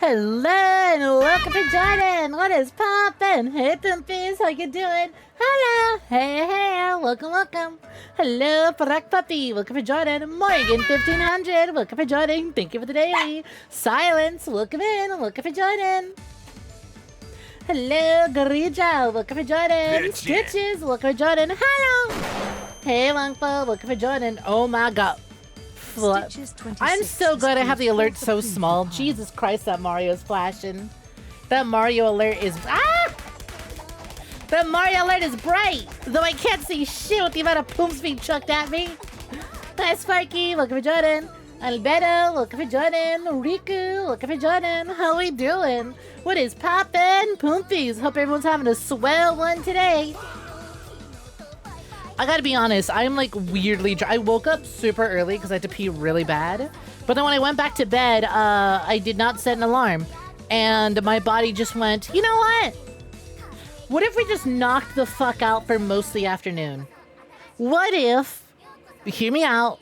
Hello and welcome to Jordan. What is poppin'? Hey pimpies, how you doing? Hello, hey, welcome. Hello, Frack Puppy, welcome to Jordan. Morgan 1500, welcome to Jordan. Thank you for the daily. Silence, welcome in, welcome to Jordan. Hello, Garija, welcome to Jordan. Stitches, welcome to Jordan. Hello. Hey, Longfo, welcome to Jordan. Oh my god. I'm so glad I have the alert so small. Jesus Christ, that Mario's flashing. That Mario alert is... Ah! That Mario alert is bright! Though I can't see shit with the amount of pooms being chucked at me. Hi, Sparky. Welcome to Jordan. Albedo. Welcome to Jordan. Riku. Welcome to Jordan. How we doing? What is poppin'? Poompies. Hope everyone's having a swell one today. I gotta be honest, I'm like weirdly I woke up super early because I had to pee really bad. But then when I went back to bed, I did not set an alarm. And my body just went, you know what? What if we just knocked the fuck out for most of the afternoon? What if, hear me out,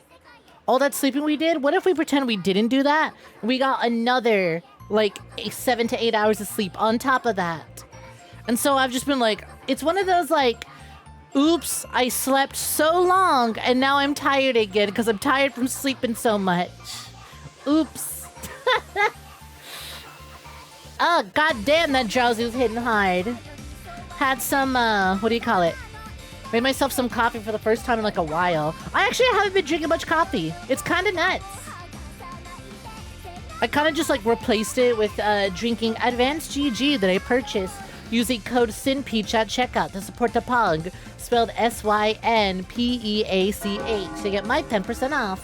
all that sleeping we did, what if we pretend we didn't do that? We got another like 7 to 8 hours of sleep on top of that. And so I've just been like, it's one of those like, oops, I slept so long and now I'm tired again because I'm tired from sleeping so much. Oops. Oh, goddamn, that drowsy was hitting hard. Had some, what do you call it? Made myself some coffee for the first time in like a while. I actually haven't been drinking much coffee. It's kind of nuts. I kind of just like replaced it with drinking Advanced GG that I purchased using code SYNPEACH at checkout to support the POG, spelled SYNPEACH, to get my 10% off.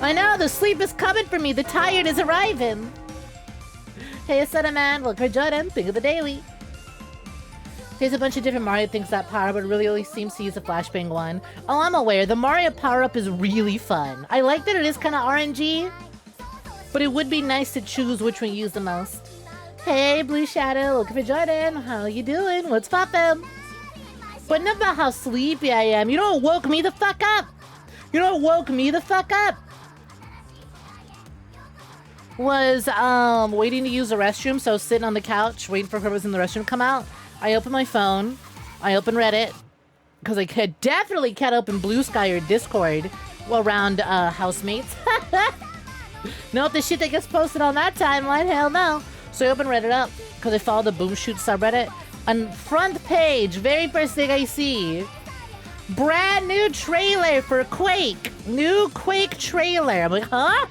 I know, the sleep is coming for me, the tired is arriving. Hey, Cinnamon, welcome to Jordan, think of the daily. There's a bunch of different Mario things that power, but really only seems to use the flashbang one. Oh, I'm aware, the Mario power-up is really fun. I like that it is kind of RNG, but it would be nice to choose which one you use the most. Hey, Blue Shadow, welcome to Jordan. How you doing? What's poppin'? But enough about how sleepy I am. You know what woke me the fuck up? You know what woke me the fuck up? Was, waiting to use the restroom. So I was sitting on the couch, waiting for whoever was in the restroom to come out. I opened my phone. I opened Reddit. Because I definitely can't open Blue Sky or Discord around, housemates. Nope, the shit that gets posted on that timeline, hell no. So I opened Reddit up, because I follow the Boom Shoot subreddit. On front page, very first thing I see, brand new trailer for Quake. New Quake trailer. I'm like, huh?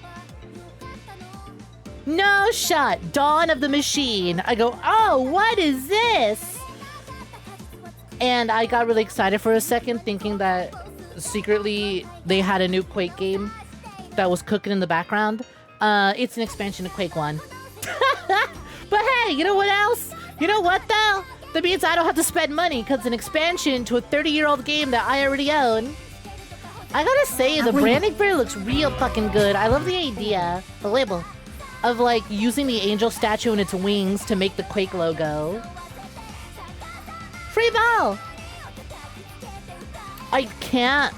No shot. Dawn of the Machine. I go, oh, what is this? And I got really excited for a second, thinking that secretly they had a new Quake game that was cooking in the background. It's an expansion to Quake 1. But hey, you know what else? You know what though? That means I don't have to spend money because it's an expansion to a 30-year-old game that I already own. I gotta say, the branding for it looks real fucking good. I love the idea, the label, of like using the angel statue and its wings to make the Quake logo. Free ball! I can't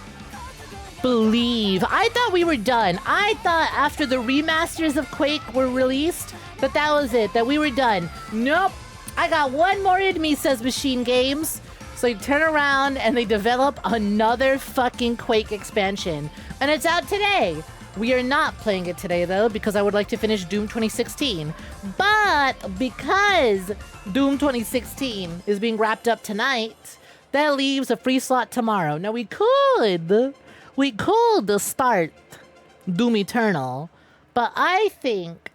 believe. I thought we were done. I thought after the remasters of Quake were released, that was it, that we were done. Nope. I got one more in me, says Machine Games. So they turn around and they develop another fucking Quake expansion. And it's out today. We are not playing it today, though, because I would like to finish Doom 2016. But because Doom 2016 is being wrapped up tonight, that leaves a free slot tomorrow. Now, we could start Doom Eternal, but I think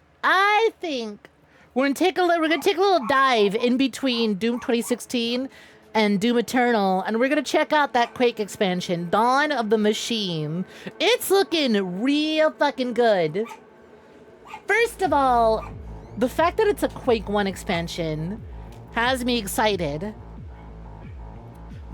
we're gonna take a little dive in between Doom 2016 and Doom Eternal, and we're gonna check out that Quake expansion, Dawn of the Machine. It's looking real fucking good. First of all, the fact that it's a Quake 1 expansion has me excited.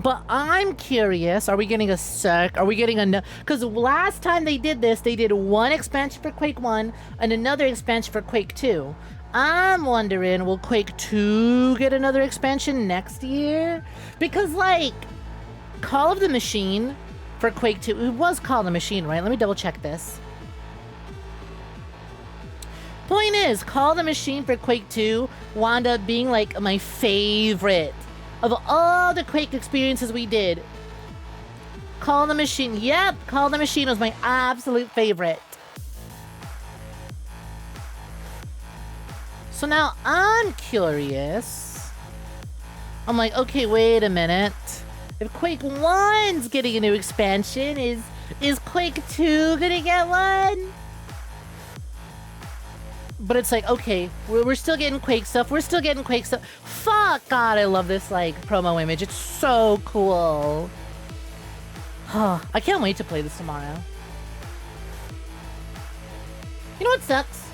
But I'm curious, are we getting a sec? Are we getting a... Because last time they did this, they did one expansion for Quake 1 and another expansion for Quake 2. I'm wondering, will Quake 2 get another expansion next year? Because, like, Call of the Machine for Quake 2... It was Call of the Machine, right? Let me double check this. Point is, Call the Machine for Quake 2 wound up being like my favorite of all the Quake experiences we did. Call the Machine, yep, Call the Machine was my absolute favorite. So now I'm curious. I'm like, okay, wait a minute. If Quake 1's getting a new expansion, is Quake 2 gonna get one? But it's like, okay, we're still getting Quake stuff. We're still getting Quake stuff. Fuck, God, I love this, like, promo image. It's so cool. I can't wait to play this tomorrow. You know what sucks?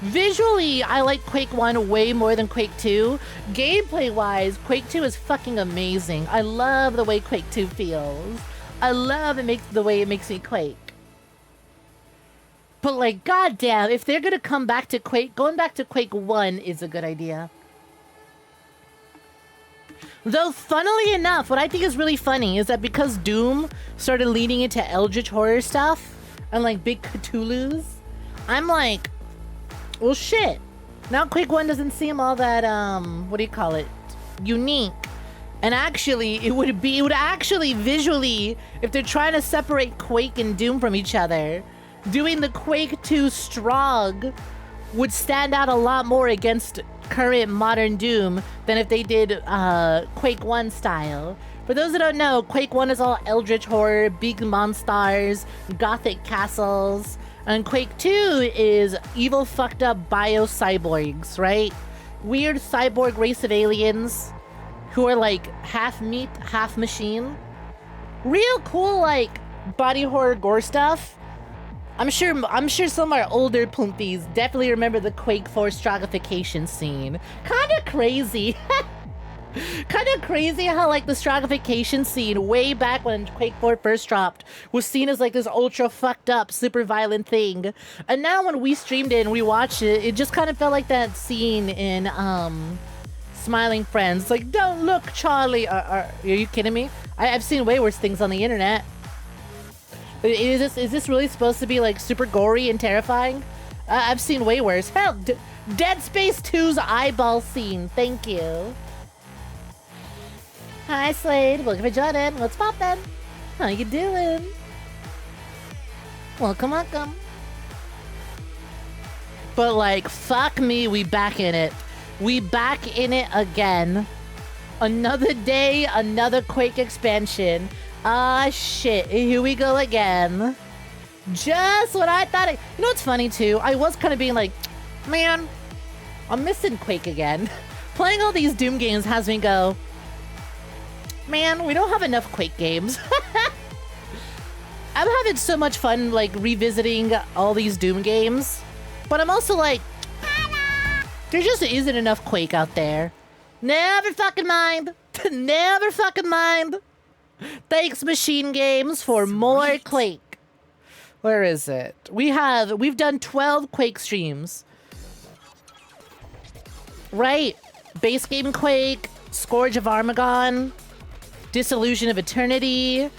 Visually, I like Quake 1 way more than Quake 2. Gameplay-wise, Quake 2 is fucking amazing. I love the way Quake 2 feels. I love the way it makes me quake. But like, goddamn, if they're gonna come back to Quake, going back to Quake 1 is a good idea. Though, funnily enough, what I think is really funny is that because Doom started leaning into Eldritch horror stuff and like big Cthulhu's, I'm like, well, shit. Now Quake 1 doesn't seem all that, what do you call it? Unique. And actually, it would actually visually, if they're trying to separate Quake and Doom from each other, doing the Quake 2 Strogg would stand out a lot more against current modern Doom than if they did Quake 1 style. For those that don't know, Quake 1 is all Eldritch horror, big monsters, gothic castles. And Quake 2 is evil, fucked up bio-cyborgs, right? Weird cyborg race of aliens who are like half meat, half machine. Real cool, like, body horror gore stuff. I'm sure some of our older Poompies definitely remember the Quake 4 Stroggification scene. Kinda crazy. Kinda crazy how like the Stroggification scene way back when Quake 4 first dropped was seen as like this ultra fucked up, super violent thing. And now when we streamed it and we watched it, it just kind of felt like that scene in Smiling Friends. It's like, don't look, Charlie. Are you kidding me? I've seen way worse things on the internet. Is this really supposed to be like super gory and terrifying? I've seen way worse. Hell, Dead Space 2's eyeball scene. Thank you. Hi, Slade. Welcome to Jordan. What's poppin'? How you doing? Welcome, welcome. But like, fuck me, we back in it. We back in it again. Another day, another Quake expansion. Ah, shit. Here we go again. Just what I thought. You know what's funny, too? I was kind of being like, man, I'm missing Quake again. Playing all these Doom games has me go, man, we don't have enough Quake games. I'm having so much fun, like, revisiting all these Doom games. But I'm also like, there just isn't enough Quake out there. Never fucking mind. Never fucking mind. Thanks, Machine Games, for more Quake. Where is it? We've done 12 Quake streams. Right. Base game Quake, Scourge of Armagon, Disillusion of Eternity,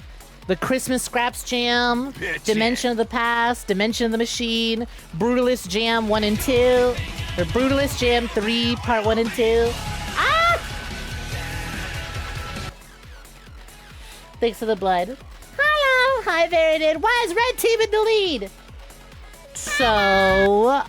the Christmas Scraps Jam, Dimension of the Past, Dimension of the Machine, Brutalist Jam 1 and 2, or Brutalist Jam 3, Part 1 and 2. Ah! Thanks for the blood. Hello! Hi, Verited. Why is Red Team in the lead? So,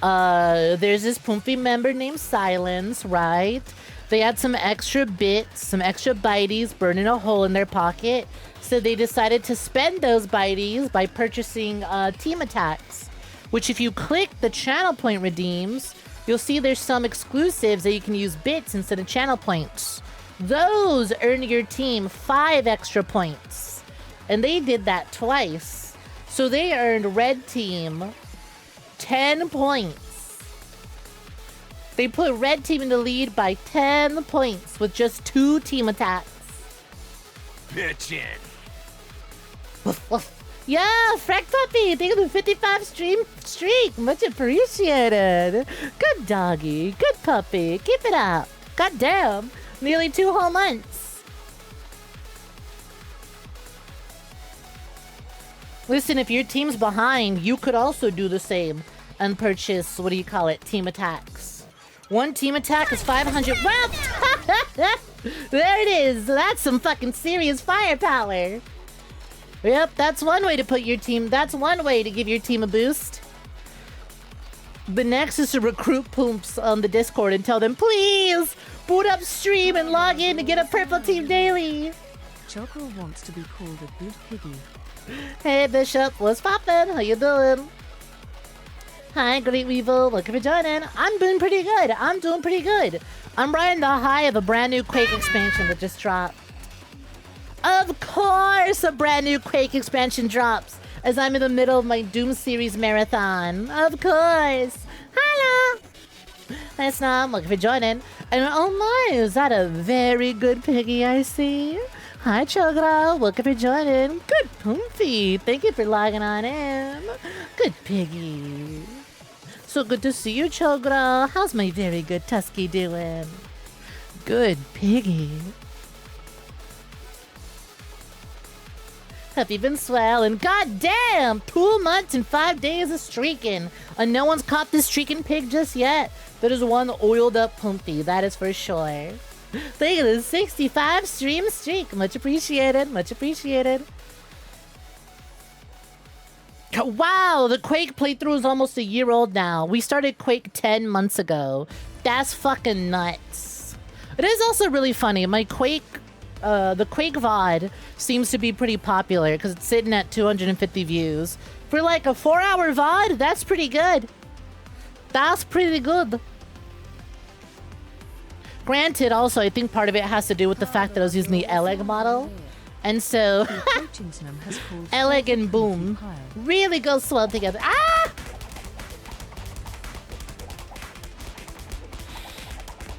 there's this Poompy member named Silence, right? They had some extra bits, some extra bites burning a hole in their pocket. So they decided to spend those bites by purchasing team attacks, which if you click the channel point redeems, you'll see there's some exclusives that you can use bits instead of channel points. Those earn your team 5 extra points. And they did that twice. So they earned Red Team 10 points. They put Red Team in the lead by 10 points with just 2 team attacks. Pitchin'. Yeah, Frack Puppy, thank you for the 55 streak. Much appreciated. Good doggy. Good puppy. Keep it up. God damn. Nearly 2 whole months. Listen, if your team's behind, you could also do the same. and purchase, what do you call it, team attacks. One team attack is 500. Well, there it is. That's some fucking serious firepower. Yep, that's one way to put your team. That's one way to give your team a boost. The next is to recruit poops on the Discord and tell them, please boot up stream and log in to get a purple team daily. 𝐒𝐴 wants to be called a good piggy. Hey Bishop, what's poppin'? How you doing? Hi, Great Weevil. Looking for joining. I'm doing pretty good. I'm doing pretty good. I'm riding the high of a brand new Quake expansion that just dropped. Of course, a brand new Quake expansion drops as I'm in the middle of my Doom series marathon. Of course. Hello. Nice now. I'm looking for joining. And oh my, is that a very good piggy I see? Hi, 𝐒𝐴. Welcome for joining. Good Poomfy. Thank you for logging on in. Good piggy. So good to see you, 𝐒𝐴. How's my very good Tusky doing? Good piggy. Have you been swelling? God damn! 2 months and 5 days of streaking. And no one's caught this streaking pig just yet. That is one oiled up Poomfy, that is for sure. Thank you for the 65 stream streak. Much appreciated. Much appreciated. Wow, the Quake playthrough is almost a year old now. We started Quake 10 months ago. That's fucking nuts. It is also really funny. My Quake, the Quake VOD seems to be pretty popular because it's sitting at 250 views. For like a 4-hour VOD, that's pretty good. That's pretty good. Granted, also, I think part of it has to do with the fact that I was using the 𝐒𝐳 model. And so, 𝐒𝐳 and Boom really go swell together. Ah!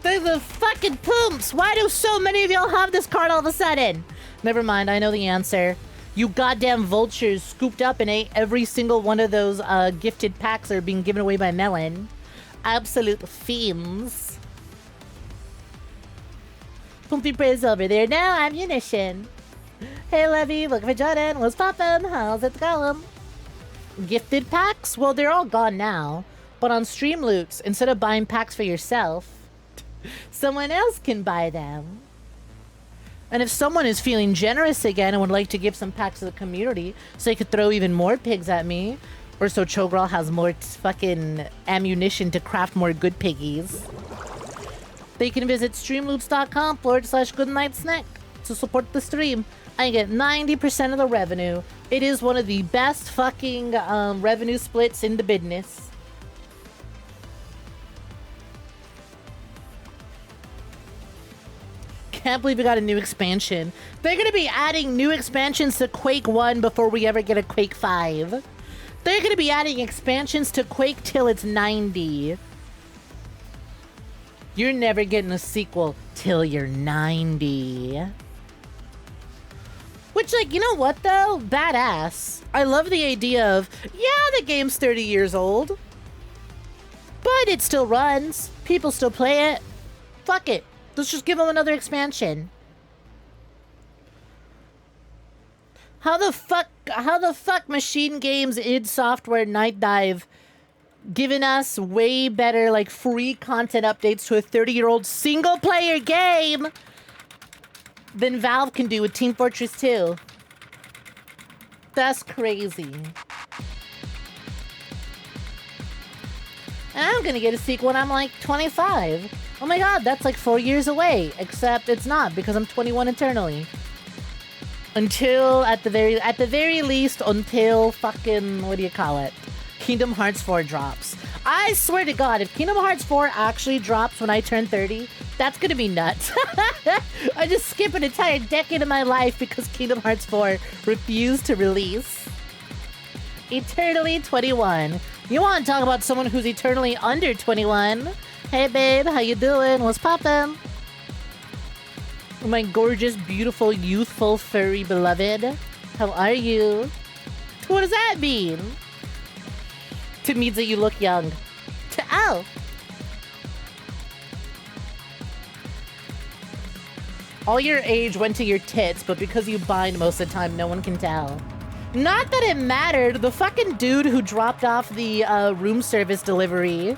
They're the fucking Pooms! Why do so many of y'all have this card all of a sudden? Never mind, I know the answer. You goddamn vultures scooped up and ate every single one of those gifted packs that are being given away by Melon. Absolute fiends. Poomfy Praise over there. Now ammunition. Hey Levy, looking for Jordan. What's poppin'? How's it going? Gifted packs? Well, they're all gone now. But on stream loots, instead of buying packs for yourself, someone else can buy them. And if someone is feeling generous again and would like to give some packs to the community so they could throw even more pigs at me, or so 𝐒𝐴 has more fucking ammunition to craft more good piggies, they can visit streamloots.com/GoodnightSnek to support the stream. I get 90% of the revenue. It is one of the best fucking revenue splits in the business. Can't believe we got a new expansion. They're gonna be adding new expansions to Quake 1 before we ever get a Quake 5. They're gonna be adding expansions to Quake till it's 90. You're never getting a sequel till you're 90. Which, like, you know what, though? Badass. I love the idea of, yeah, the game's 30 years old. But it still runs. People still play it. Fuck it. Let's just give them another expansion. How the fuck Machine Games, id Software, Night Dive giving us way better, like, free content updates to a 30-year-old single-player game than Valve can do with Team Fortress 2. That's crazy. And I'm gonna get a sequel when I'm, like, 25. Oh my god, that's, like, 4 years away. Except it's not, because I'm 21 eternally. Until, at the very least, until fucking, what do you call it? Kingdom Hearts 4 drops. I swear to God, if Kingdom Hearts 4 actually drops when I turn 30, that's gonna be nuts. I just skip an entire decade of my life because Kingdom Hearts 4 refused to release. Eternally 21. You want to talk about someone who's eternally under 21? Hey babe, how you doing? What's poppin'? My gorgeous, beautiful, youthful, furry beloved. How are you? What does that mean? To means that you look young. Oh! All your age went to your tits, but because you bind most of the time, no one can tell. Not that it mattered. The fucking dude who dropped off the room service delivery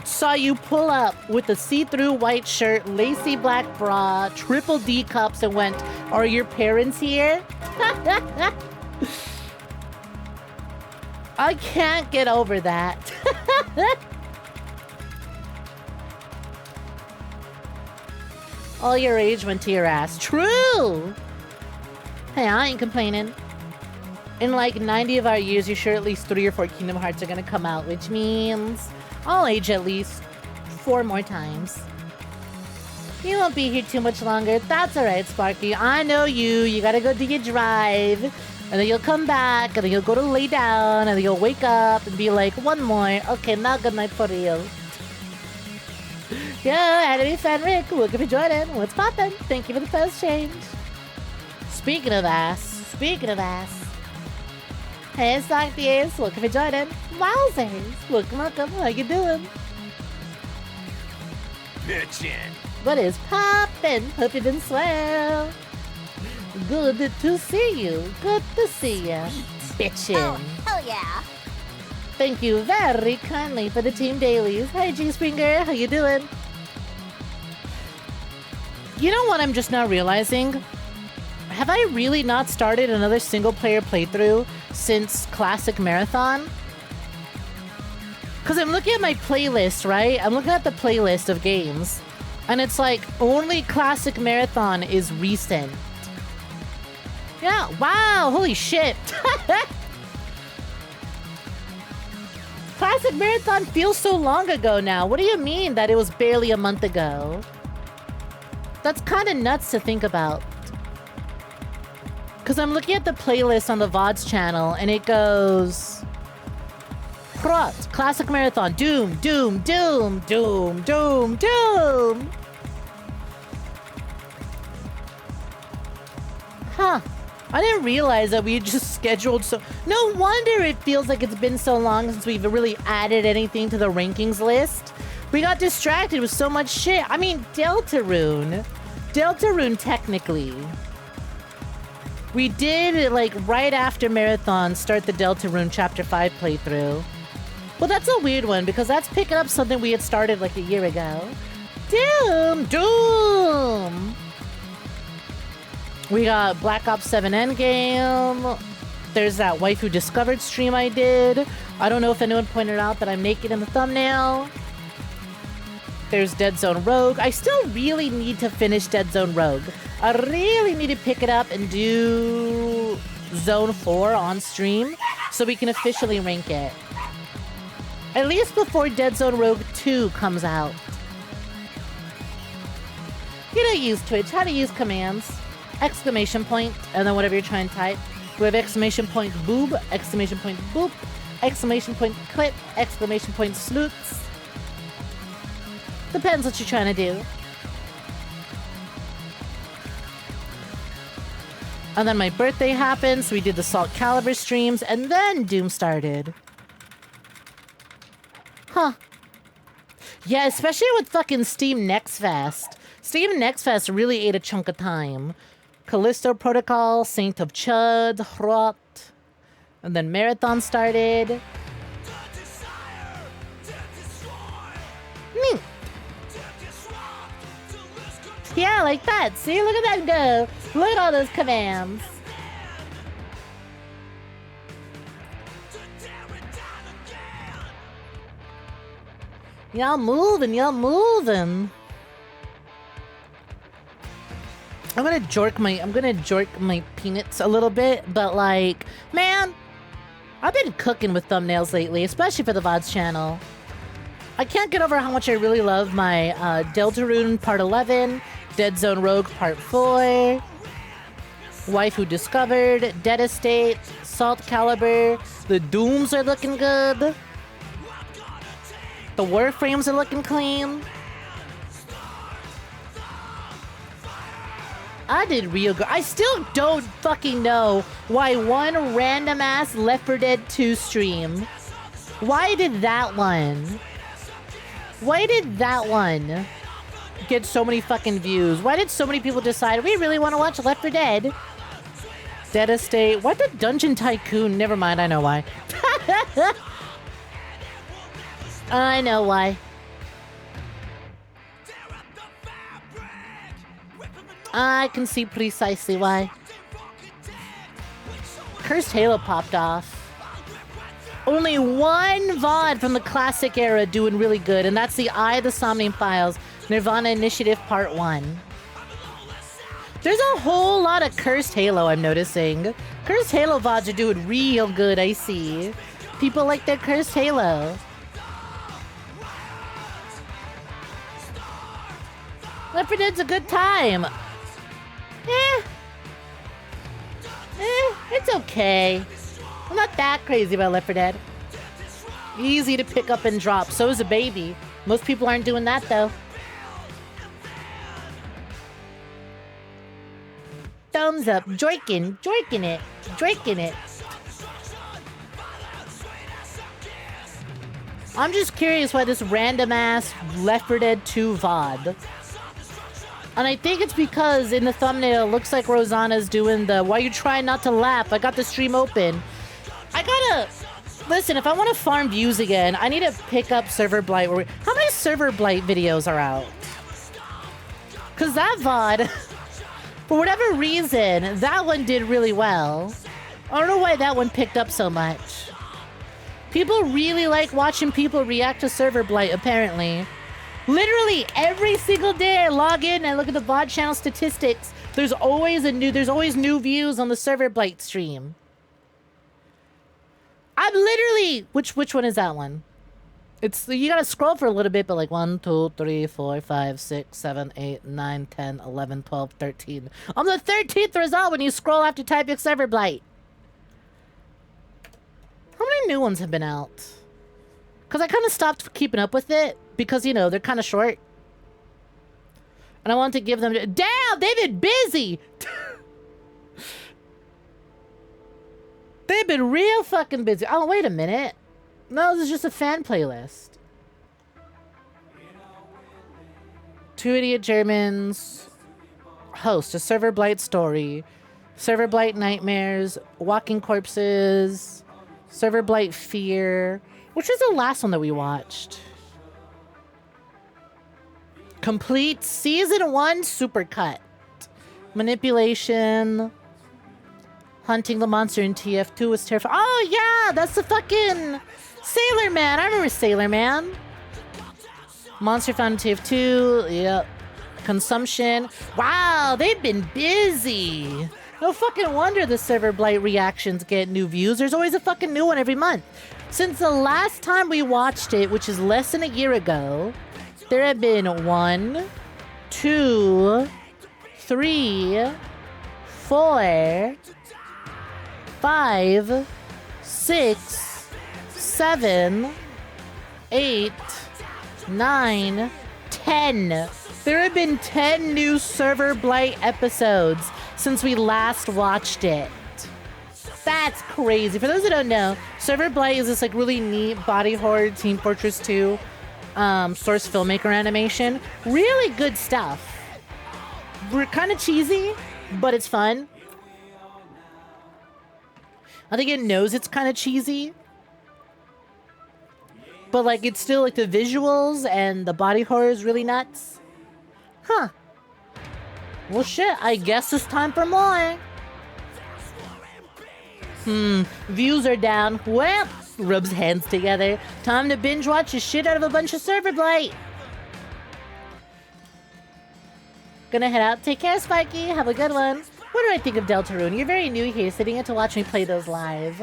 saw you pull up with a see-through white shirt, lacy black bra, triple D cups, and went, "Are your parents here?" I can't get over that. All your age went to your ass. True! Hey, I ain't complaining. In like 90 of our years, you're sure at least 3 or 4 Kingdom Hearts are gonna come out, which means I'll age at least 4 more times. You won't be here too much longer. That's alright, Sparky. I know you. You gotta go do your drive. And then you'll come back, and then you'll go to lay down, and then you'll wake up and be like, one more. Okay, now good night for real. Yo, Enemy Fan Rick, welcome for joining. What's poppin'? Thank you for the first change. Speaking of ass. Hey, Snek VOD, welcome for joining. Wowzers, welcome. How you doing? Bitchin'. What is poppin'? Hope you're doing swell. Good to see you. Good to see you. Bitchin'. Oh, hell yeah. Thank you very kindly for the team dailies. Hi, G-Springer. How you doing? You know what I'm just now realizing? Have I really not started another single-player playthrough since Classic Marathon? Because I'm looking at my playlist, right? I'm looking at the playlist of games. And it's like, only Classic Marathon is recent. Yeah, wow, holy shit. Classic Marathon feels so long ago now. What do you mean that it was barely a month ago? That's kind of nuts to think about. Because I'm looking at the playlist on the Vods channel, and it goes... Classic Marathon, Doom, Doom, Doom, Doom, Doom, Doom! Huh. I didn't realize that we just scheduled so... No wonder it feels like it's been so long since we've really added anything to the rankings list. We got distracted with so much shit. I mean, Deltarune, technically. We did, like, right after Marathon, start the Deltarune Chapter 5 playthrough. Well, that's a weird one, because that's picking up something we had started, like, a year ago. Doom! We got Black Ops 7 Endgame. There's that Waifu Discovered stream I did. I don't know if anyone pointed out that I'm naked in the thumbnail. There's Dead Zone Rogue. I still really need to finish Dead Zone Rogue. I really need to pick it up and do Zone 4 on stream so we can officially rank it. At least before Dead Zone Rogue 2 comes out. You know, use Twitch, how to use commands. Exclamation point, and then whatever you're trying to type. We have exclamation point boob, exclamation point boop, exclamation point clip, exclamation point sleuths. Depends what you're trying to do. And then my birthday happened, so we did the 𝐒𝐴𝐳 streams, and then Doom started. Huh. Yeah, especially with fucking Steam Next Fest. Steam Next Fest really ate a chunk of time. Callisto Protocol, Saint of 𝐒𝐳, and then Marathon started. Neat. Yeah, like that. See, look at that go. Look at all those commands. Y'all moving, y'all moving. I'm gonna jerk my peanuts a little bit, but like, man, I've been cooking with thumbnails lately, especially for the VODs channel. I can't get over how much I really love my Deltarune Part 11, Dead Zone Rogue Part 4, Waifu Discovered, Dead Estate, 𝐒𝐴𝐳. The Dooms are looking good. The Warframes are looking clean. I did real good. I still don't fucking know why one random ass Left 4 Dead 2 stream. Why did that one get so many fucking views? Why did so many people decide we really want to watch Left 4 Dead? Dead Estate. What the Dungeon Tycoon? Never mind, I know why. I know why. I can see precisely why. Cursed Halo popped off. Only one VOD from the classic era doing really good, and that's the 𝐈_THE Files Nirvana Initiative Part 1. There's a whole lot of Cursed Halo I'm noticing. Cursed Halo VODs are doing real good, I see. People like their Cursed Halo. Left 4 Dead's a good time. It's okay. I'm not that crazy about Left 4 Dead. Easy to pick up and drop. So is a baby. Most people aren't doing that though. Thumbs up. Joiking it. Joiking it. I'm just curious why this random ass Left 4 Dead 2 VOD. And I think it's because in the thumbnail it looks like Rosanna's doing the "why you trying not to laugh? I got the stream open." I gotta listen, if I want to farm views again, I need to pick up Server Blight. How many Server Blight videos are out? Cause that VOD, for whatever reason, that one did really well. I don't know why that one picked up so much. People really like watching people react to Server Blight, apparently. Literally every single day I log in and I look at the VOD channel statistics. There's always new views on the Server Blight stream. I'm literally which one is that one? It's you gotta scroll for a little bit, but like 1, 2, 3, 4, 5, 6, 7, 8, 9, 10, 11, 12, 13. I'm the 13th result when you scroll after typing Server Blight. How many new ones have been out? Because I kind of stopped keeping up with it. Because, you know, they're kind of short. And I want to give them... Damn! They've been busy! They've been real fucking busy. Oh, wait a minute. No, this is just a fan playlist. 2 Idiot Germans. Host. A Server Blight story. Server Blight nightmares. Walking corpses. Server Blight fear. Which was the last one that we watched? Complete Season 1 Supercut. Manipulation. Hunting the monster in TF2 was terrifying. Oh, yeah! That's the fucking Sailor Man. I remember Sailor Man. Monster found in TF2. Yep. Consumption. Wow, they've been busy. No fucking wonder the Server Blight reactions get new views. There's always a fucking new one every month. Since the last time we watched it, which is less than a year ago, there have been 1, 2, 3, 4, 5, 6, 7, 8, 9, 10. There have been 10 new Server Blight episodes since we last watched it. That's crazy. For those who don't know, Server Blight is this like really neat body horror Team Fortress 2 source filmmaker animation. Really good stuff. We're kind of cheesy, but it's fun. I think it knows it's kind of cheesy. But like it's still like the visuals and the body horror is really nuts. Huh. Well shit, I guess it's time for more. Views are down. Well, rubs hands together. Time to binge watch the shit out of a bunch of Server Blight. Gonna head out. Take care, Spiky. Have a good one. What do I think of Deltarune? You're very new here, so you get to watch me play those live.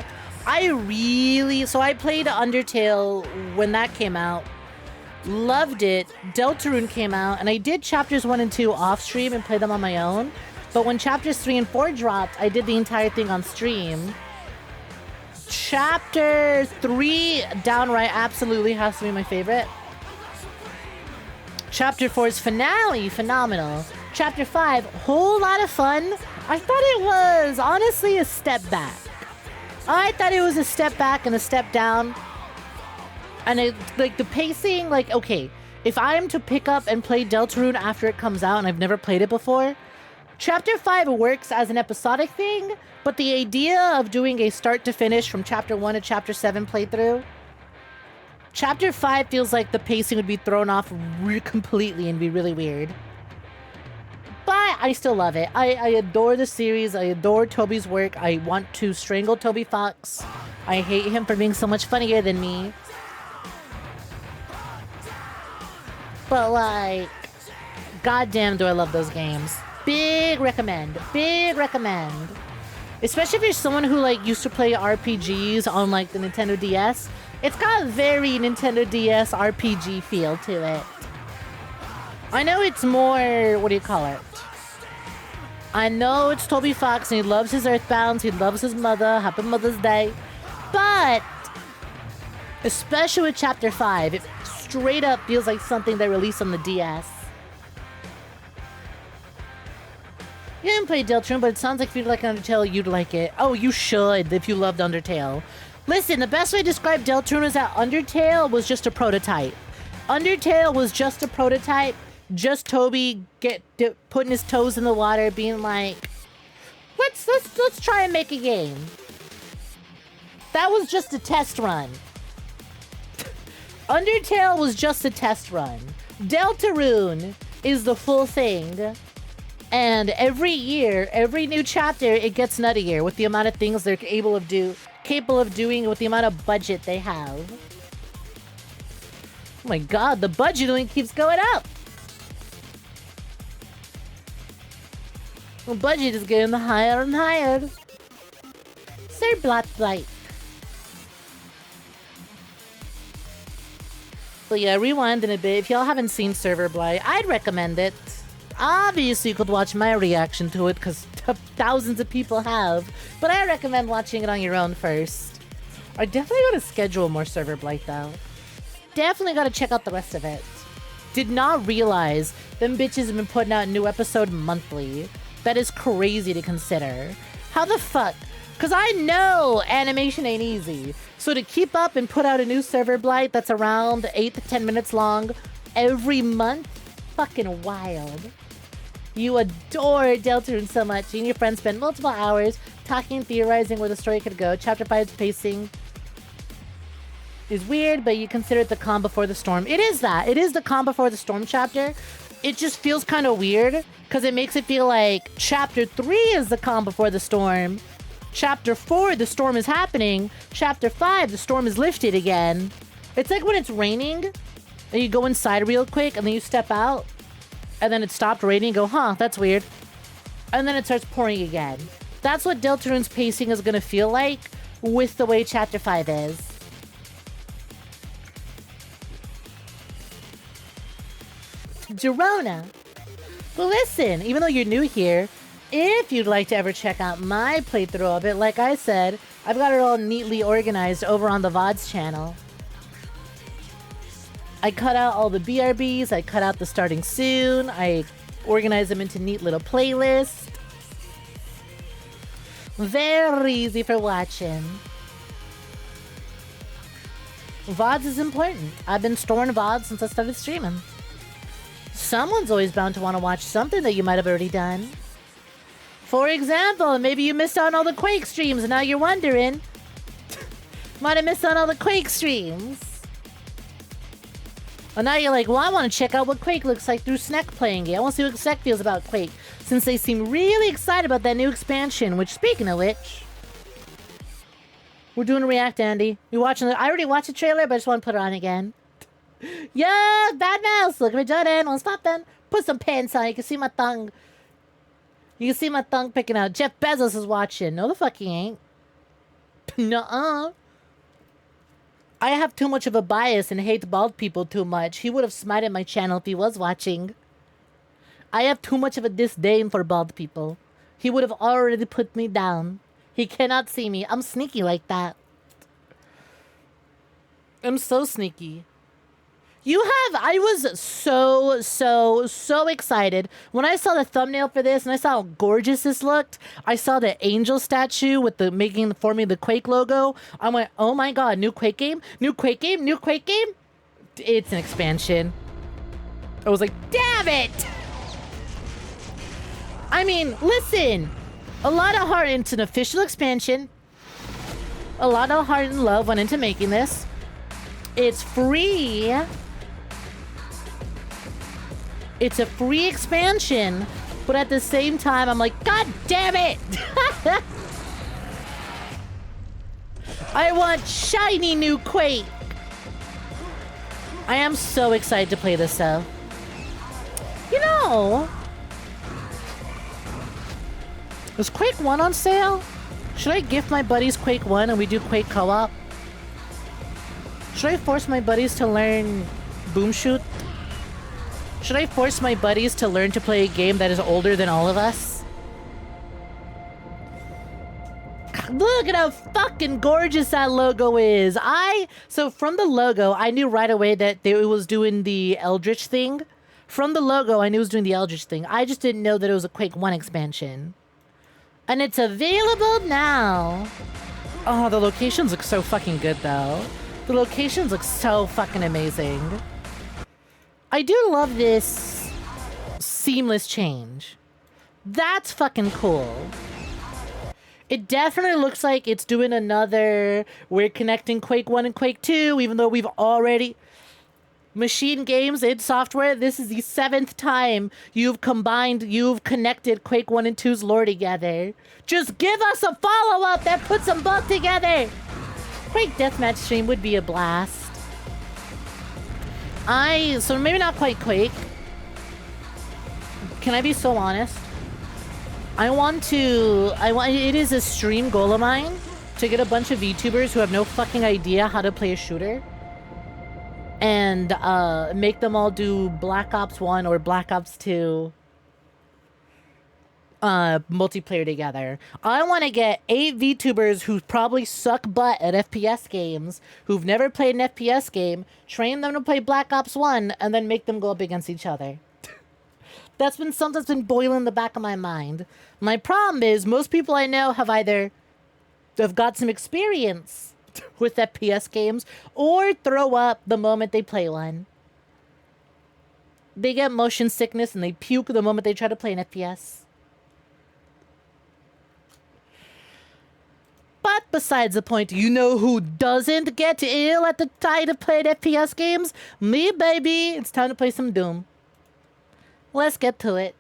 So I played Undertale when that came out. Loved it. Deltarune came out, and I did chapters 1 and 2 off stream and played them on my own. But when chapters 3 and 4 dropped, I did the entire thing on stream. Chapter 3 downright absolutely has to be my favorite. Chapter 4's finale, phenomenal. Chapter 5, whole lot of fun. I thought it was honestly a step back. I thought it was a step back and a step down. And it, like the pacing, like, okay, if I am to pick up and play Deltarune after it comes out and I've never played it before, Chapter 5 works as an episodic thing, but the idea of doing a start to finish from Chapter 1 to Chapter 7 playthrough, Chapter 5 feels like the pacing would be thrown off completely and be really weird. But I still love it. I adore the series. I adore Toby's work. I want to strangle Toby Fox. I hate him for being so much funnier than me. But like, goddamn do I love those games. Big recommend. Big recommend. Especially if you're someone who like used to play RPGs on like the Nintendo DS. It's got a very Nintendo DS RPG feel to it. I know it's more, what do you call it? I know it's Toby Fox and he loves his Earthbounds, he loves his mother, happy Mother's Day. But, especially with Chapter 5, it straight up feels like something they released on the DS. You didn't play Deltarune, but it sounds like if you like Undertale, you'd like it. Oh, you should if you loved Undertale. Listen, the best way to describe Deltarune is that Undertale was just a prototype. Undertale was just a prototype. Just Toby putting his toes in the water, being like, let's try and make a game. That was just a test run. Undertale was just a test run. Deltarune is the full thing. And every year, every new chapter, it gets nuttier with the amount of things they're capable of doing with the amount of budget they have. Oh my god, the budget only keeps going up. The budget is getting higher and higher. Sir Bloodlight. So yeah, rewinding a bit. If y'all haven't seen Server Blight, I'd recommend it. Obviously, you could watch my reaction to it because thousands of people have. But I recommend watching it on your own first. I definitely gotta schedule more Server Blight though. Definitely gotta check out the rest of it. Did not realize them bitches have been putting out a new episode monthly. That is crazy to consider. How the fuck? Because I know animation ain't easy. So to keep up and put out a new Server Blight that's around 8 to 10 minutes long every month, fucking wild. You adore Deltarune so much. You and your friends spend multiple hours talking and theorizing where the story could go. Chapter 5's pacing is weird, but you consider it the calm before the storm. It is that. It is the calm before the storm chapter. It just feels kind of weird because it makes it feel like Chapter 3 is the calm before the storm. Chapter 4, the storm is happening. Chapter 5, the storm is lifted again. It's like when it's raining and you go inside real quick and then you step out and then it stopped raining and go, huh, that's weird. And then it starts pouring again. That's what Deltarune's pacing is going to feel like with the way Chapter 5 is. Girona. But listen, even though you're new here, if you'd like to ever check out my playthrough of it, like I said, I've got it all neatly organized over on the Vods channel. I cut out all the BRBs, I cut out the starting soon, I organized them into neat little playlists. Very easy for watching. Vods is important. I've been storing Vods since I started streaming. Someone's always bound to want to watch something that you might have already done. For example, maybe you missed out on all the Quake streams and now you're wondering. Might have missed out on all the Quake streams. Well, now you're like, well, I want to check out what Quake looks like through Snek playing it. I want to see what Snek feels about Quake, since they seem really excited about that new expansion, which, speaking of which, we're doing a react, Andy. You watching I already watched the trailer, but I just want to put it on again. Yeah, bad mouse. Look at me, Jordan. Won't stop then. Put some pants on. You can see my tongue. You can see my tongue picking out. Jeff Bezos is watching. No, the fuck he ain't. Nuh-uh. I have too much of a bias and hate bald people too much. He would have smited my channel if he was watching. I have too much of a disdain for bald people. He would have already put me down. He cannot see me. I'm sneaky like that. I'm so sneaky. I was so excited when I saw the thumbnail for this and I saw how gorgeous this looked. I saw the angel statue with forming the Quake logo. I went, oh my god, new Quake game? New Quake game? New Quake game? It's an expansion. I was like, damn it! I mean, listen. A lot of heart into an official expansion. A lot of heart and love went into making this. It's free. It's a free expansion, but at the same time, I'm like, God damn it! I want shiny new Quake! I am so excited to play this, though. You know... Was Quake 1 on sale? Should I gift my buddies Quake 1 and we do Quake co-op? Should I force my buddies to learn Boom Shoot? Should I force my buddies to learn to play a game that is older than all of us? Look at how fucking gorgeous that logo is. So from the logo, I knew right away that it was doing the Eldritch thing. From the logo, I knew it was doing the Eldritch thing. I just didn't know that it was a Quake 1 expansion. And it's available now. Oh, the locations look so fucking good, though. The locations look so fucking amazing. I do love this seamless change. That's fucking cool. It definitely looks like it's doing another... We're connecting Quake 1 and Quake 2, even though we've already... Machine Games id Software, this is the 7th time you've connected Quake 1 and 2's lore together. Just give us a follow-up that puts them both together! Quake Deathmatch stream would be a blast. So maybe not quite Quake. Can I be so honest? It is a stream goal of mine to get a bunch of VTubers who have no fucking idea how to play a shooter and make them all do Black Ops 1 or Black Ops 2 multiplayer together. I want to get 8 VTubers who probably suck butt at FPS games, who've never played an FPS game, train them to play Black Ops 1, and then make them go up against each other. That's been something that's been boiling in the back of my mind. My problem is most people I know have either got some experience with FPS games or throw up the moment they play one. They get motion sickness and they puke the moment they try to play an FPS. But besides the point, you know who doesn't get ill at the time of playing FPS games? Me, baby. It's time to play some Doom. Let's get to it.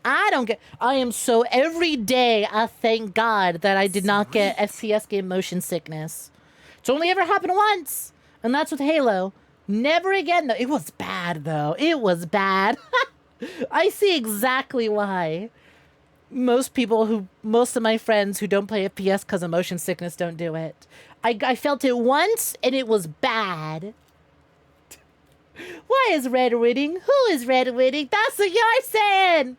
I am so every day I thank God that I did not get FPS game motion sickness. It's only ever happened once. And that's with Halo. Never again though. It was bad though. It was bad. I see exactly why. Most of my friends who don't play FPS because of motion sickness don't do it. I felt it once and it was bad. Why is Red winning? Who is Red winning? That's what you're saying!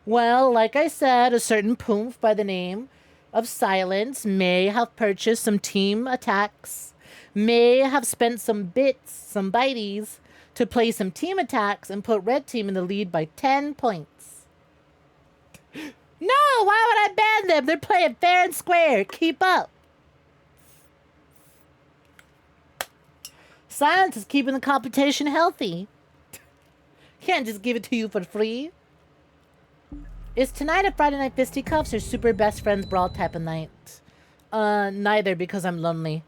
Well, like I said, a certain poof by the name of Silence may have purchased some team attacks, may have spent some bits, some bites, to play some team attacks and put Red Team in the lead by 10 points. No, why would I ban them? They're playing fair and square. Keep up. Silence is keeping the competition healthy. Can't just give it to you for free. Is tonight a Friday Night Fisticuffs or Super Best Friends Brawl type of night? Neither, because I'm lonely.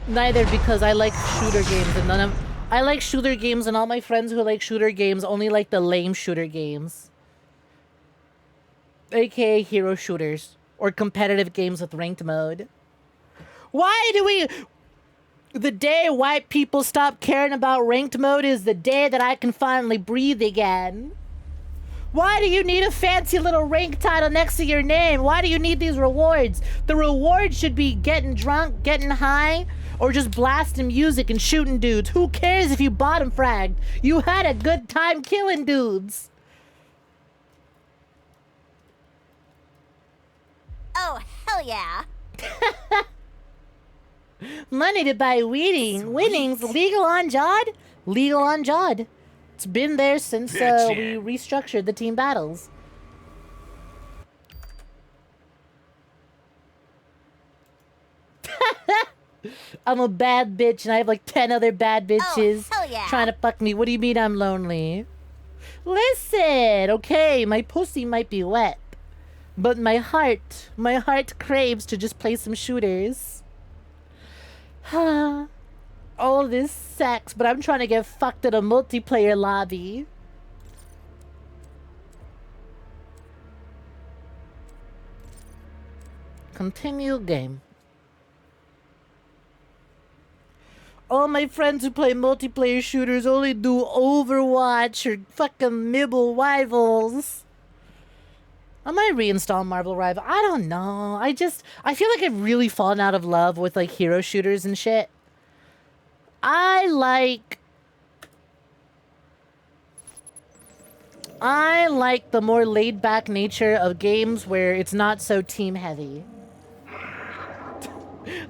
Neither, because I like shooter games and I like shooter games and all my friends who like shooter games only like the lame shooter games. AKA hero shooters. Or competitive games with ranked mode. Why do we... The day white people stop caring about ranked mode is the day that I can finally breathe again. Why do you need a fancy little rank title next to your name? Why do you need these rewards? The reward should be getting drunk, getting high, or just blasting music and shooting dudes. Who cares if you bottom fragged? You had a good time killing dudes. Oh, hell yeah. Money to buy winnings. Legal on Jod? Legal on Jod. It's been there since we restructured the team battles. I'm a bad bitch and I have like 10 other bad bitches hell yeah. trying to fuck me. What do you mean I'm lonely? Listen, okay, my pussy might be wet, but my heart craves to just play some shooters. All this sex, but I'm trying to get fucked in a multiplayer lobby. Continue game. All my friends who play multiplayer shooters only do Overwatch or fucking Mibble Rivals. I might reinstall Marvel Rival. I don't know. I feel like I've really fallen out of love with like hero shooters and shit. I like the more laid back nature of games where it's not so team heavy.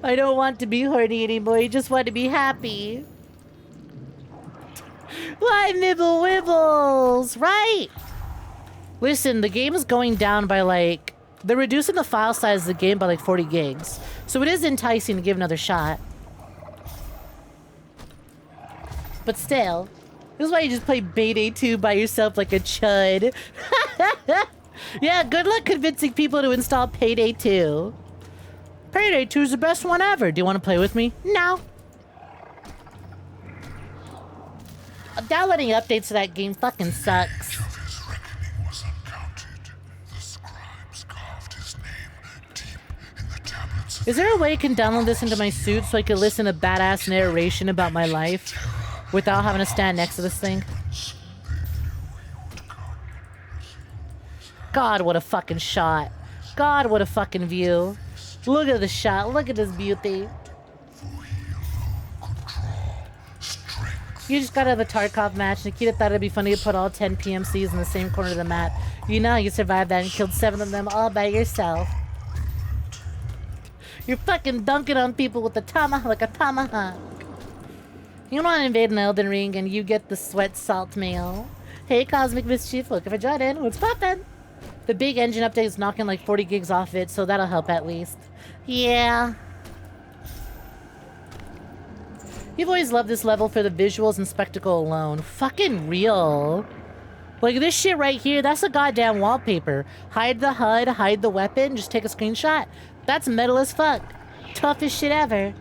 I don't want to be horny anymore. I just want to be happy. Why Nibble Wibbles? Right? Listen, the game is going down by like... They're reducing the file size of the game by like 40 gigs. So it is enticing to give another shot. But still, this is why you just play Payday 2 by yourself like a chud. Yeah, good luck convincing people to install Payday 2. Payday 2 is the best one ever. Do you want to play with me? No. Downloading updates to that game fucking sucks. Is there a way I can download this into my suit so I can listen to badass narration about my life without having to stand next to this thing? God, what a fucking shot. God, what a fucking view. Look at the shot. Look at this beauty. You just got out of a Tarkov match. Nikita thought it'd be funny to put all 10 PMCs in the same corner of the map. You know you survived that and killed 7 of them all by yourself. You're fucking dunking on people with a tomahawk, like a tomahawk. You want to invade an Elden Ring and you get the sweat salt mail. Hey, Cosmic Mischief, look if I join in. What's poppin'? The big engine update is knocking like 40 gigs off it, so that'll help at least. Yeah. You've always loved this level for the visuals and spectacle alone. Fucking real. Like this shit right here, that's a goddamn wallpaper. Hide the HUD, hide the weapon, just take a screenshot. That's metal as fuck. Toughest shit ever.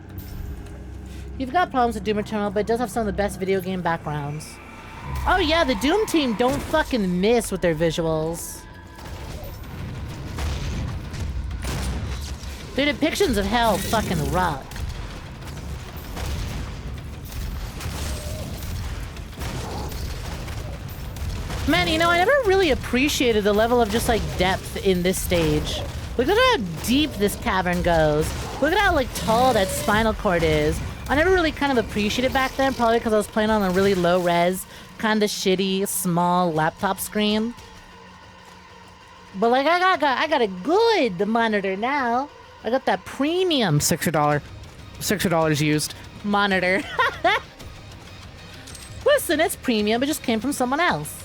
You've got problems with Doom Eternal, but it does have some of the best video game backgrounds. Oh yeah, the Doom team don't fucking miss with their visuals. Their depictions of hell fucking rock. Man, you know, I never really appreciated the level of just like depth in this stage. Look at how deep this cavern goes. Look at how like tall that spinal cord is. I never really kind of appreciated it back then, probably because I was playing on a really low res, kind of shitty, small laptop screen. But like I got a good monitor now. I got that premium $60 used monitor. Listen, it's premium. It just came from someone else.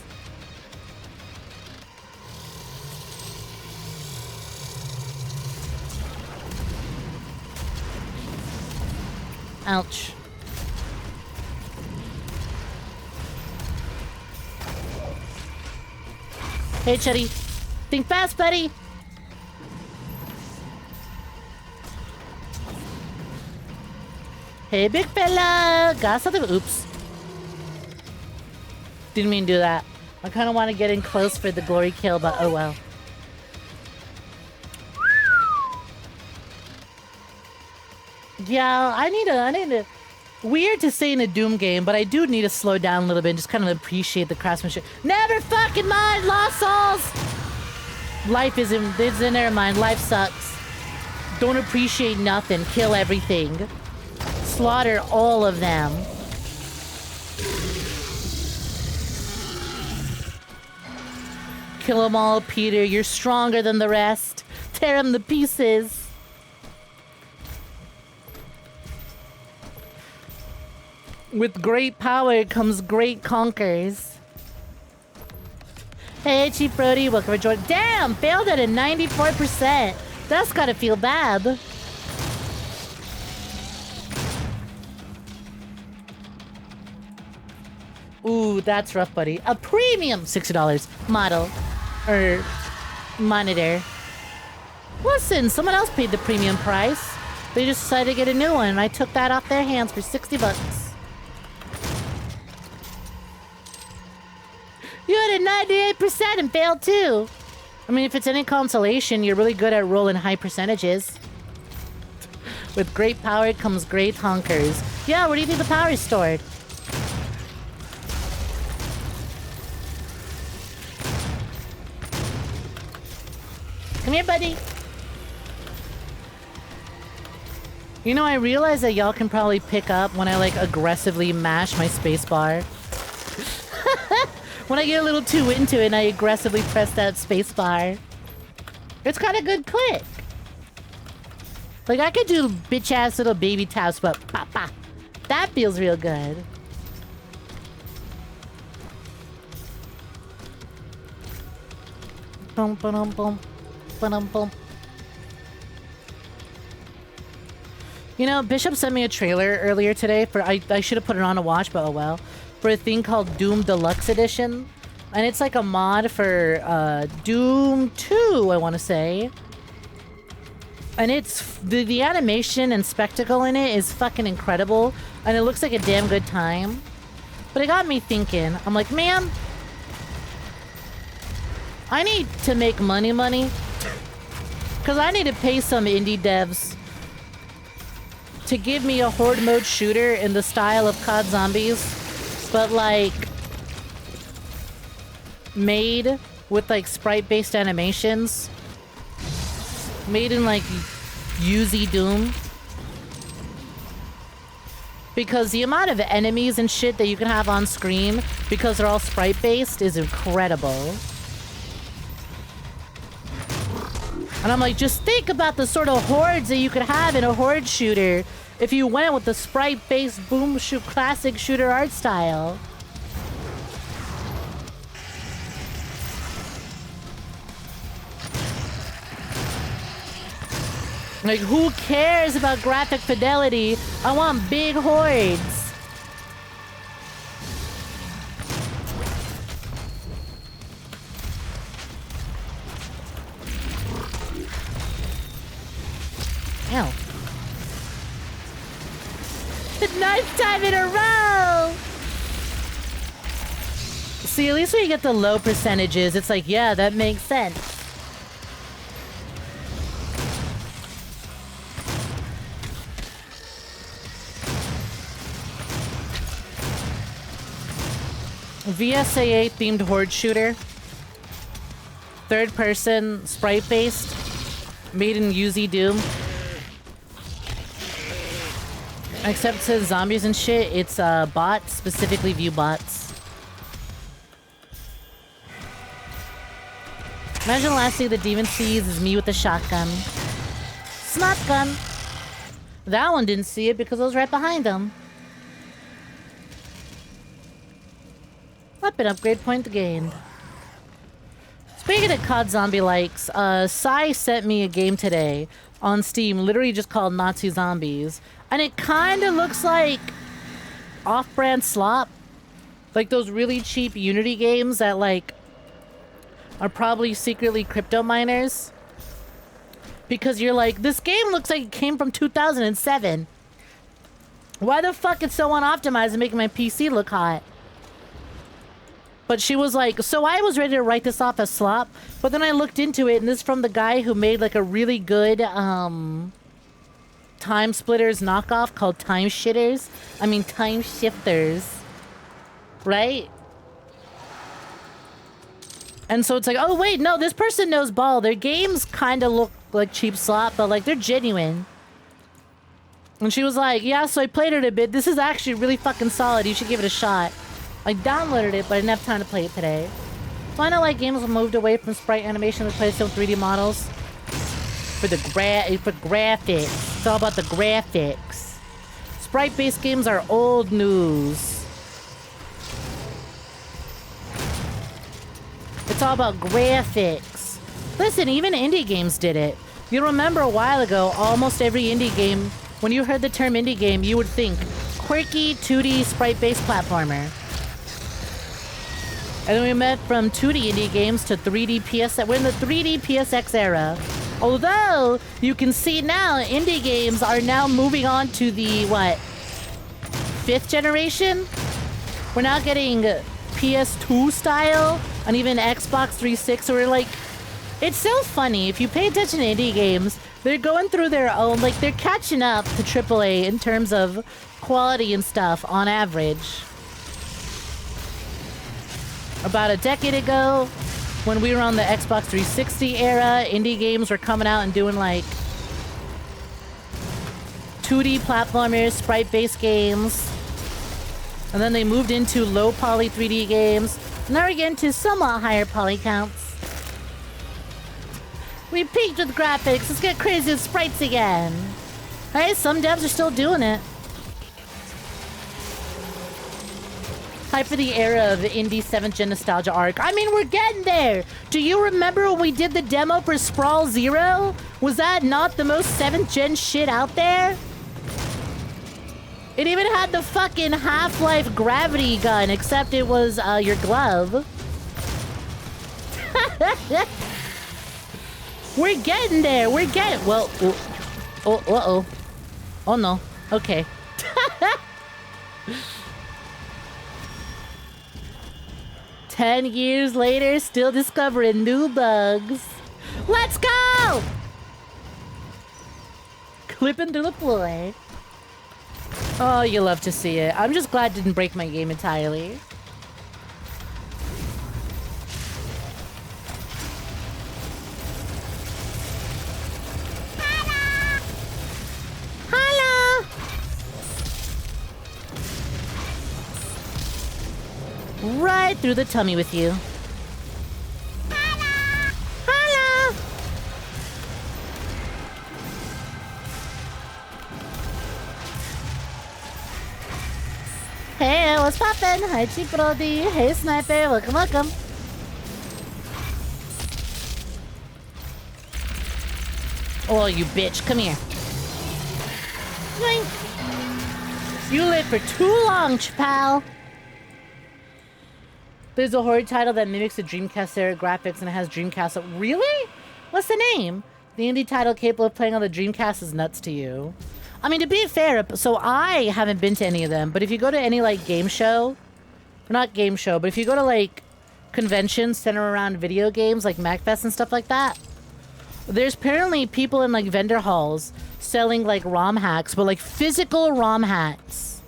Ouch. Hey, Chetty. Think fast, buddy. Hey, big fella. Got something? Oops. Didn't mean to do that. I kind of want to get in close for the glory kill, but oh well. Yeah, I need to... Weird to say in a Doom game, but I do need to slow down a little bit and just kind of appreciate the craftsmanship. Never fucking mind, Lost Souls! Life isn't... It's in their mind. Life sucks. Don't appreciate nothing. Kill everything. Slaughter all of them. Kill them all, Peter. You're stronger than the rest. Tear them to pieces. With great power comes great conquers. Hey, Chief Brody, welcome to join. Damn, failed at a 94%. That's gotta feel bad. Ooh, that's rough, buddy. A premium $60 model. Or monitor. Listen, someone else paid the premium price. They just decided to get a new one, and I took that off their hands for 60 bucks. You had a 98% and failed too. I mean, if it's any consolation, you're really good at rolling high percentages. With great power comes great honkers. Yeah, where do you think the power is stored? Come here, buddy. You know, I realize that y'all can probably pick up when I, like, aggressively mash my spacebar. When I get a little too into it and I aggressively press that spacebar. It's got a good click. Like, I could do bitch-ass little baby taps, but pa-pa. That feels real good. Boom, boom, boom. Boom, boom. You know, Bishop sent me a trailer earlier today for... I should have put it on to watch, but oh well. For a thing called Doom Deluxe Edition. And it's like a mod for Doom 2, I want to say. And it's... The animation and spectacle in it is fucking incredible. And it looks like a damn good time. But it got me thinking. I'm like, man... I need to make money. Because I need to pay some indie devs to give me a horde mode shooter in the style of COD Zombies, but like made with like sprite-based animations, made in like 𝐒𝐧𝐢 because the amount of enemies and shit that you can have on screen because they're all sprite-based is incredible. And I'm like, just think about the sort of hordes that you could have in a horde shooter if you went with the sprite-based boom shoot classic shooter art style. Like, who cares about graphic fidelity? I want big hordes. Ow. The ninth time in a row! See, at least when you get the low percentages, it's like, yeah, that makes sense. VSAA themed horde shooter. Third person, sprite based. Made in 𝐒𝐧𝐢. Except it says zombies and shit, it's bots, specifically view bots. Imagine lastly the demon sees is me with the shotgun. Snot gun! That one didn't see it because I was right behind him. Weapon upgrade point gained. Speaking of COD Zombie likes, Sai sent me a game today on Steam, literally just called Nazi Zombies. And it kind of looks like off-brand slop. Like those really cheap Unity games that, like, are probably secretly crypto miners. Because you're like, this game looks like it came from 2007. Why the fuck it's so unoptimized and making my PC look hot? But she was like, so I was ready to write this off as slop, but then I looked into it, and this is from the guy who made like a really good Time Splitters knockoff called Time Shifters. Right? And so it's like, oh wait, no, this person knows ball. Their games kind of look like cheap slop, but like they're genuine. And she was like, yeah, so I played it a bit. This is actually really fucking solid. You should give it a shot. I downloaded it, but I didn't have time to play it today. So I know like games have moved away from sprite animation to play some 3D models. For graphics. It's all about the graphics. Sprite-based games are old news. It's all about graphics. Listen, even indie games did it. You remember a while ago, almost every indie game, when you heard the term indie game, you would think quirky 2D sprite-based platformer. And then we went from 2D indie games to 3D PSX. We're in the 3D PSX era. Although, you can see now, indie games are now moving on to the, what? 5th generation? We're now getting PS2 style, and even Xbox 360. So we're like, it's so funny. If you pay attention to indie games, they're going through their own, like, they're catching up to AAA in terms of quality and stuff on average. About a decade ago, when we were on the Xbox 360 era, indie games were coming out and doing like 2D platformers, sprite-based games. And then they moved into low poly 3D games. Now we're getting to somewhat higher poly counts. We peaked with graphics. Let's get crazy with sprites again. Hey, some devs are still doing it. Hype for the era of the indie 7th gen nostalgia arc. I mean, we're getting there. Do you remember when we did the demo for Sprawl 0? Was that not the most 7th gen shit out there? It even had the fucking Half-Life gravity gun, except it was your glove. We're getting there. We're getting... Well... Oh, uh-oh. Oh, no. Okay. 10 years later, still discovering new bugs. Let's go! Clipping to the floor. Oh, you love to see it. I'm just glad it didn't break my game entirely. Hello! Right through the tummy with you. Hello! Hello! Hey, what's poppin'? Hi, Chief Brody. Hey, Sniper. Welcome, welcome. Oh, you bitch. Come here. Yoink. You lived for too long, pal. There's a horror title that mimics the Dreamcast era graphics and it has Dreamcast. Really? What's the name? The indie title capable of playing on the Dreamcast is nuts to you. I mean, to be fair, so I haven't been to any of them, but if you go to any, like, game show, not game show, but if you go to, like, conventions centered around video games, like MagFest and stuff like that, there's apparently people in, like, vendor halls selling, like, ROM hacks, but, like, physical ROM hacks.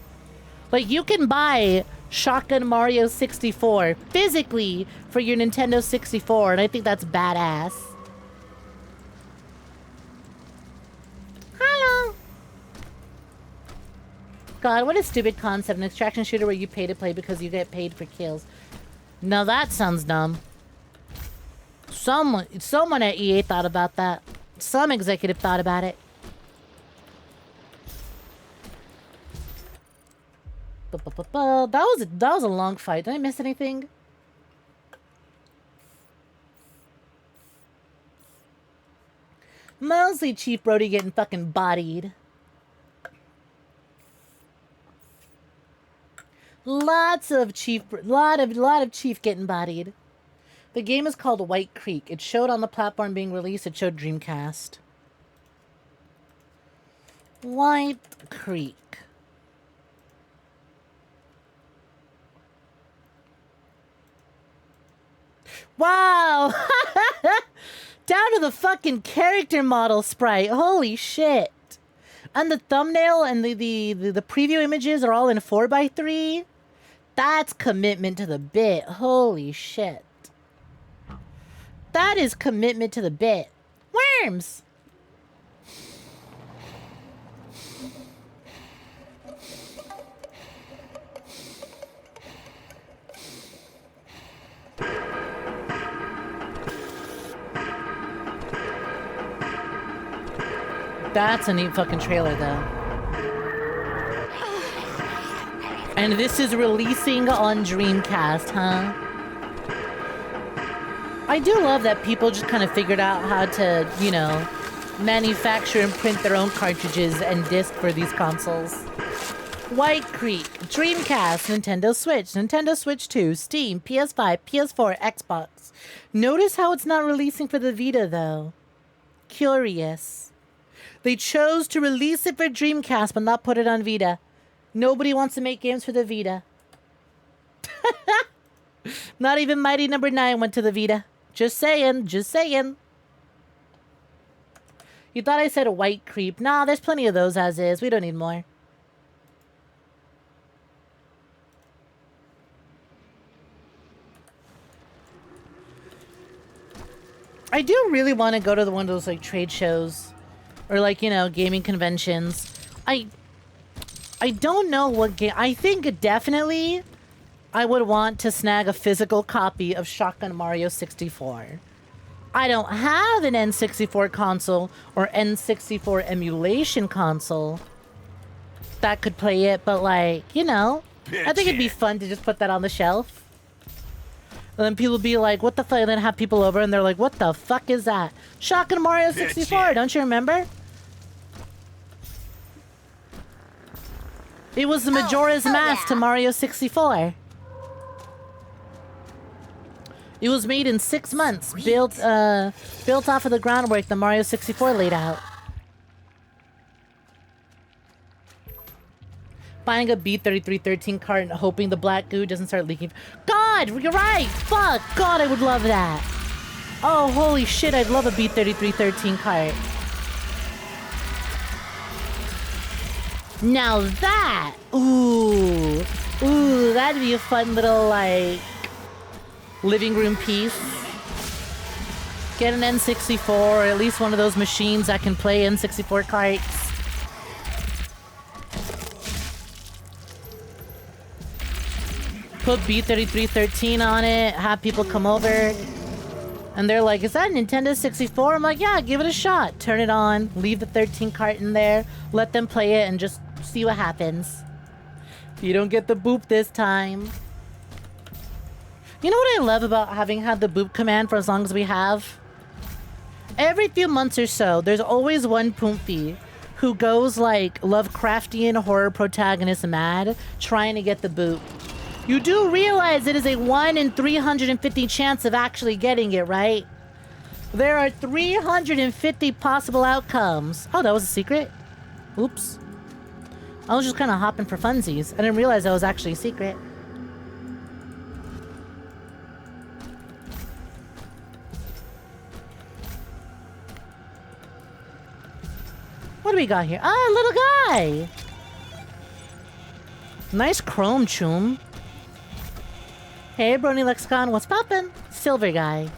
Like, you can buy Shotgun Mario 64 physically for your Nintendo 64, and I think that's badass. Hello! God, what a stupid concept. An extraction shooter where you pay to play because you get paid for kills. Now that sounds dumb. Someone at EA thought about that. Some executive thought about it. That was a long fight. Did I miss anything? Mostly Chief Brody getting fucking bodied. Lot of Chief getting bodied. The game is called White Creek. It showed on the platform being released. It showed Dreamcast. White Creek. Wow! Down to the fucking character model sprite. Holy shit. And the thumbnail and the preview images are all in 4x3. That's commitment to the bit. Holy shit. That is commitment to the bit. Worms! That's a neat fucking trailer, though. And this is releasing on Dreamcast, huh? I do love that people just kind of figured out how to, you know, manufacture and print their own cartridges and disc for these consoles. White Creek, Dreamcast, Nintendo Switch 2, Steam, PS5, PS4, Xbox. Notice how it's not releasing for the Vita, though. Curious. They chose to release it for Dreamcast, but not put it on Vita. Nobody wants to make games for the Vita. Not even Mighty Number 9 went to the Vita. Just saying, just saying. You thought I said a White Creep. Nah, there's plenty of those as is. We don't need more. I do really want to go to one of those like trade shows or like, you know, gaming conventions. I don't know what game. I think definitely I would want to snag a physical copy of Shotgun Mario 64. I don't have an N64 console or N64 emulation console that could play it, but like, you know, I think it'd be fun to just put that on the shelf. And then people be like, what the fuck? And then have people over and they're like, what the fuck is that? Shotgun Mario 64, don't you remember? It was the Majora's Mask to Mario 64. It was made in 6 months, built off of the groundwork that Mario 64 laid out. Buying a B3313 cart and hoping the black goo doesn't start leaking. God, you're right! Fuck! God, I would love that! Oh, holy shit, I'd love a B3313 cart. Now that! Ooh! Ooh, that'd be a fun little, like, living room piece. Get an N64, or at least one of those machines that can play N64 carts. Put B3313 on it, have people come over, and they're like, is that a Nintendo 64? I'm like, yeah, give it a shot. Turn it on, leave the 13 cart in there, let them play it, and just see what happens. You don't get the boop this time. You know what I love about having had the boop command for as long as we have? Every few months or so, there's always one Poomfy who goes like Lovecraftian horror protagonist mad, trying to get the boop. You do realize it is a 1 in 350 chance of actually getting it, right? There are 350 possible outcomes. Oh, that was a secret? Oops. I was just kind of hopping for funsies. I didn't realize that was actually a secret. What do we got here? Ah, little guy! Nice chrome choom. Hey, Brony Lexicon, what's poppin'? Silver guy.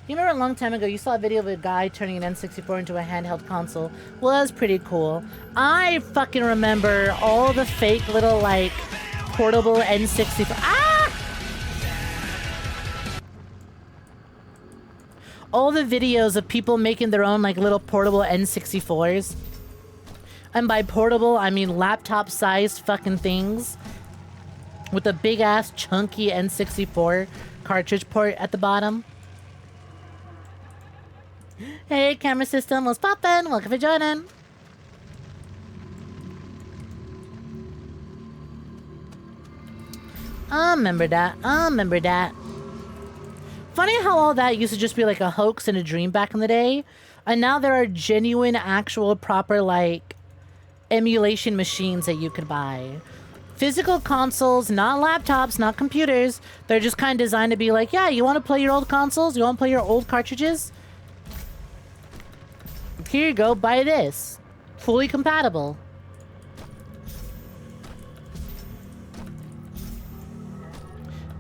You remember a long time ago, you saw a video of a guy turning an N64 into a handheld console? Was pretty cool. I fucking remember all the fake little, like, portable N64. Ah! All the videos of people making their own, like, little portable N64s. And by portable, I mean laptop-sized fucking things. With a big-ass, chunky N64 cartridge port at the bottom. Hey, camera system, what's poppin'? Welcome for joining. I remember that. I remember that. Funny how all that used to just be like a hoax and a dream back in the day. And now there are genuine, actual, proper, like, emulation machines that you could buy. Physical consoles, not laptops, not computers. They're just kind of designed to be like, yeah, you want to play your old consoles? You want to play your old cartridges? Here you go, buy this. Fully compatible.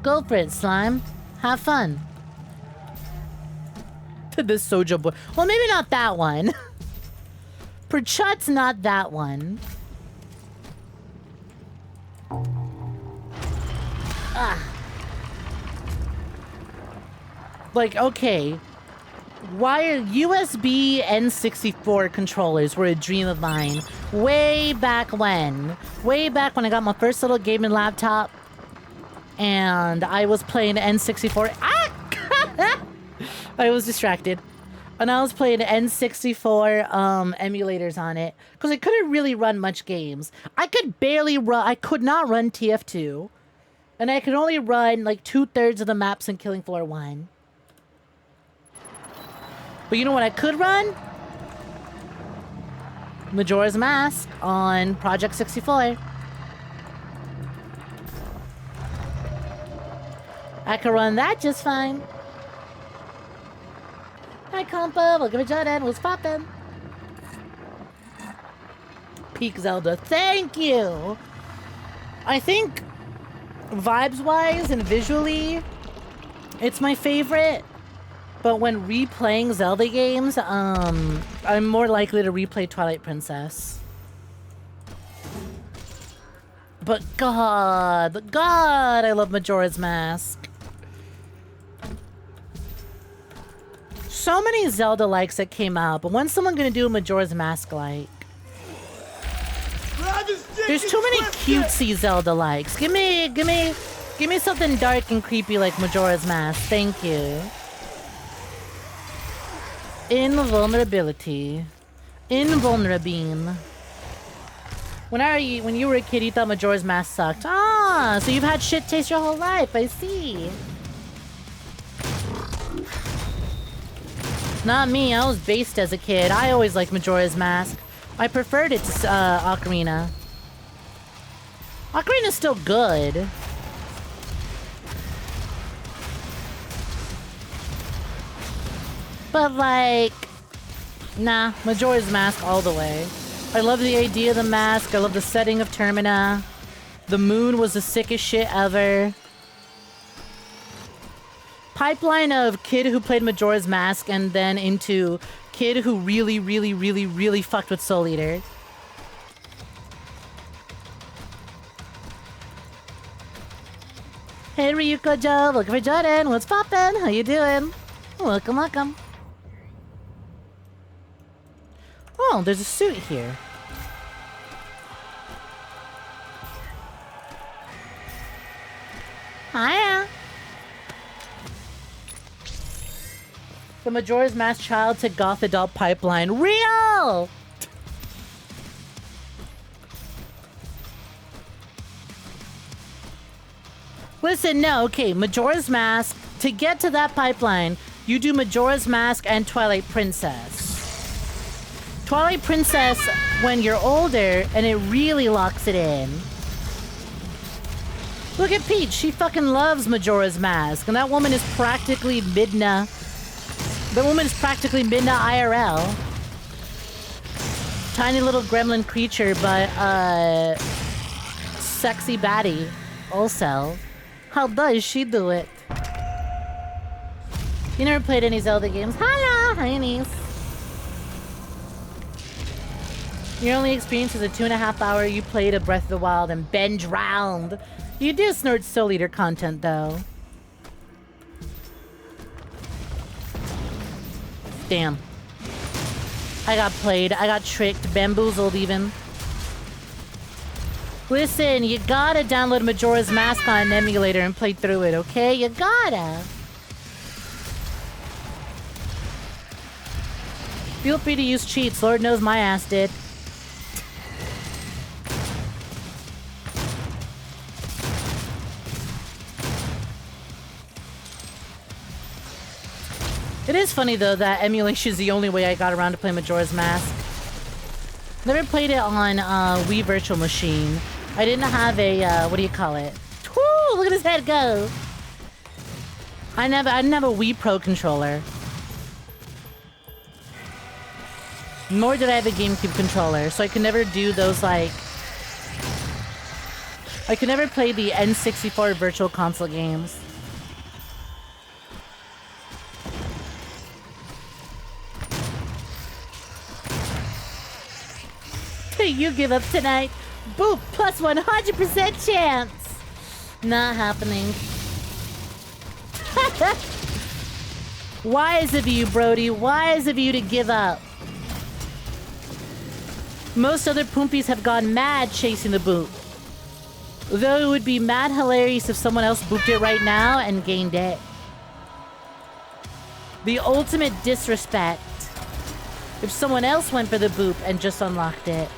Go for it, slime. Have fun. This Soja boy. Well, maybe not that one. Perchut's not that one. Ah. Like, okay. Why are USB N64 controllers were a dream of mine. Way back when. Way back when I got my first little gaming laptop. And I was playing N64. Ah! I was distracted. And I was playing N64 emulators on it because I couldn't really run much games. I could barely run. I could not run TF2, and I could only run like 2/3 of the maps in Killing Floor 1. But you know what I could run? Majora's Mask on Project 64. I could run that just fine. Hi, compa. Welcome to Jordan. What's poppin'? Peak Zelda. Thank you. I think vibes-wise and visually, it's my favorite. But when replaying Zelda games, I'm more likely to replay Twilight Princess. But God, I love Majora's Mask. So many Zelda likes that came out, but when's someone gonna do a Majora's Mask like? There's too many cutesy Zelda likes. Give me something dark and creepy like Majora's Mask. Thank you. Invulnerability. Invulnerabine. When you were a kid, you thought Majora's Mask sucked. Ah, so you've had shit taste your whole life. I see. Not me. I was based as a kid. I always liked Majora's Mask. I preferred it to Ocarina. Ocarina's still good. But like, nah, Majora's Mask all the way. I love the idea of the mask. I love the setting of Termina. The moon was the sickest shit ever. Pipeline of kid who played Majora's Mask and then into kid who really fucked with Soul Eater. Hey Ryuko Joe, looking for Jordan. What's poppin'? How you doing? Welcome, welcome. Oh, there's a suit here. Hiya. The Majora's Mask child to goth adult pipeline. Real! Listen, no, okay, Majora's Mask. To get to that pipeline, you do Majora's Mask and Twilight Princess. Twilight Princess when you're older, and it really locks it in. Look at Peach, she fucking loves Majora's Mask, and that woman is practically Midna. The woman is practically Midna IRL. Tiny little gremlin creature, but sexy baddie also. How does she do it? You never played any Zelda games? Hiya! Hi, niece. Your only experience is a 2.5 hour you played a Breath of the Wild and Ben drowned. You do snort Soul Eater content, though. Damn. I got played. I got tricked. Bamboozled, even. Listen, you gotta download Majora's Mask on an emulator and play through it, okay? You gotta. Feel free to use cheats. Lord knows my ass did. It is funny, though, that emulation is the only way I got around to play Majora's Mask. Never played it on Wii Virtual Machine. I didn't have a, what do you call it? Woo! Look at his head go! I didn't have a Wii Pro controller. Nor did I have a GameCube controller, so I could never do those, like... I could never play the N64 Virtual Console games. You give up tonight. Boop, plus 100% chance. Not happening. Wise of you, Brody. Wise of you to give up. Most other Poompies have gone mad chasing the boop. Though it would be mad hilarious if someone else booped it right now and gained it. The ultimate disrespect. if someone else went for the boop and just unlocked it.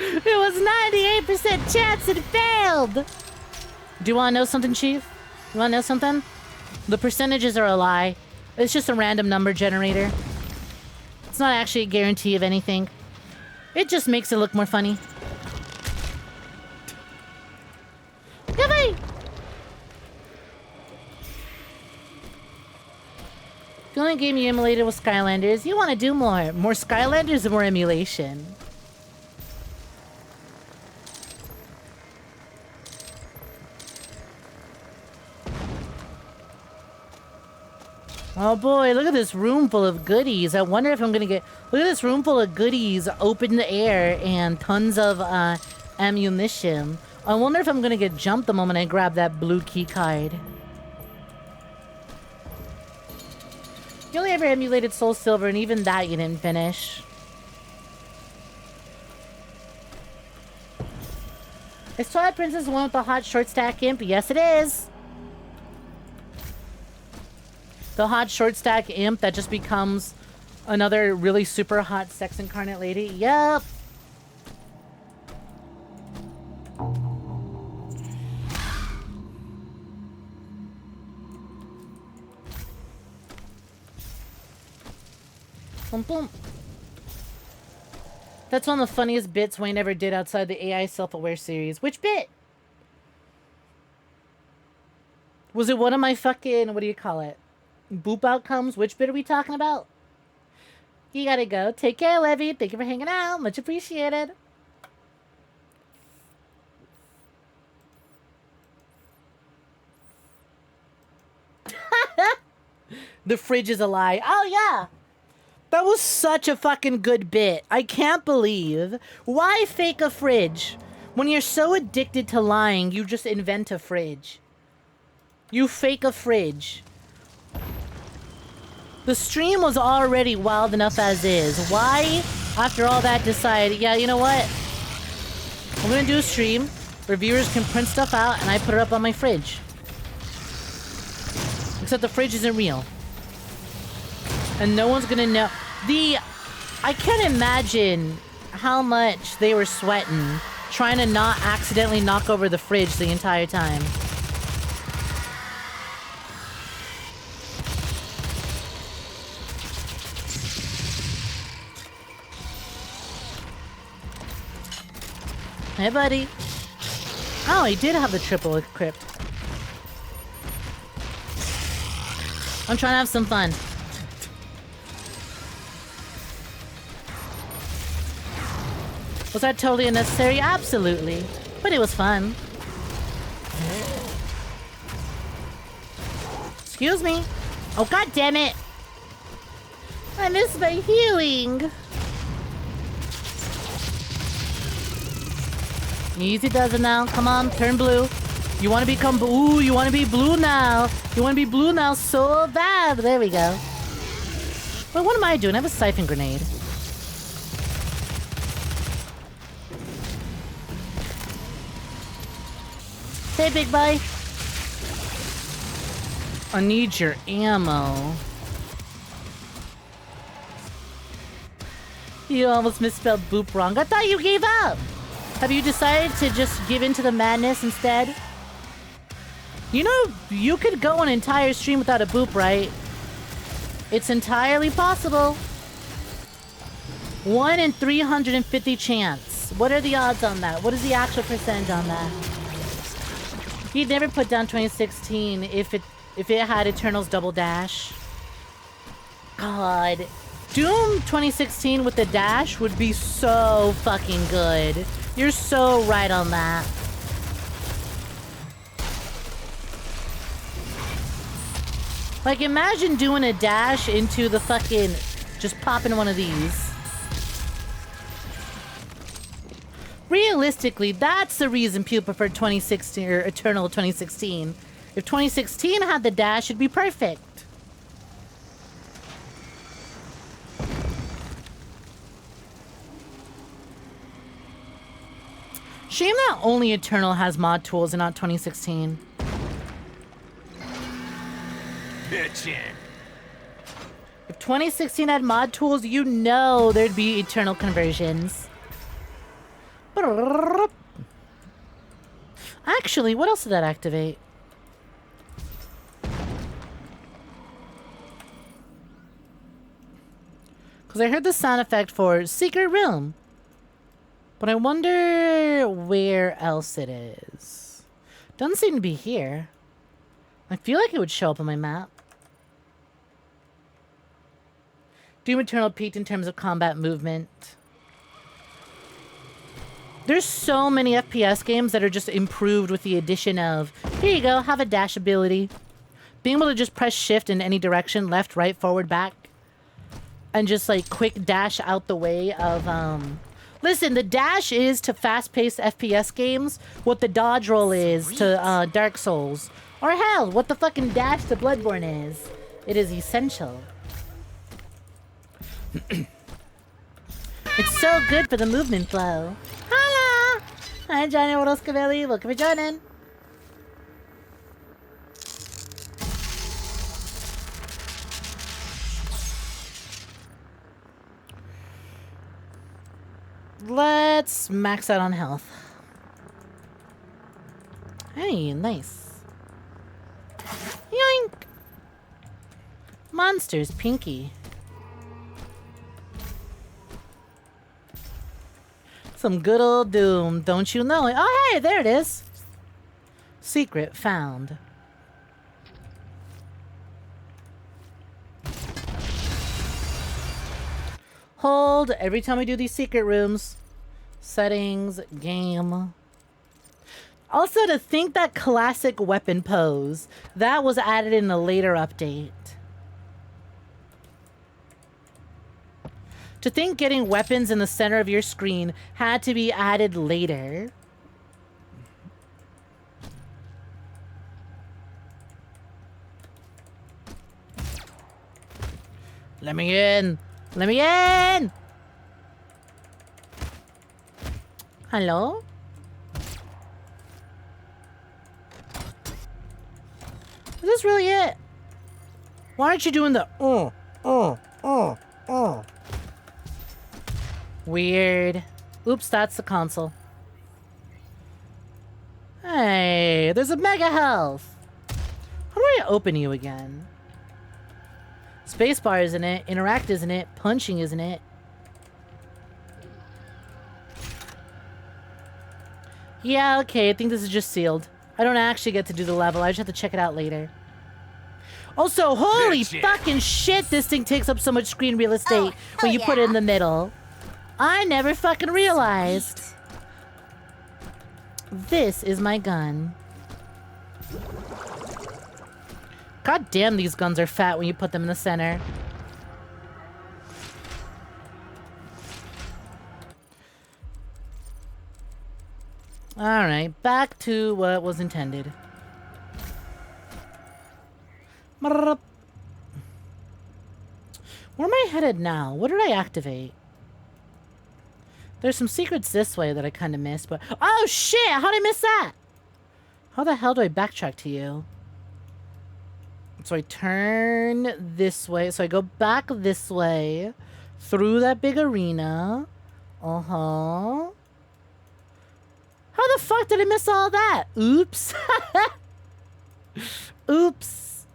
It was 98% chance it failed! Do you want to know something, Chief? You want to know something? The percentages are a lie. It's just a random number generator. It's not actually a guarantee of anything. It just makes it look more funny. Yippee! The only game you emulated was Skylanders. You want to do more. More Skylanders and more emulation. Oh boy, look at this room full of goodies. I wonder if I'm gonna get... Look at this room full of goodies, open the air, and tons of ammunition. I wonder if I'm gonna get jumped the moment I grab that blue key card. You only ever emulated Soul Silver, and even that you didn't finish. Is Twilight Princess the one with the hot short stack imp? Yes, it is! The hot short stack imp that just becomes another really super hot sex incarnate lady? Yep! Boom, boom. That's one of the funniest bits Wayne ever did outside the AI self-aware series. Which bit? Was it one of my fucking, what do you call it? Boop outcomes? Which bit are we talking about? You gotta go. Take care, Levy. Thank you for hanging out. Much appreciated. The fridge is a lie. Oh, yeah. That was such a fucking good bit. I can't believe. Why fake a fridge? When you're so addicted to lying, you just invent a fridge. You fake a fridge. The stream was already wild enough as is. Why, after all that, decide, yeah, you know what? I'm gonna do a stream where viewers can print stuff out and I put it up on my fridge. Except the fridge isn't real. And no one's gonna know. I can't imagine how much they were sweating trying to not accidentally knock over the fridge the entire time. Hey, buddy. Oh, he did have the triple equipped. I'm trying to have some fun. Was that totally unnecessary? Absolutely. But it was fun. Excuse me. Oh, god damn it. I missed my healing. Easy does it now. Come on, turn blue. You want to become blue. You want to be blue now. You want to be blue now so bad. There we go. Wait, what am I doing? I have a siphon grenade. Hey, big boy. I need your ammo. You almost misspelled boop wrong. I thought you gave up. Have you decided to just give in to the madness instead? You know, you could go an entire stream without a boop, right? It's entirely possible. 1 in 350 chance. What are the odds on that? What is the actual percent on that? He'd never put down 2016 if it had Eternal's double dash. God. Doom 2016 with the dash would be so fucking good. You're so right on that. Like, imagine doing a dash into the fucking... Just popping one of these. Realistically, that's the reason people prefer 2016 or Eternal 2016. If 2016 had the dash, it'd be perfect. Shame that only Eternal has mod tools and not 2016. Bitchin'. If 2016 had mod tools, you know there'd be eternal conversions. Actually, what else did that activate? Because I heard the sound effect for Secret Room. But I wonder where else it is. Doesn't seem to be here. I feel like it would show up on my map. Doom Eternal peaked in terms of combat movement. There's so many FPS games that are just improved with the addition of, here you go, have a dash ability. Being able to just press shift in any direction, left, right, forward, back. And just like quick dash out the way of, Listen, the dash is to fast-paced FPS games what the dodge roll is to Dark Souls. Or hell, what the fucking dash to Bloodborne is. It is essential. It's so good for the movement flow. Hello! Hi, Johnny 𝐒𝐧𝐞𝐤. Welcome for joining. Let's max out on health. Hey, nice. Yoink! Monsters, Pinky. Some good old Doom, don't you know it? Oh, hey, there it is. Secret found. Hold every time we do these secret rooms. Settings, game. Also, to think that classic weapon pose, that was added in a later update. To think getting weapons in the center of your screen had to be added later. Let me in! Let me in! Hello? Is this really it? Why aren't you doing the Weird. Oops, that's the console. Hey, there's a mega health. How do I open you again? Spacebar, isn't it? Interact, isn't it? Punching, isn't it? Yeah, okay, I think this is just sealed. I don't actually get to do the level. I just have to check it out later. Also, holy fucking shit, this thing takes up so much screen real estate when you put it in the middle. I never fucking realized. This is my gun. God damn, these guns are fat when you put them in the center. Alright, back to what was intended. Where am I headed now? What did I activate? There's some secrets this way that I kind of missed, but... Oh, shit! How did I miss that? How the hell do I backtrack to you? So I turn this way. So I go back this way. Through that big arena. Uh-huh. How the fuck did I miss all that? Oops. Oops.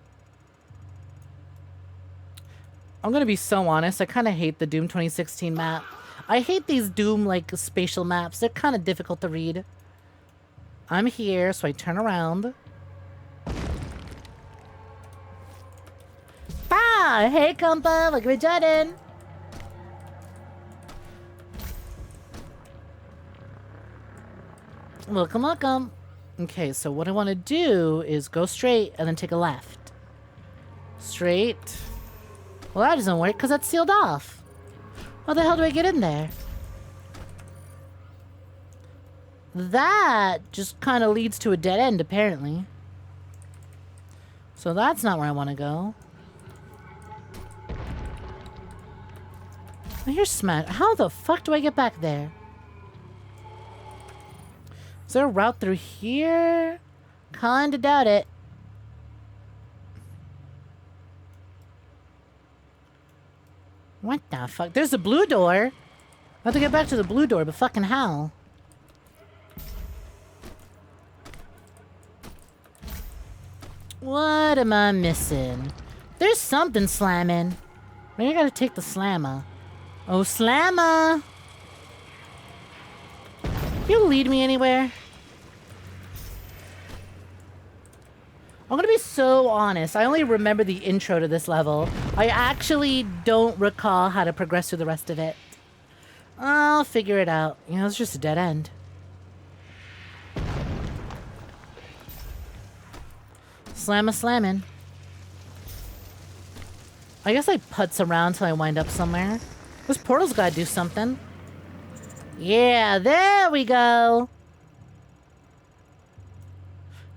I'm gonna be so honest. I kind of hate the Doom 2016 map. I hate these Doom, like, spatial maps. They're kind of difficult to read. I'm here, so I turn around. Ah! Hey, compa! Look at me jutting! Welcome, welcome. Okay, so what I want to do is go straight and then take a left. Straight. Well, that doesn't work because that's sealed off. How the hell do I get in there? That just kind of leads to a dead end, apparently. So that's not where I want to go. Now here's Smash. How the fuck do I get back there? Is there a route through here? Kinda doubt it. What the fuck? There's the blue door. I have to get back to the blue door, but fucking how? What am I missing? There's something slamming. Maybe I gotta take the slammer. Oh, slammer! You lead me anywhere? I'm gonna be so honest. I only remember the intro to this level. I actually don't recall how to progress through the rest of it. I'll figure it out. You know, it's just a dead end. Slammin'. I guess I putz around till I wind up somewhere. This portal's gotta do something. Yeah, there we go.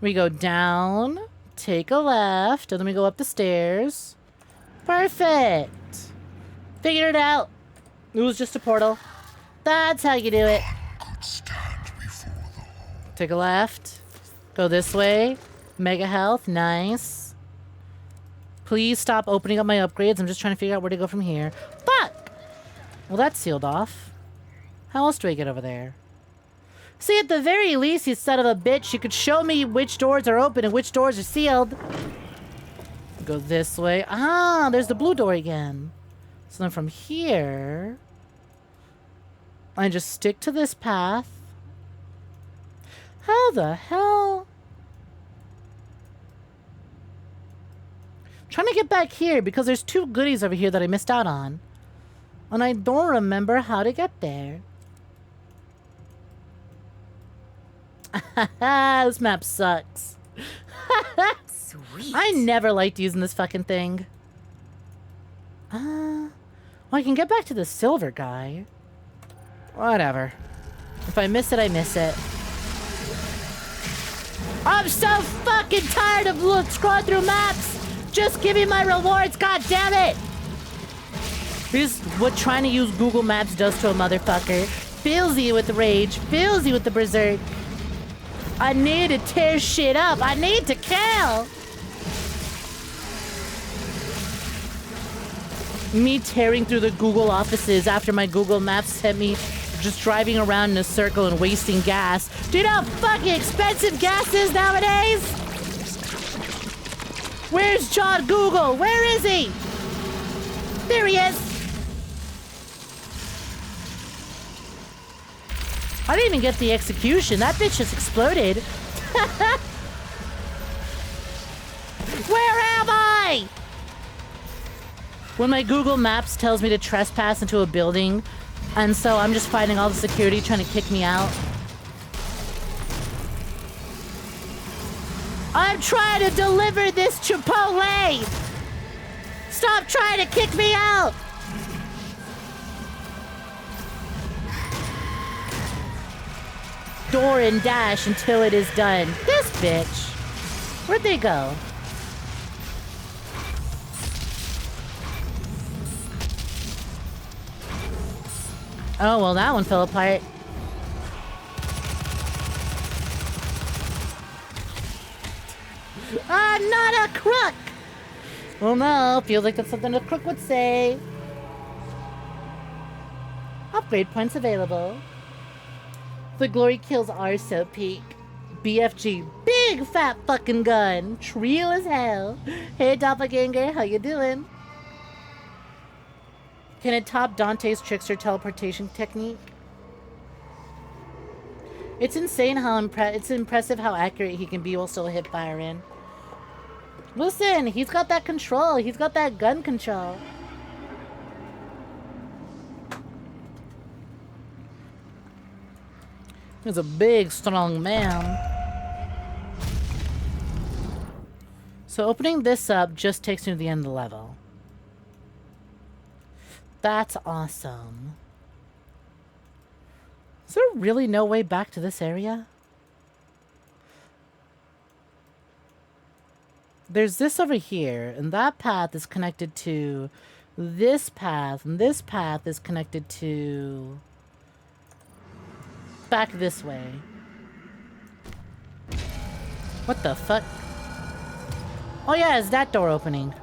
We go down, take a left, and then we go up the stairs. Perfect. Figured it out. It was just a portal. That's how you do it. Take a left. Go this way. Mega health. Nice. Please stop opening up my upgrades. I'm just trying to figure out where to go from here. Fuck! Well, that's sealed off. How else do I get over there? See, at the very least, you son of a bitch, you could show me which doors are open and which doors are sealed. Go this way. Ah, there's the blue door again. So then from here, I just stick to this path. How the hell? I'm trying to get back here because there's two goodies over here that I missed out on. And I don't remember how to get there. This map sucks. Sweet. I never liked using this fucking thing. Well, I can get back to the silver guy. Whatever. If I miss it, I miss it. I'm so fucking tired of scrolling through maps. Just give me my rewards, god damn it! Here's what trying to use Google Maps does to a motherfucker. Fills you with rage, fills you with the berserk. I need to tear shit up. I need to kill. Me tearing through the Google offices after my Google Maps sent me just driving around in a circle and wasting gas. Do you know how fucking expensive gas is nowadays? Where's John Google? Where is he? There he is. I didn't even get the execution. That bitch just exploded. Where am I? When my Google Maps tells me to trespass into a building, and so I'm just fighting all the security trying to kick me out. I'm trying to deliver this Chipotle! Stop trying to kick me out! Door and dash until it is done. This bitch. Where'd they go? Oh, well, that one fell apart. I'm not a crook! Well, no, feels like that's something a crook would say. Upgrade points available. The glory kills are so peak. BFG, big fat fucking gun. Real as hell. Hey, doppelganger, how you doing? Can it top Dante's trickster teleportation technique? It's insane how it's impressive how accurate he can be while still hip firing. Listen, he's got that control. He's got that gun control. He's a big, strong man. So opening this up just takes me to the end of the level. That's awesome. Is there really no way back to this area? There's this over here, and that path is connected to this path, and this path is connected to back this way. What the fuck? Oh yeah, is that door opening?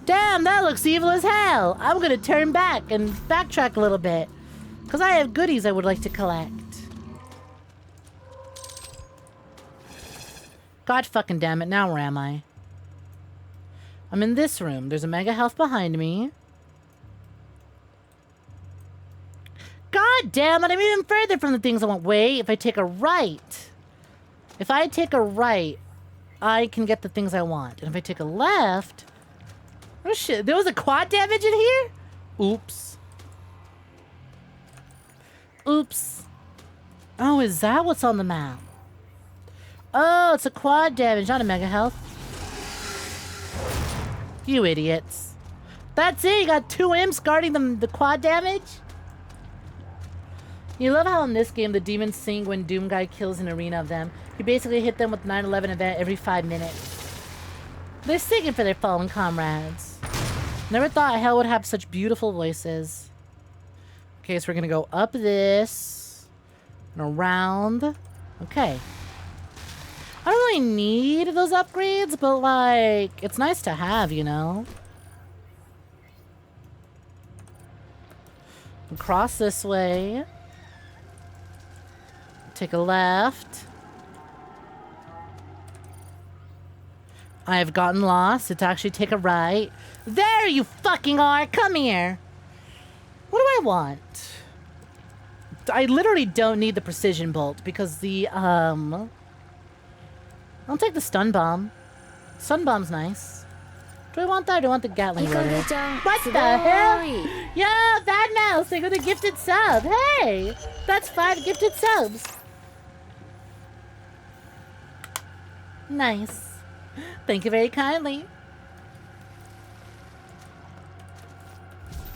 Damn, that looks evil as hell. I'm gonna turn back and backtrack a little bit. Because I have goodies I would like to collect. God fucking damn it, now where am I? I'm in this room. There's a mega health behind me. God damn it, I'm even further from the things I want. Wait, if I take a right. If I take a right, I can get the things I want. And if I take a left... Oh shit, there was a quad damage in here? Oops. Oops. Oh, is that what's on the map? Oh, it's a quad damage, not a mega health. You idiots. That's it, you got 2 imps guarding the quad damage? You love how in this game the demons sing when Doom Guy kills an arena of them. You basically hit them with 9/11 event every 5 minutes. They're singing for their fallen comrades. Never thought hell would have such beautiful voices. Okay, so we're gonna go up this and around. Okay. I don't really need those upgrades, but like, it's nice to have, you know? Cross this way. Take a left. I have gotten lost. It's actually take a right. There you fucking are! Come here! What do I want? I literally don't need the precision bolt because the, I'll take the stun bomb. Stun bomb's nice. Do I want that or do I want the Gatling rotor? What the hell? Yo, Bad Mouse, they got a gifted sub. Hey! That's 5 gifted subs. Nice. Thank you very kindly.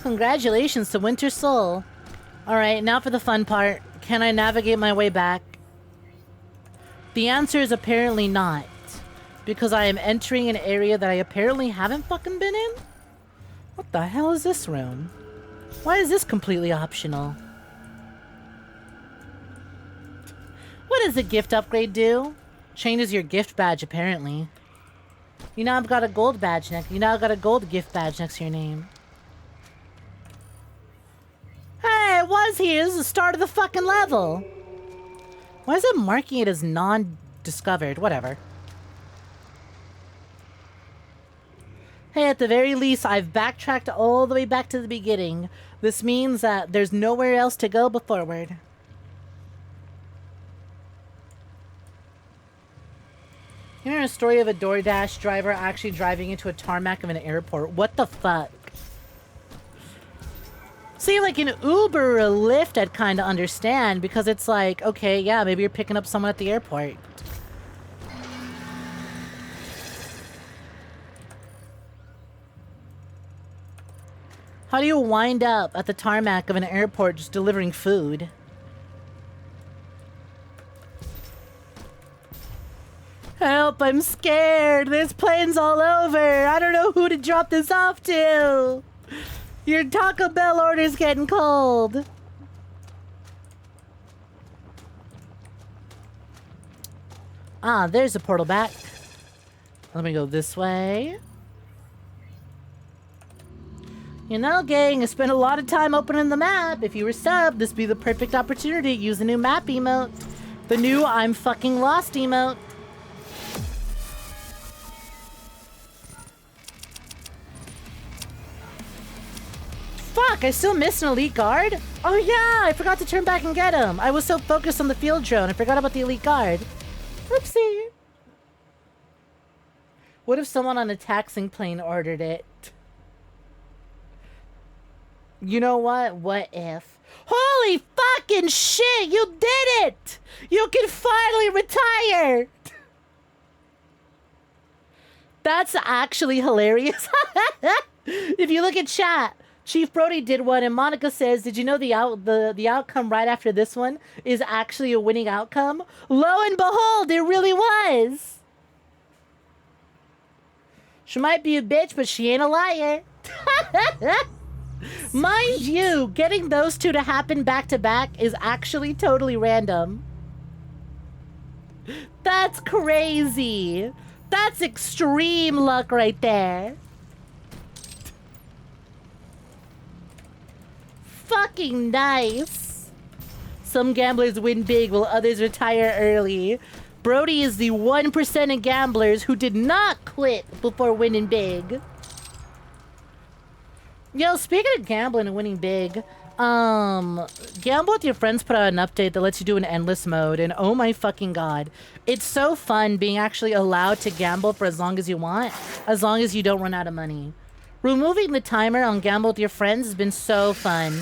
Congratulations to Winter Soul. Alright, now for the fun part. Can I navigate my way back? The answer is apparently not. Because I am entering an area that I apparently haven't fucking been in? What the hell is this room? Why is this completely optional? What does the gift upgrade do? Changes your gift badge, apparently. You now got a gold badge next. You now got a gold gift badge next to your name. Hey, it was here. This is the start of the fucking level. Why is it marking it as non-discovered? Whatever. Hey, at the very least, I've backtracked all the way back to the beginning. This means that there's nowhere else to go but forward. You hear a story of a DoorDash driver actually driving into a tarmac of an airport. What the fuck? See, like an Uber or a Lyft, I'd kind of understand because it's like, okay, yeah, maybe you're picking up someone at the airport. How do you wind up at the tarmac of an airport just delivering food? Help, I'm scared. There's planes all over. I don't know who to drop this off to. Your Taco Bell order's getting cold. Ah, there's a portal back. Let me go this way. You know, gang, I spent a lot of time opening the map. If you were subbed, this would be the perfect opportunity to use the new map emote. The new I'm fucking lost emote. Fuck, I still missed an elite guard? Oh yeah, I forgot to turn back and get him. I was so focused on the field drone, I forgot about the elite guard. Oopsie. What if someone on a taxing plane ordered it? You know what? What if? Holy fucking shit, you did it! You can finally retire! That's actually hilarious. If you look at chat, Chief Brody did one, and Monica says, did you know the outcome right after this one is actually a winning outcome? Lo and behold, it really was! She might be a bitch, but she ain't a liar. Mind you, getting those two to happen back to back is actually totally random. That's crazy. That's extreme luck right there. fucking nice. Some gamblers win big while others retire early. Brody is the 1% of gamblers who did not quit before winning big. Yo, speaking of gambling and winning big, Gamble with Your Friends put out an update that lets you do an endless mode, and oh my fucking god. It's so fun being actually allowed to gamble for as long as you want, as long as you don't run out of money. Removing the timer on Gamble with Your Friends has been so fun.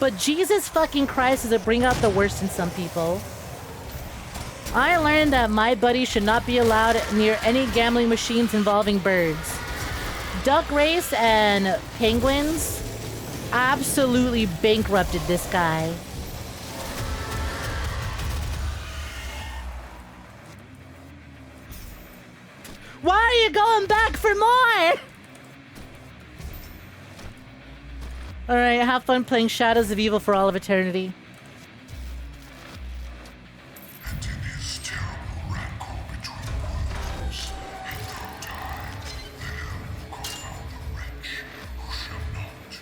But Jesus fucking Christ, does it bring out the worst in some people. I learned that my buddy should not be allowed near any gambling machines involving birds. Duck race and penguins absolutely bankrupted this guy. Why are you going back for more? Alright, have fun playing Shadows of Evil for all of eternity.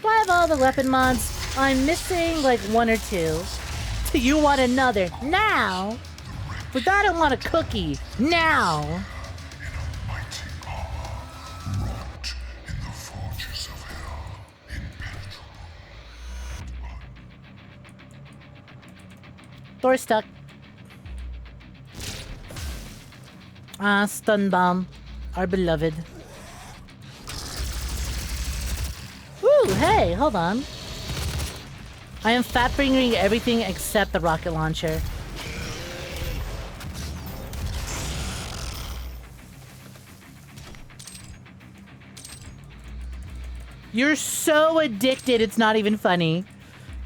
Do I have all the weapon mods? I'm missing like one or two. Do you want another? Now! But I don't want a cookie. Now! Door stuck. Ah, stun bomb. Our beloved. Ooh, hey, hold on. I am fat-fingering everything except the rocket launcher. You're so addicted, it's not even funny.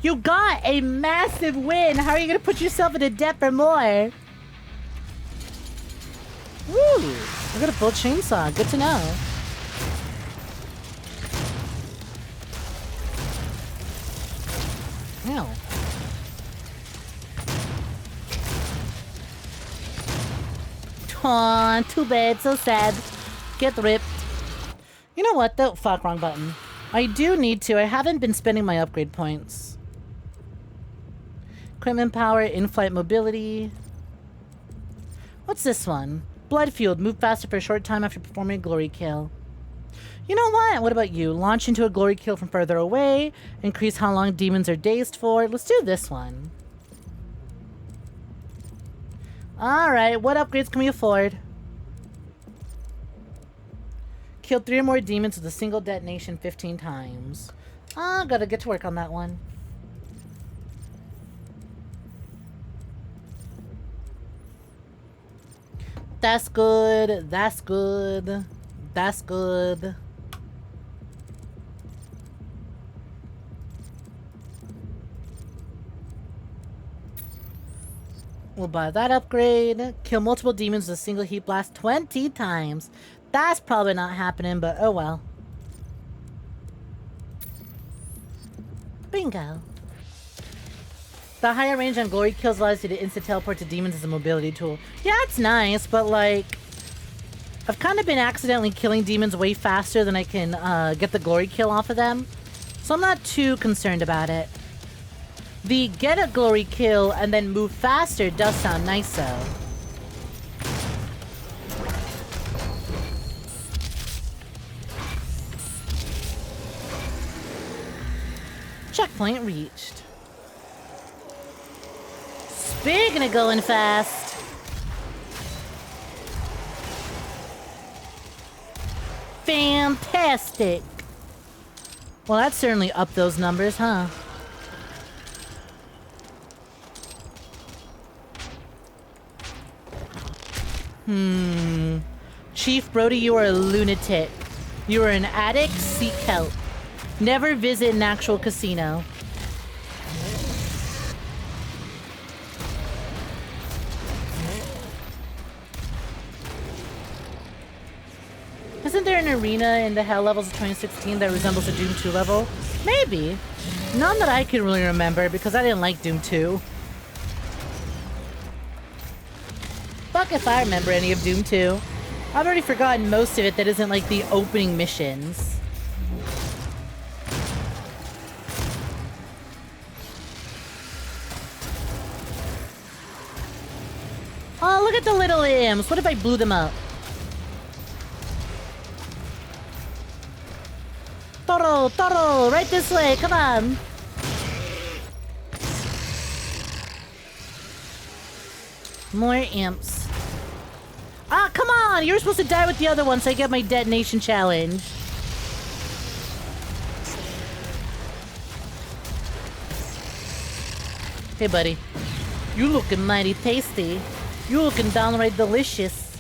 You got a massive win. How are you gonna put yourself into debt for more? Woo! I got a full chainsaw. Good to know. Ow. Aw, too bad. So sad. Get ripped. You know what though? Fuck, wrong button. I do need to. I haven't been spending my upgrade points. Equipment power, in-flight mobility. What's this one? Blood fueled. Move faster for a short time after performing a glory kill. You know what? What about you? Launch into a glory kill from further away. Increase how long demons are dazed for. Let's do this one. Alright, what upgrades can we afford? Kill 3 or more demons with a single detonation 15 times. Gotta get to work on that one. That's good. That's good. That's good. We'll buy that upgrade. Kill multiple demons with a single heat blast 20 times. That's probably not happening, but oh well. Bingo. The higher range on glory kills allows you to instant teleport to demons as a mobility tool. Yeah, it's nice, but like, I've kind of been accidentally killing demons way faster than I can get the glory kill off of them. So I'm not too concerned about it. The get a glory kill and then move faster does sound nice though. Checkpoint reached. Speaking of going fast. Fantastic. Well, that certainly upped those numbers, huh? Chief Brody, you are a lunatic. You are an addict, seek help. Never visit an actual casino. Isn't there an arena in the Hell levels of 2016 that resembles a Doom 2 level? Maybe. None that I can really remember because I didn't like Doom 2. Fuck if I remember any of Doom 2. I've already forgotten most of it that isn't like the opening missions. Oh, look at the little imps. What if I blew them up? Toro, Toro, right this way. Come on. More imps. Ah, come on! You're supposed to die with the other one so I get my detonation challenge. Hey, buddy. You looking mighty tasty. You looking downright delicious.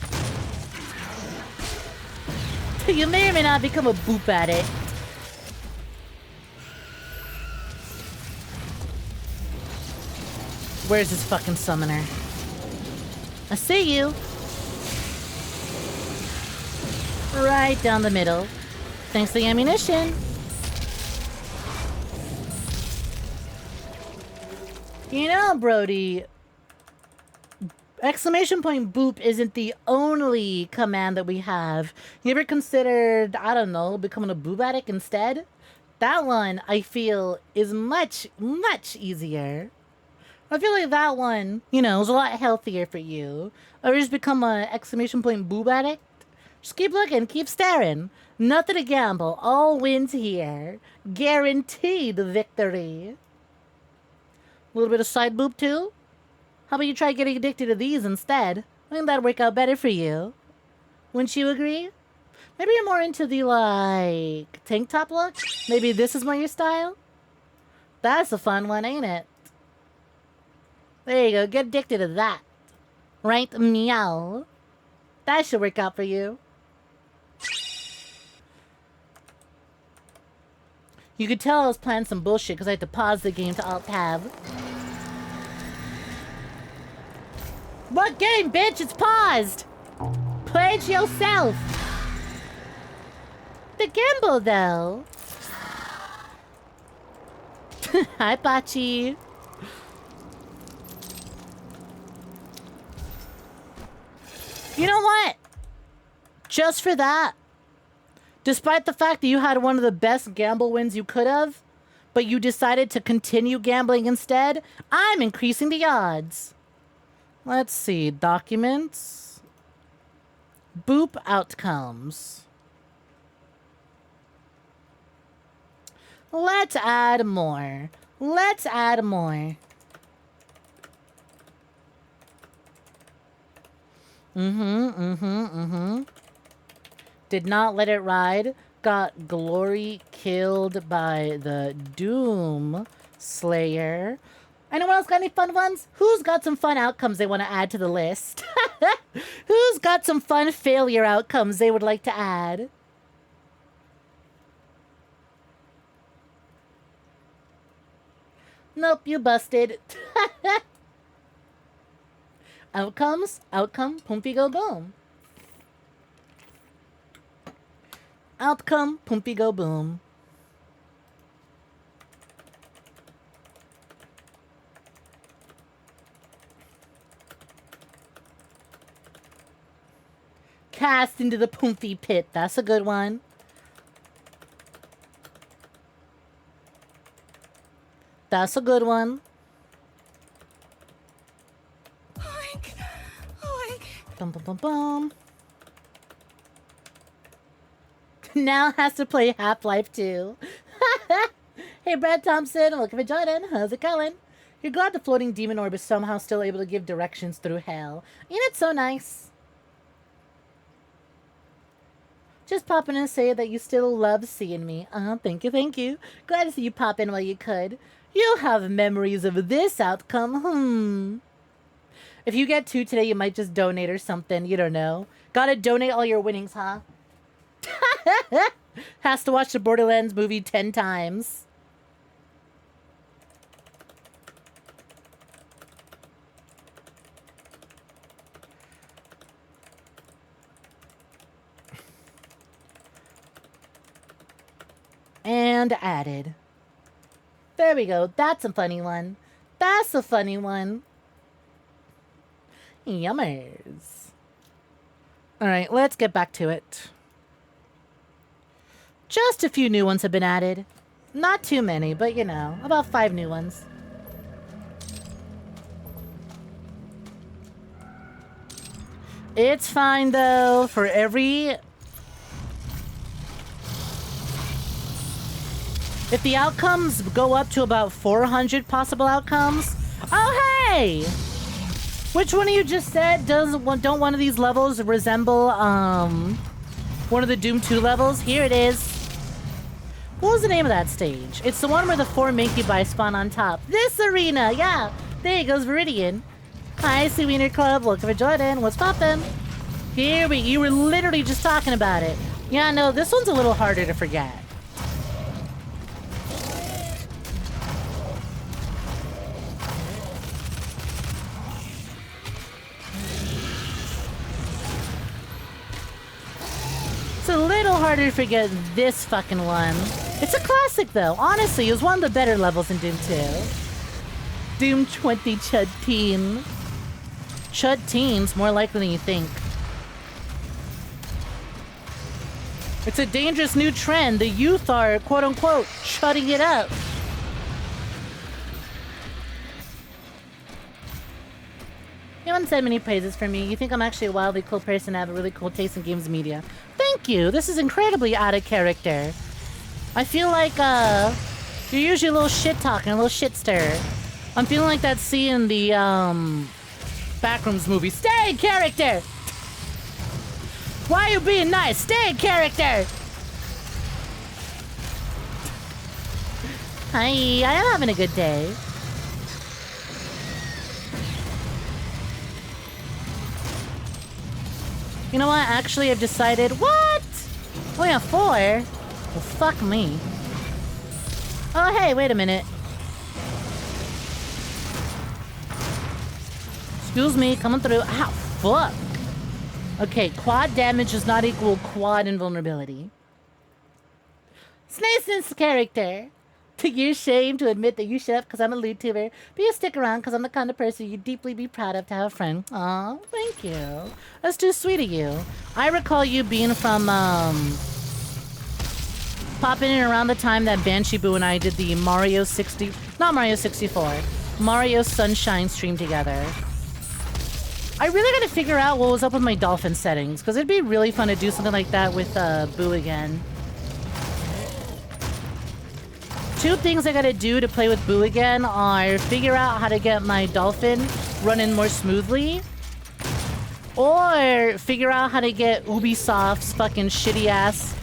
You may or may not become a boop addict. Where's this fucking summoner? I see you. Right down the middle. Thanks for the ammunition. You know, Brody, exclamation point boop isn't the only command that we have. You ever considered, I don't know, becoming a boob addict instead? That one, I feel, is much, much easier. I feel like that one, you know, is a lot healthier for you. Or just become a exclamation point boob addict. Just keep looking, keep staring. Nothing to gamble, all wins here. Guaranteed victory. A little bit of side boob too? How about you try getting addicted to these instead? I think that'd work out better for you. Wouldn't you agree? Maybe you're more into the, like, tank top look? Maybe this is more your style? That's a fun one, ain't it? There you go, get addicted to that. Right, meow? That should work out for you. You could tell I was playing some bullshit because I had to pause the game to Alt-Tab. What game, bitch? It's paused! Play it yourself! The gamble, though. Hi, Pachi. You know what? Just for that, despite the fact that you had one of the best gamble wins you could have, but you decided to continue gambling instead, I'm increasing the odds. Let's see. Documents. Boop outcomes. Let's add more. Let's add more. Did not let it ride. Got glory killed by the Doom Slayer. Anyone else got any fun ones? Who's got some fun outcomes they want to add to the list? Who's got some fun failure outcomes they would like to add? Nope, you busted. Outcomes? Outcome, Pumpy go boom. Outcome, Pumpy go boom. Cast into the Pumpy pit. That's a good one. That's a good one. Oink, oink. Bum, bum, bum, bum. Now has to play Half-Life 2. Hey, Brad Thompson, welcome for joining. How's it going? You're glad the floating demon orb is somehow still able to give directions through hell. Ain't it so nice? Just pop in and say that you still love seeing me. Thank you, thank you. Glad to see you pop in while you could. You'll have memories of this outcome, If you get 2 today, you might just donate or something. You don't know. Gotta donate all your winnings, huh? Has to watch the Borderlands movie 10 times. And added. There we go. That's a funny one. That's a funny one. Yummers. Alright, let's get back to it. Just a few new ones have been added. Not too many, but you know, about 5 new ones. It's fine, though. For every... If the outcomes go up to about 400 possible outcomes... Oh, hey! Which one of you just said don't one of these levels resemble, one of the Doom 2 levels? Here it is. What was the name of that stage? It's the one where the 4 Minky spawn on top. This arena, yeah! There goes Viridian. Hi, Souvenir Club. Welcome to Jordan. What's poppin'? Here we... You were literally just talking about it. Yeah, no, this one's a little harder to forget. It's a little harder to forget this fucking one. It's a classic, though. Honestly, it was one of the better levels in Doom 2. Doom 20 Chud Teen. Chud Teens, more likely than you think. It's a dangerous new trend. The youth are, quote-unquote, chudding it up. You haven't said many praises for me. You think I'm actually a wildly cool person and have a really cool taste in games media. Thank you. This is incredibly out of character. I feel like, you're usually a little shit-talking, a little shit-stirrer. I'm feeling like that scene in the, Backrooms movie. Stay in character! Why are you being nice? Stay in character! Hi, I am having a good day. You know what? Actually, I've decided... What? Oh, yeah, 4? Well, fuck me. Oh, hey, wait a minute. Excuse me, coming through. Ow, fuck. Okay, quad damage does not equal quad invulnerability. Snake's character. You're ashamed to admit that you shut up because I'm a YouTuber, but you stick around because I'm the kind of person you'd deeply be proud of to have a friend. Aw, thank you. That's too sweet of you. I recall you being from, popping in around the time that Banshee Boo and I did the Mario 60... Not Mario 64. Mario Sunshine stream together. I really gotta figure out what was up with my dolphin settings, because it'd be really fun to do something like that with, Boo again. 2 things I gotta do to play with Boo again are figure out how to get my dolphin running more smoothly, or figure out how to get Ubisoft's fucking shitty ass,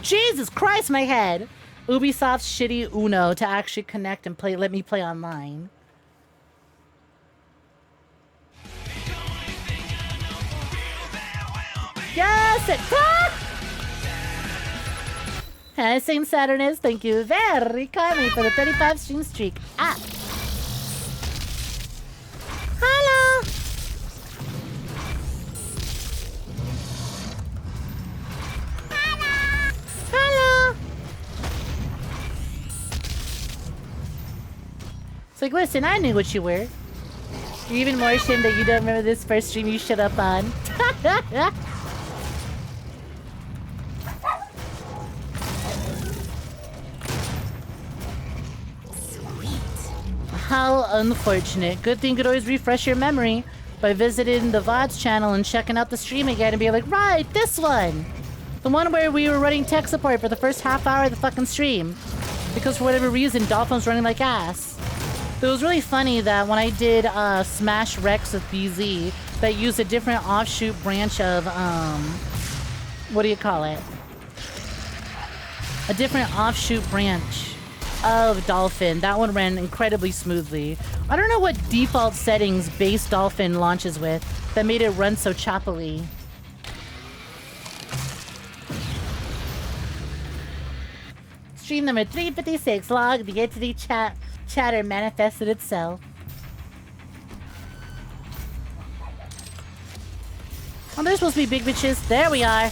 Jesus Christ, my head! Ubisoft's shitty Uno to actually connect and play, let me play online. Yes! Saint Saturnus, thank you very kindly for the 35 stream streak. Ah! Hello! Hello! Hello! It's like, listen, I knew what you were. You're even more ashamed that you don't remember this first stream you shut up on. How unfortunate. Good thing you could always refresh your memory by visiting the Vods channel and checking out the stream again and be like, right, this one! The one where we were running tech support for the first half hour of the fucking stream. Because for whatever reason, Dolphin was running like ass. It was really funny that when I did Smash Rex with BZ, that used a different offshoot branch of, what do you call it? A different offshoot branch of Dolphin. That one ran incredibly smoothly. I don't know what default settings base Dolphin launches with that made it run so choppily. Stream number 356 log. The entity chatter manifested itself. Oh, they're supposed to be big bitches. There we are.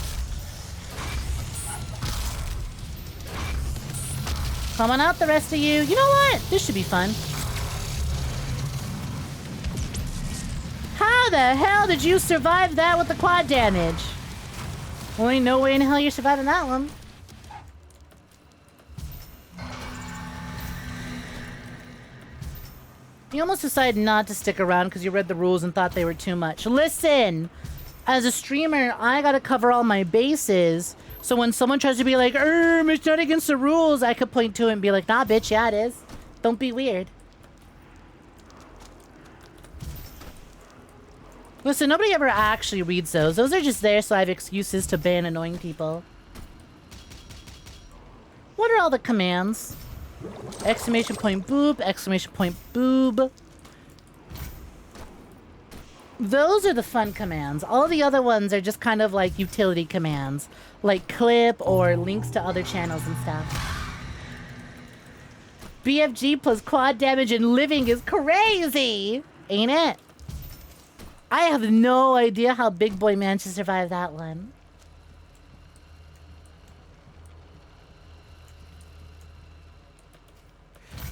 Come on out, the rest of you. You know what? This should be fun. How the hell did you survive that with the quad damage? Well, ain't no way in hell you're surviving that one. You almost decided not to stick around because you read the rules and thought they were too much. Listen! As a streamer, I gotta cover all my bases. So when someone tries to be like, it's not against the rules, I could point to it and be like, nah, bitch, yeah, it is. Don't be weird. Listen, nobody ever actually reads those. Those are just there so I have excuses to ban annoying people. What are all the commands? Exclamation point boob, exclamation point boob. Those are the fun commands. All the other ones are just kind of like utility commands. Like clip or links to other channels and stuff. BFG plus quad damage and living is crazy! Ain't it? I have no idea how Big Boy managed to survive that one.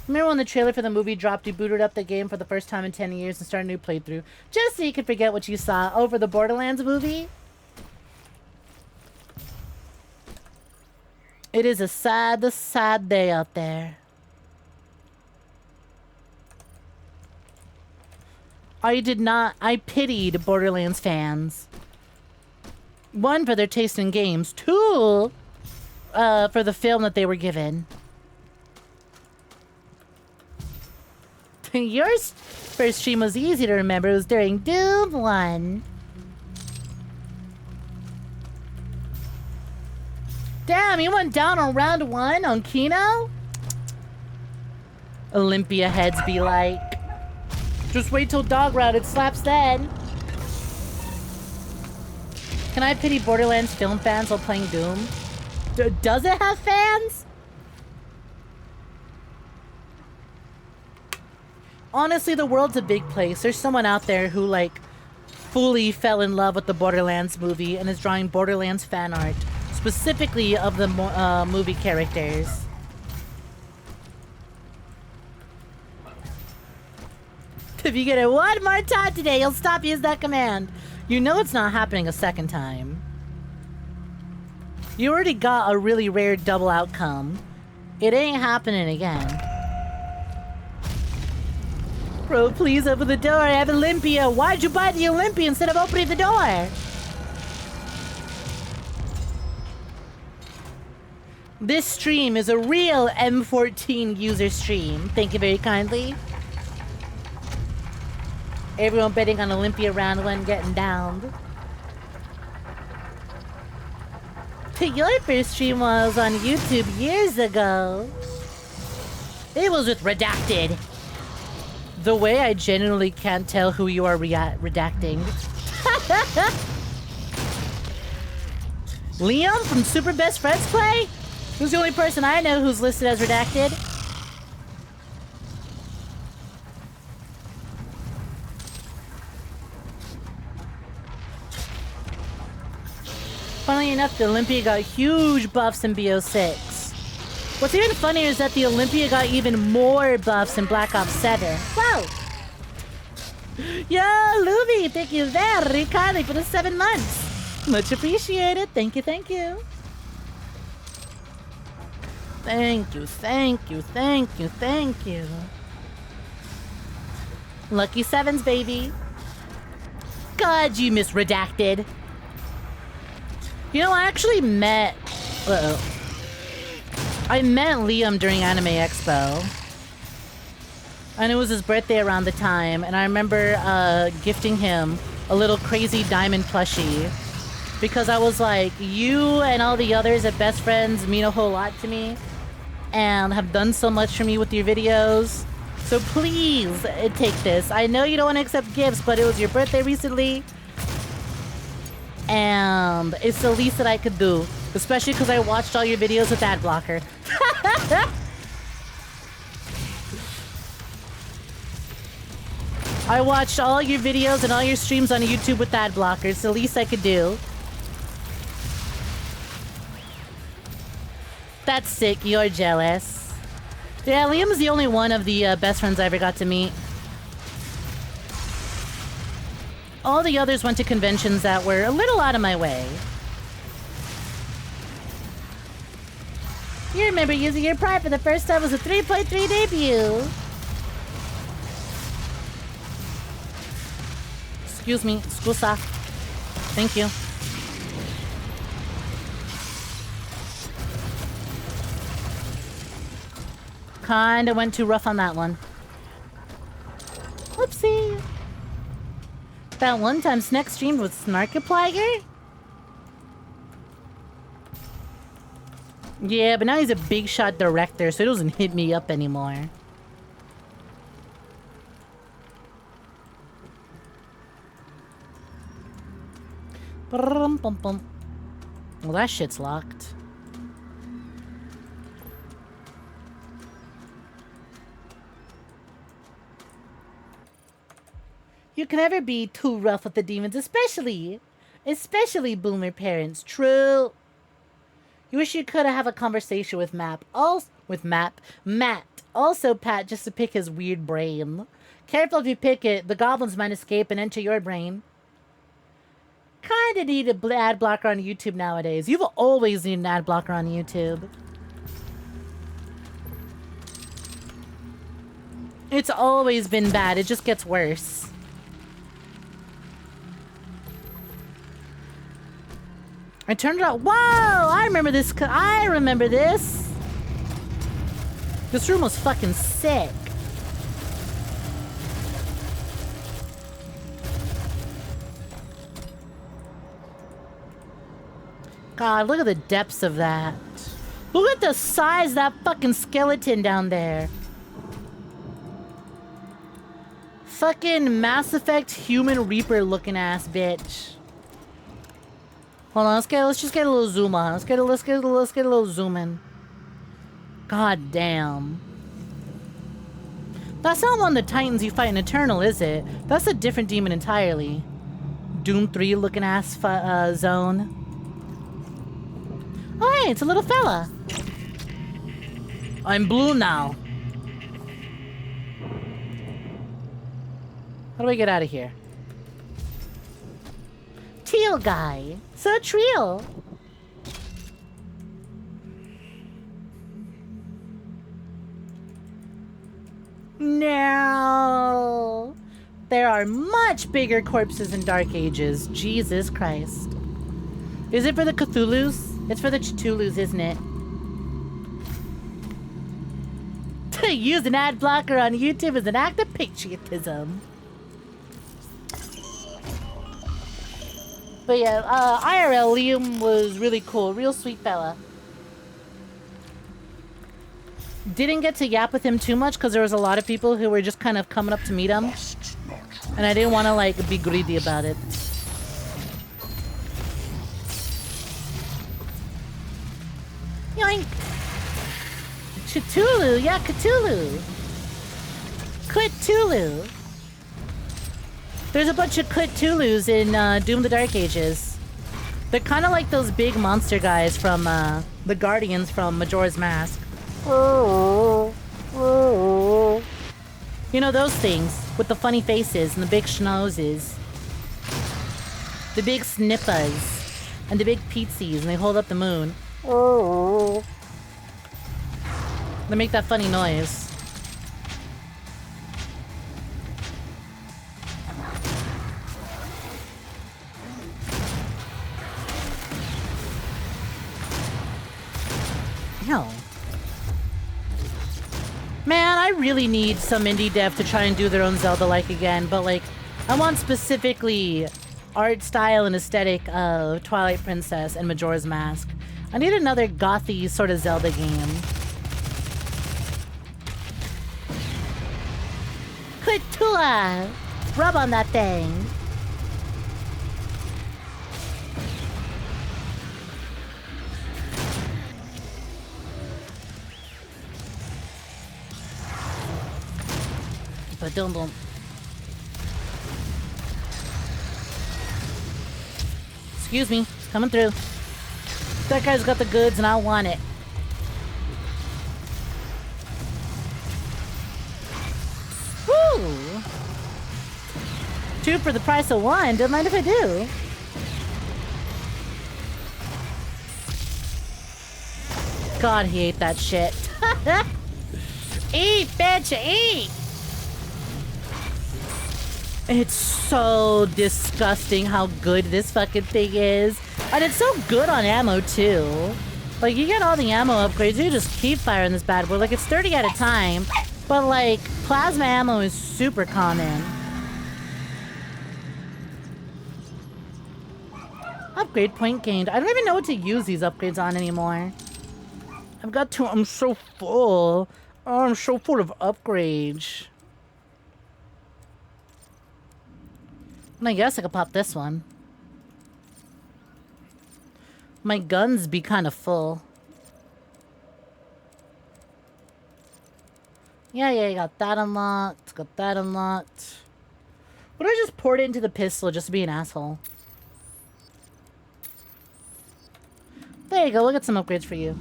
Remember when the trailer for the movie dropped, you booted up the game for the first time in 10 years and started a new playthrough, just so you could forget what you saw over the Borderlands movie? It is a sad, sad day out there. I pitied Borderlands fans. One, for their taste in games. Two, for the film that they were given. Your first stream was easy to remember. It was during Doom 1. Damn, you went down on round 1 on Kino? Olympia heads be like, just wait till dog round, it slaps then. Can I pity Borderlands film fans while playing Doom? Does it have fans? Honestly, the world's a big place. There's someone out there who, like, fully fell in love with the Borderlands movie and is drawing Borderlands fan art, specifically of the movie characters. If you get it one more time today, you'll stop using that command. You know it's not happening a second time. You already got a really rare double outcome. It ain't happening again. Bro, please open the door. I have Olympia. Why'd you buy the Olympia instead of opening the door? This stream is a real M14 user stream. Thank you very kindly. Everyone betting on Olympia round 1 getting downed. Your first stream was on YouTube years ago. It was with Redacted. The way I genuinely can't tell who you are redacting. Liam from Super Best Friends Play? Who's the only person I know who's listed as redacted? Funnily enough, the Olympia got huge buffs in BO6. What's even funnier is that the Olympia got even more buffs in Black Ops 7. Wow! Yo, Luby, thank you very kindly for the 7 months. Much appreciated. Thank you, thank you. Thank you, thank you, thank you, thank you. Lucky 7s, baby. God, you miss Redacted. You know, I actually met... I met Liam during Anime Expo. And it was his birthday around the time. And I remember gifting him a little crazy diamond plushie. Because I was like, you and all the others at Best Friends mean a whole lot to me. And have done so much for me with your videos. So please, take this. I know you don't want to accept gifts, but it was your birthday recently. And it's the least that I could do. Especially because I watched all your videos with ad blocker. I watched all your videos and all your streams on YouTube with ad blockers. It's the least I could do. That's sick. You're jealous. Yeah, Liam's the only one of the best friends I ever got to meet. All the others went to conventions that were a little out of my way. You remember using your pride for the first time was a 3.3 debut. Excuse me, scusa. Thank you. Kinda went too rough on that one. Whoopsie. That one time Snek streamed with 𝐒𝐴𝐳𝐴𝐳? Yeah, but now he's a big shot director, so he doesn't hit me up anymore. Well, that shit's locked. You can never be too rough with the demons, especially boomer parents. True. You wish you could have a conversation with Matt. Also, Pat, just to pick his weird brain. Careful if you pick it, the goblins might escape and enter your brain. Kinda need an ad blocker on YouTube nowadays. You've always needed an ad blocker on YouTube. It's always been bad. It just gets worse. I turned it out. Whoa! I remember this. I remember this. This room was fucking sick. God, look at the depths of that. Look at the size of that fucking skeleton down there. Fucking Mass Effect Human Reaper looking ass bitch. Hold on, let's just get a little zoom on. Let's get a little zoom in. God damn. That's not one of the Titans you fight in Eternal, is it? That's a different demon entirely. Doom 3 looking ass zone. Oh hey, it's a little fella. I'm blue now. How do I get out of here? Teal guy. So trill. No. There are much bigger corpses in Dark Ages. Jesus Christ. Is it for the Cthulhu's? It's for the Cthulhu's, isn't it? To use an ad blocker on YouTube is an act of patriotism. But yeah, IRL Liam was really cool. Real sweet fella. Didn't get to yap with him too much because there was a lot of people who were just kind of coming up to meet him. And I didn't want to, like, be greedy about it. Yoink! Cthulhu, yeah, Cthulhu. Cthulhu. There's a bunch of Cthulhu's in Doom the Dark Ages. They're kind of like those big monster guys from the Guardians from Majora's Mask. You know those things with the funny faces and the big schnozzes. The big snippas and the big pizzas, and they hold up the moon. They make that funny noise. No. Man, I really need some indie dev to try and do their own Zelda-like again, but like, I want specifically art style and aesthetic of Twilight Princess and Majora's Mask. I need another gothy sort of Zelda game. Cthulhu! Rub on that thing. But don't. Excuse me, coming through. That guy's got the goods and I want it. Woo! 2 for the price of 1. Don't mind if I do. God, he ate that shit. Eat, bitch, eat! It's so disgusting how good this fucking thing is. And it's so good on ammo, too. Like, you get all the ammo upgrades, you just keep firing this bad boy. Like, it's 30 at a time. But, like, plasma ammo is super common. Upgrade point gained. I don't even know what to use these upgrades on anymore. I've got to... I'm so full. Oh, I'm so full of upgrades. And I guess I could pop this one. My guns be kind of full. Yeah, you got that unlocked. Got that unlocked. What if I just poured it into the pistol just to be an asshole? There you go. We'll get some upgrades for you.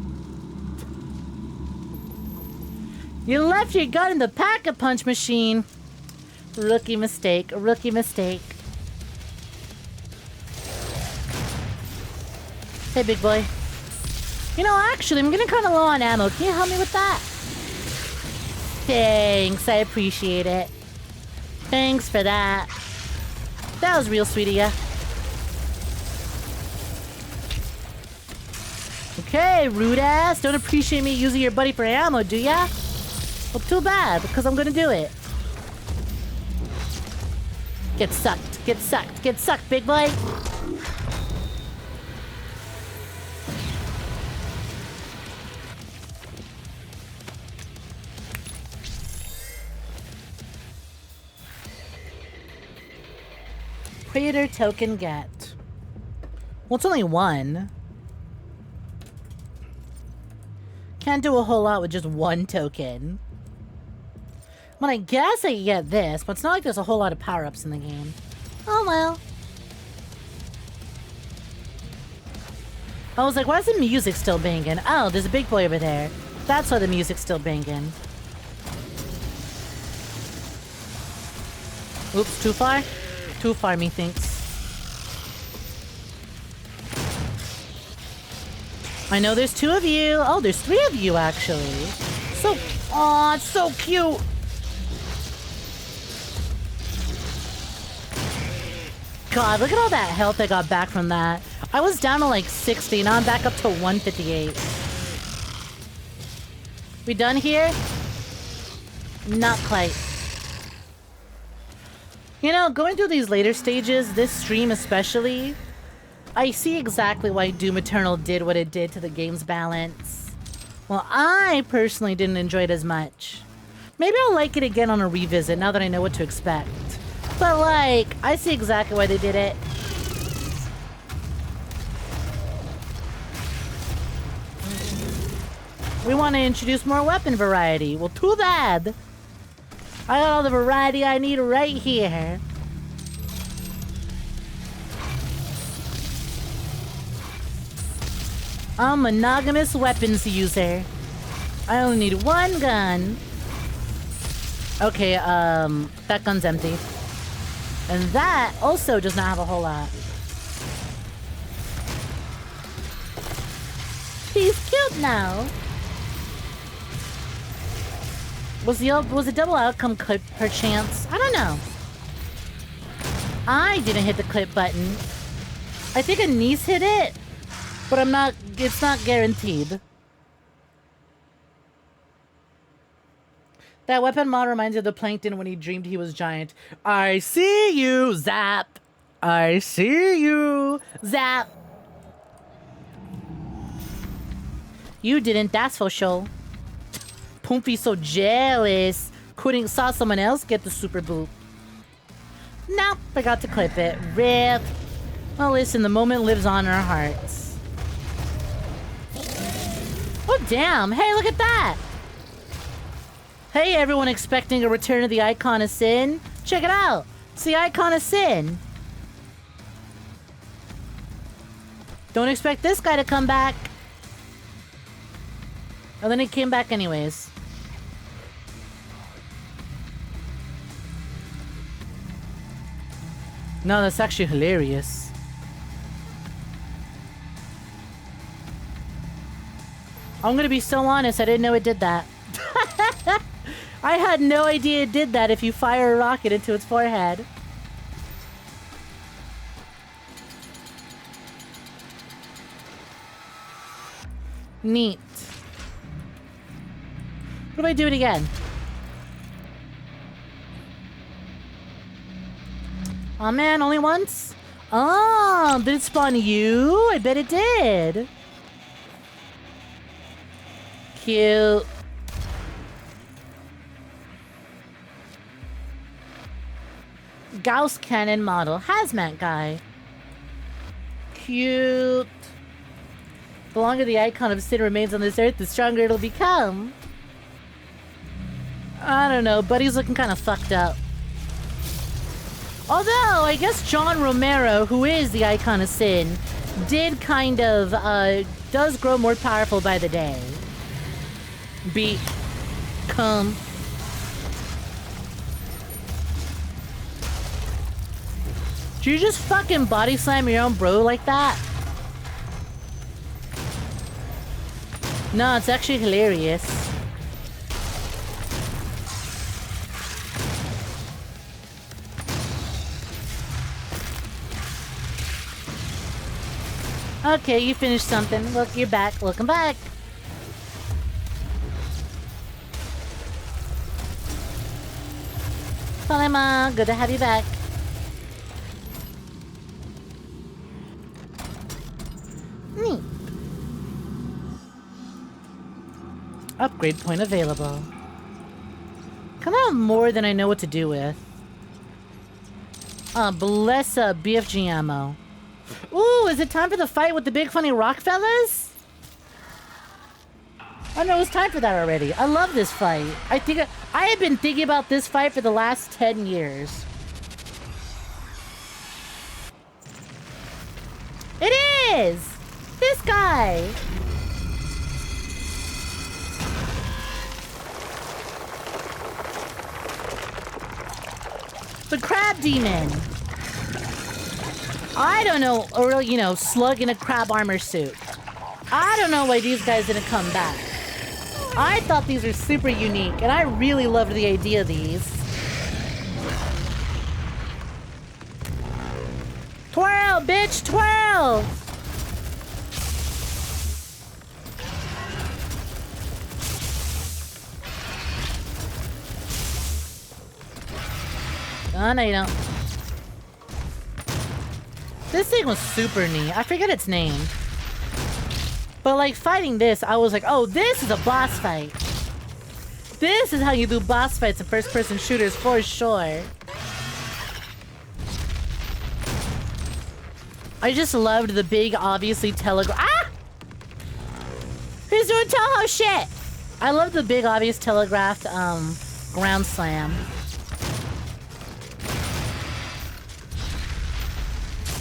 You left your gun in the pack-a-punch machine. Rookie mistake. Rookie mistake. Hey, big boy. You know, actually, I'm getting kind of low on ammo. Can you help me with that? Thanks. I appreciate it. Thanks for that. That was real sweet of ya. Okay, rude ass. Don't appreciate me using your buddy for ammo, do ya? Well, too bad, because I'm gonna do it. Get sucked. Get sucked. Get sucked, big boy. Creator token get. Well, it's only one. Can't do a whole lot with just one token. But I guess I can get this, but it's not like there's a whole lot of power-ups in the game. Oh well. I was like, why is the music still banging? Oh, there's a big boy over there. That's why the music's still banging. Oops, too far? Too far, methinks. I know there's two of you. Oh, there's three of you, actually. So, aw, it's so cute. God, look at all that health I got back from that. I was down to like 60, now I'm back up to 158. We done here? Not quite. You know, going through these later stages, this stream especially, I see exactly why Doom Eternal did what it did to the game's balance. Well, I personally didn't enjoy it as much. Maybe I'll like it again on a revisit now that I know what to expect. But like, I see exactly why they did it. We want to introduce more weapon variety. Well, too bad. I got all the variety I need right here. I'm a monogamous weapons user. I only need one gun. Okay, that gun's empty. And that also does not have a whole lot. He's cute now. Was the double outcome clip perchance? I don't know. I didn't hit the clip button. I think a niece hit it, but it's not guaranteed. That weapon mod reminds you of the plankton when he dreamed he was giant. I see you, Zap. I see you, Zap. You didn't, that's for sure. Poomfy's so jealous. Saw someone else get the super boot. Nope, forgot to clip it. RIP. Well, listen, the moment lives on in our hearts. Oh, damn. Hey, look at that. Hey, everyone expecting a return of the Icon of Sin? Check it out. It's the Icon of Sin. Don't expect this guy to come back. Oh, then he came back anyways. No, that's actually hilarious. I'm gonna be so honest, I didn't know it did that. I had no idea it did that if you fire a rocket into its forehead. Neat. What if I do it again? Oh man, only once? Oh, did it spawn you? I bet it did. Cute. Gauss cannon model. Hazmat guy. Cute. The longer the icon of sin remains on this earth, the stronger it'll become. I don't know. Buddy's looking kind of fucked up. Although, I guess John Romero, who is the icon of sin, did kind of, does grow more powerful by the day. Come. Did you just fucking body slam your own bro like that? No, it's actually hilarious. Okay, you finished something. Look, you're back. Welcome back. Palema, good to have you back. Neat. Upgrade point available. Come on, more than I know what to do with. Bless up BFG ammo. Ooh, is it time for the fight with the big funny rock fellas? I know it's time for that already. I love this fight. I have been thinking about this fight for the last 10 years. It is! This guy! The crab demon! I don't know, or, you know, slug in a crab armor suit. I don't know why these guys didn't come back. I thought these were super unique, and I really loved the idea of these. Twirl, bitch, twirl! Oh, no, you don't. This thing was super neat. I forget its name. But like fighting this, I was like, oh, this is a boss fight. This is how you do boss fights in first-person shooters for sure. I just loved the big, obviously telegraph. Ah! He's doing Toho shit! I love the big, obvious telegraphed ground slam.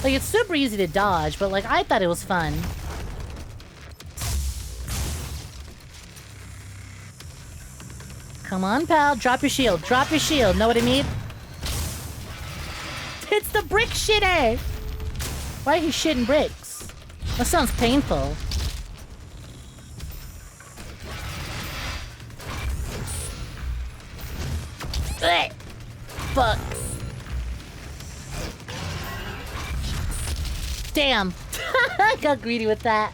Like, it's super easy to dodge, but like, I thought it was fun. Come on, pal. Drop your shield. Drop your shield. Know what I mean? It's the brick shitter! Why are you shitting bricks? That sounds painful. Ugh. Fuck. Damn. I got greedy with that.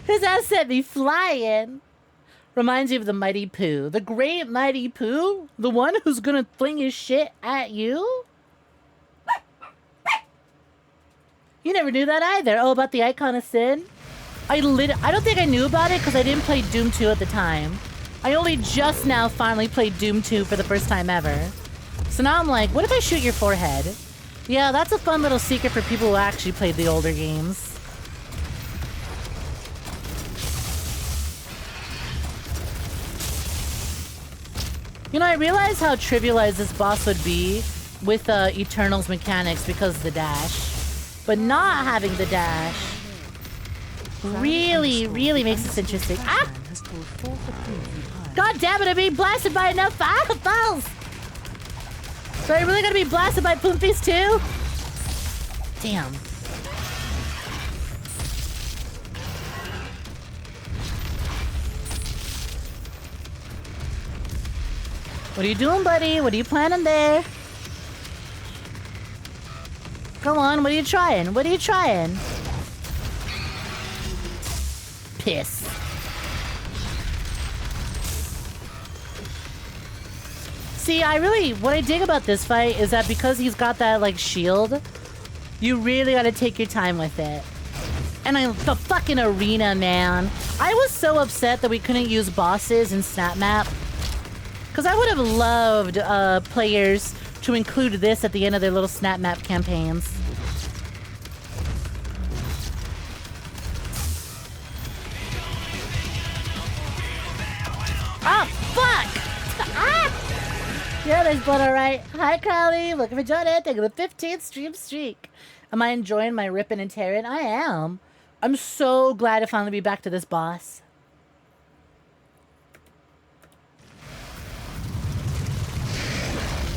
His ass sent me flying. Reminds you of the Mighty Pooh. The great Mighty Pooh? The one who's gonna fling his shit at you? You never knew that either. Oh, about the Icon of Sin? I don't think I knew about it because I didn't play Doom 2 at the time. I only just now finally played Doom 2 for the first time ever. So now I'm like, what if I shoot your forehead? Yeah, that's a fun little secret for people who actually played the older games. You know, I realized how trivialized this boss would be with Eternal's mechanics because of the dash. But not having the dash really, really makes this interesting. Ah! God damn it, I'm being blasted by enough balls! So are you really gonna be blasted by Poompies too? Damn. What are you doing, buddy? What are you planning there? Come on, what are you trying? What are you trying? Piss. See, what I dig about this fight is that because he's got that, like, shield, you really gotta take your time with it. And the fucking arena, man. I was so upset that we couldn't use bosses in Snap Map. Because I would have loved players to include this at the end of their little Snap Map campaigns. Oh, fuck! Ah! Yeah, there's blood, alright. Hi, Crowley. Looking for joining. Thank you for the 15th streak. Am I enjoying my ripping and tearing? I am. I'm so glad to finally be back to this boss.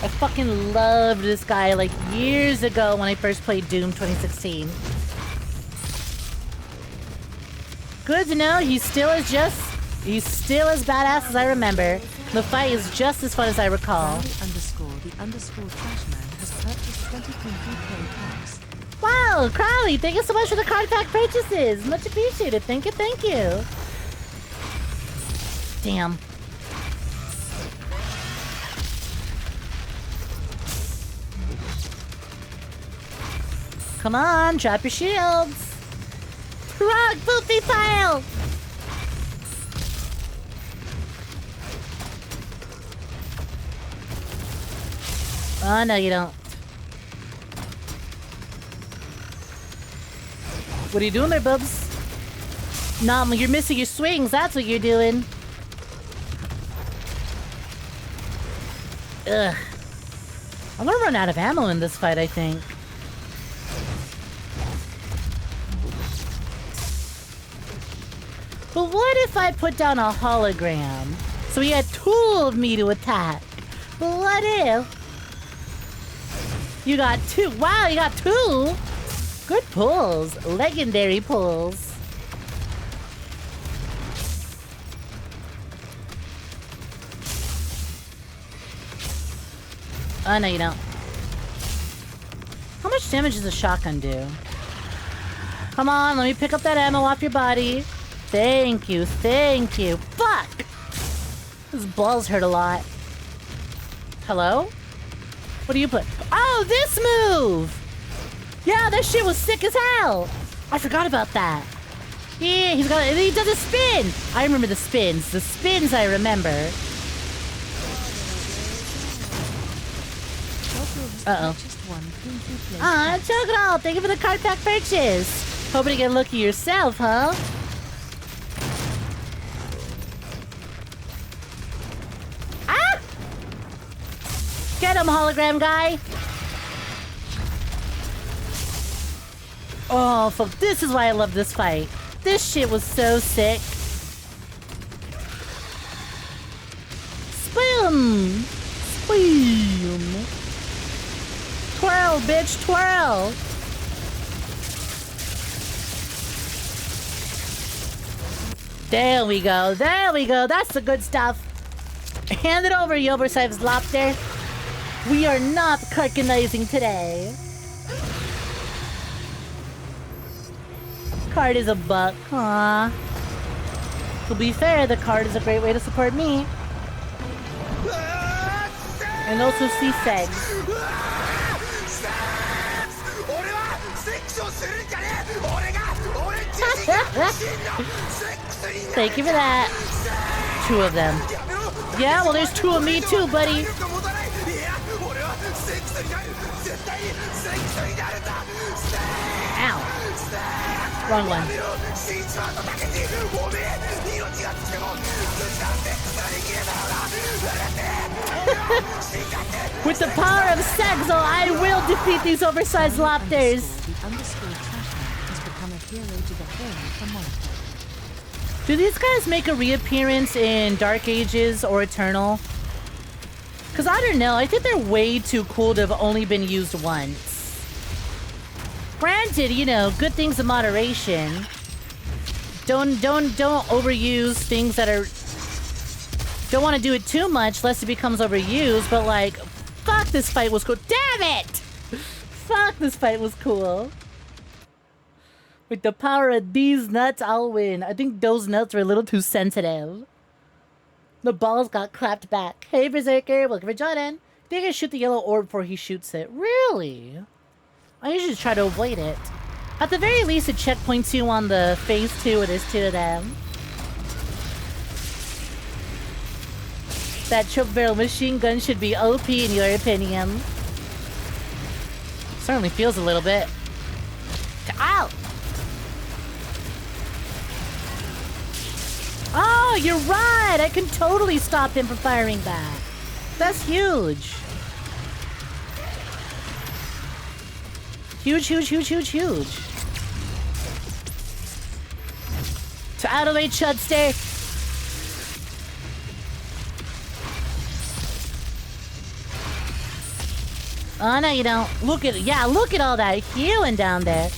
I fucking loved this guy like years ago when I first played Doom 2016. Good to know he's still as badass as I remember. The fight is just as fun as I recall. _the_trashman has purchased 20.3k tax. Wow, Crowley, thank you so much for the card pack purchases. Much appreciated. Thank you, thank you. Damn. Come on, drop your shields. Wrong, poopy pile. Oh, no, you don't. What are you doing there, Bubs? Nah, you're missing your swings. That's what you're doing. Ugh. I'm gonna run out of ammo in this fight, I think. But what if I put down a hologram? So he had two of me to attack. But what if... You got two. Wow, you got two. Good pulls. Legendary pulls. Oh, no, you don't. How much damage does a shotgun do? Come on, let me pick up that ammo off your body. Thank you, thank you. Fuck! Those balls hurt a lot. Hello? What do you put? Oh, this move! Yeah, that shit was sick as hell! I forgot about that. Yeah, he does a spin! I remember the spins. The spins I remember. Uh-oh. Ah, 𝐶𝐞𝐤, thank you for the card pack purchase. Hoping to get lucky yourself, huh? Ah! Get him, hologram guy! Oh, fuck. This is why I love this fight. This shit was so sick. Spin! Spin! Twirl, bitch, twirl! There we go, there we go. That's the good stuff. Hand it over, 𝐿𝐵𝐵𝐲𝐵𝐴. We are not 𝐂𝐳𝐼𝐳𝐼ng today. Card is a buck, huh? To be fair, the card is a great way to support me. And also see Segs. Thank you for that. Two of them. Yeah, well, there's two of me too, buddy. Ow. Wrong one. With the power of 𝐒𝐧𝐞𝐤, I will defeat these oversized lobsters. Do these guys make a reappearance in Dark Ages or Eternal? Because I don't know, I think they're way too cool to have only been used once. Granted, you know, good things in moderation. Don't overuse things that are... Don't want to do it too much lest it becomes overused, but like, fuck, this fight was cool. Damn it! Fuck, this fight was cool. With the power of these nuts, I'll win. I think those nuts were a little too sensitive. The balls got clapped back. Hey, Berserker, welcome for joining. They can shoot the yellow orb before he shoots it. Really? I usually try to avoid it. At the very least, it checkpoints you on the phase 2 of this 2 of them. That choke barrel machine gun should be OP in your opinion. Certainly feels a little bit. Ow! Oh, you're right! I can totally stop him from firing back. That's huge. Huge, huge, huge, huge, huge. To out of the way, Chudster. Oh, no, you don't. Look at it. Yeah, look at all that healing down there.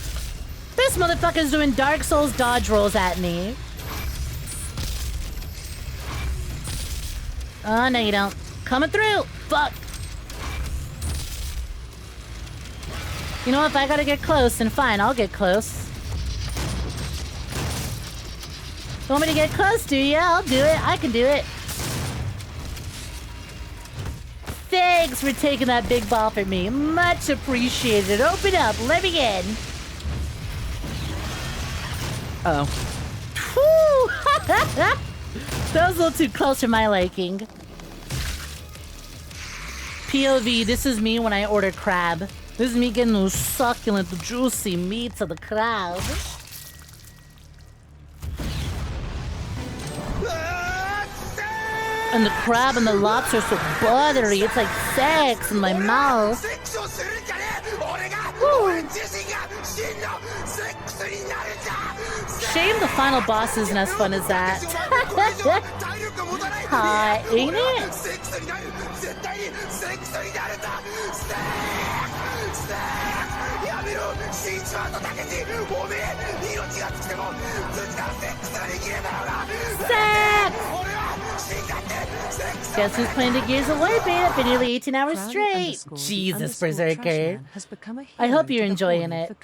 This motherfucker's doing Dark Souls dodge rolls at me. Oh, no, you don't. Coming through. Fuck. You know, if I gotta get close, then fine, I'll get close. Want me to get close to you? I'll do it. I can do it. Thanks for taking that big ball for me. Much appreciated. Open up. Let me in. Uh oh. That was a little too close for my liking. POV, this is me when I order crab. This is me getting those succulent, juicy meats of the crab. And the crab and the lobster are so buttery. It's like sex in my mouth. Woo. Shame the final boss isn't as fun as that. Hot, ain't it? Sex! Guess who's playing the Gears of War beta for nearly 18 hours straight? Jesus, Berserker. I hope you're enjoying it.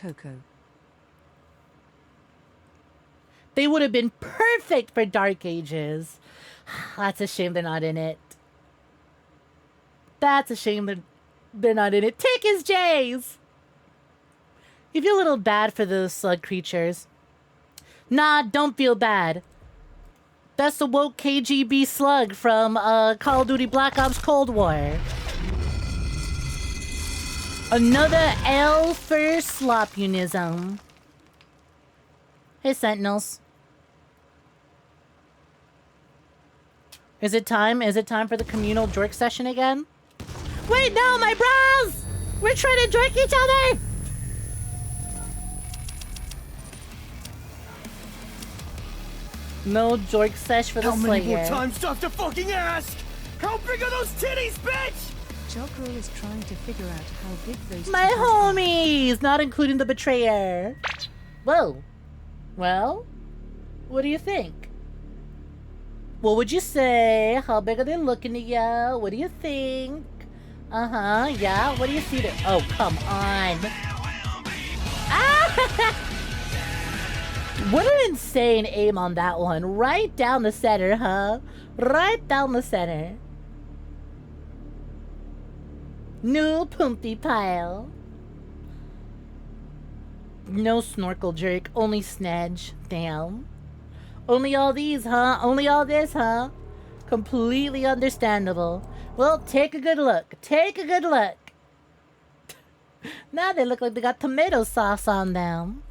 They would have been perfect for Dark Ages. That's a shame they're not in it. That's a shame that they're not in it. Take his J's! You feel a little bad for those slug creatures. Nah, don't feel bad. That's the woke KGB slug from Call of Duty Black Ops Cold War. Another L for slopunism. Hey, Sentinels. Is it time? Is it time for the communal jerk session again? Wait, no, my bros! We're trying to jerk each other! No jerk sesh for the Slayer. How many more times do I have to fucking ask? How big are those titties, bitch? Jocko is trying to figure out how big those My titties homies, not including the betrayer. Whoa. Well, what do you think? What would you say? How big are they looking at you? What do you think? Uh-huh, yeah, what do you see there? Oh, come on. Ah! What an insane aim on that one. Right down the center, huh? Right down the center. No pumpy pile. No snorkel jerk, only snedge. Damn. Only all these, huh? Only all this, huh? Completely understandable. Well, take a good look. Take a good look. Now they look like they got tomato sauce on them.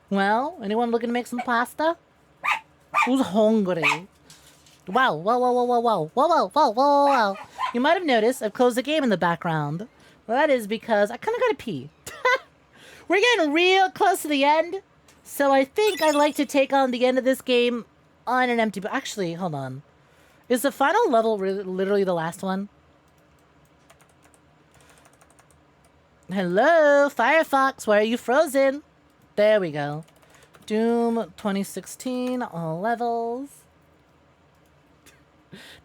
Well, anyone looking to make some pasta? Who's hungry? Wow, whoa, whoa, whoa, whoa, whoa, whoa, whoa, whoa, whoa, whoa. You might have noticed I've closed the game in the background. Well, that is because I kind of gotta pee. We're getting real close to the end, so I think I'd like to take on the end of this game on an empty... Actually, hold on. Is the final level literally the last one? Hello, Firefox, why are you frozen? There we go. Doom 2016, all levels.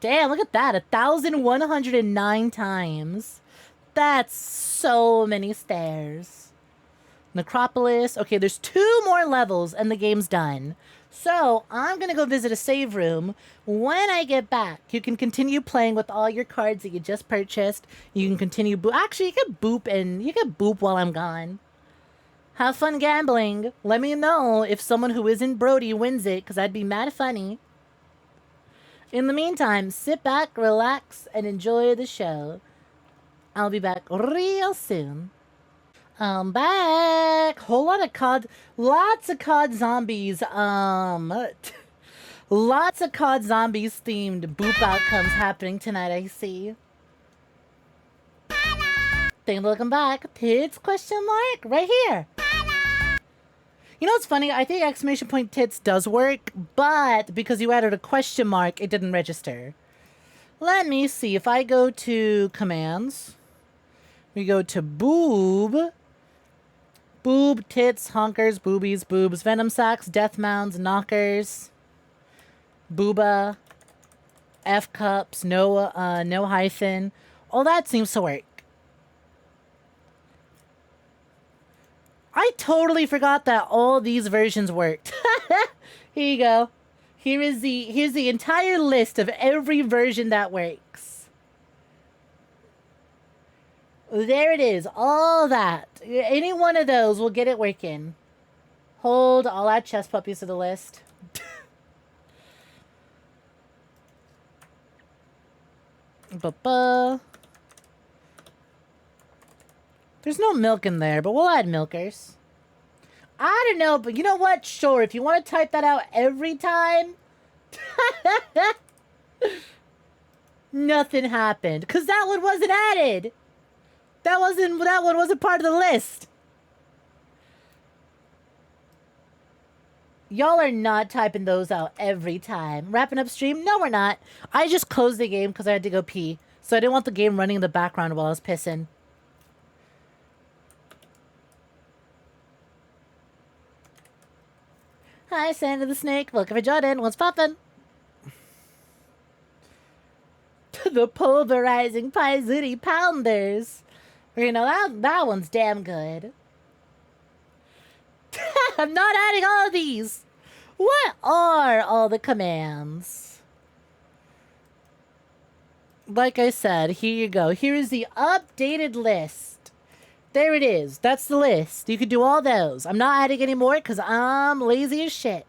Damn, look at that. 1,109 times. That's so many stairs. Necropolis. Okay, there's 2 more levels and the game's done. So I'm going to go visit a save room. When I get back, you can continue playing with all your cards that you just purchased. You can continue... Actually, you can boop while I'm gone. Have fun gambling. Let me know if someone who isn't Brody wins it, because that'd be mad funny. In the meantime, sit back, relax, and enjoy the show. I'll be back real soon. I'm back. Whole lot of COD, lots of COD zombies. Lots of COD zombies themed boop outcomes happening tonight. I see. Thank you for looking back. Tits question mark right here. You know what's funny? I think exclamation point tits does work, but because you added a question mark, it didn't register. Let me see. If I go to commands, we go to boob. Boob, tits, honkers, boobies, boobs, venom sacks, death mounds, knockers, booba, F cups, no hyphen. All that seems to work. I totally forgot that all these versions worked. Here you go. Here's the entire list of every version that works. There it is, all that. Any one of those will get it working. Hold, I'll add chest puppies to the list. There's no milk in there, but we'll add milkers. I don't know, but you know what? Sure, if you want to type that out every time. Nothing happened, because that one wasn't added. That one wasn't part of the list. Y'all are not typing those out every time. Wrapping up stream? No, we're not. I just closed the game because I had to go pee. So I didn't want the game running in the background while I was pissing. Hi, Snek the Snake. Looking for Jordan. What's poppin'? The pulverizing Paizuti pounders. You know, that one's damn good. I'm not adding all of these. What are all the commands? Like I said, here you go. Here is the updated list. There it is. That's the list. You can do all those. I'm not adding any more because I'm lazy as shit.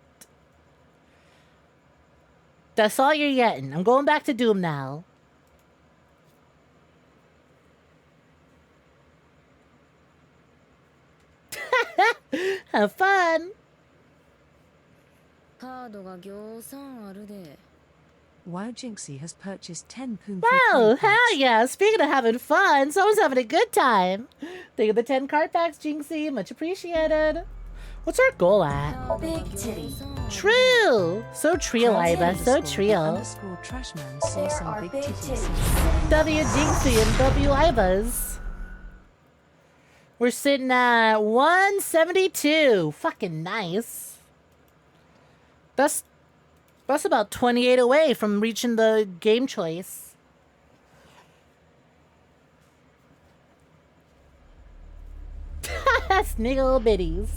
That's all you're getting. I'm going back to Doom now. Have fun. 𝐒𝐬 has purchased 10 Poom. Wow, hell yeah. Speaking of having fun, someone's having a good time. Thank you for the 10 card packs, Jinxie. Much appreciated. What's our goal at? Big titty. True. So trio, Iba. So trio. _Trashman saw some big titties. W Jinxie and W Ibas. We're sitting at 172. Fucking nice. That's about 28 away from reaching the game choice. Sniggle bitties.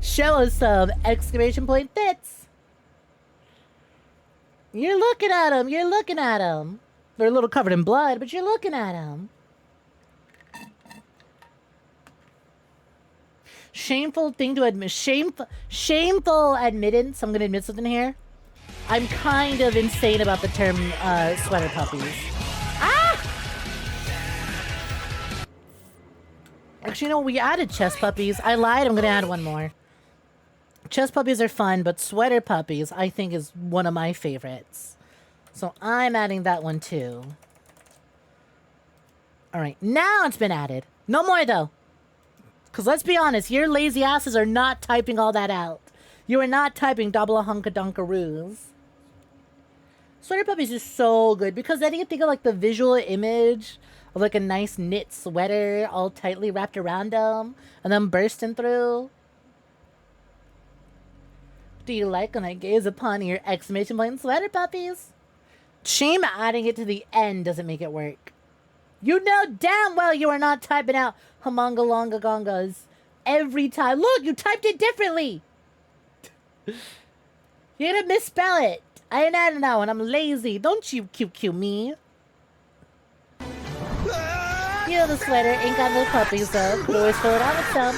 Show us some exclamation point tits. You're looking at them. You're looking at them. They're a little covered in blood, but you're looking at them. Shameful thing to admit. Shameful admittance. I'm going to admit something here. I'm kind of insane about the term sweater puppies. Ah! Actually, no, we added chest puppies. I lied. I'm going to add one more. Chest puppies are fun, but sweater puppies, I think, is one of my favorites. So I'm adding that one, too. All right. Now it's been added. No more, though. Because let's be honest, your lazy asses are not typing all that out. You are not typing double hunka dunkaroos. Sweater puppies is so good because then you think of like the visual image of like a nice knit sweater all tightly wrapped around them and then bursting through. Do you like when I gaze upon your exclamation point sweater puppies? Shame adding it to the end doesn't make it work. You know damn well you are not typing out humonga longa gongas every time. Look, you typed it differently. You're gonna misspell it. I ain't adding that one. I'm lazy. Don't you cute me. You know the sweater ain't got no puppies though. Could always fill it out with some.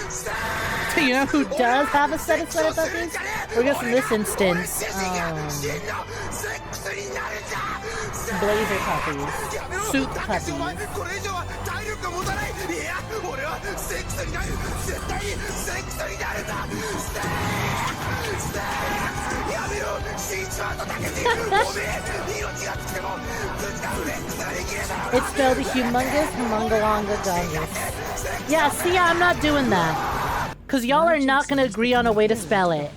So you know who does have a set of sweater puppies? Or I guess in this instance, blazer puppies. Suit puppies. It's spelled humongous, humongalongagongus. Yeah, see, I'm not doing that. Because y'all are not going to agree on a way to spell it.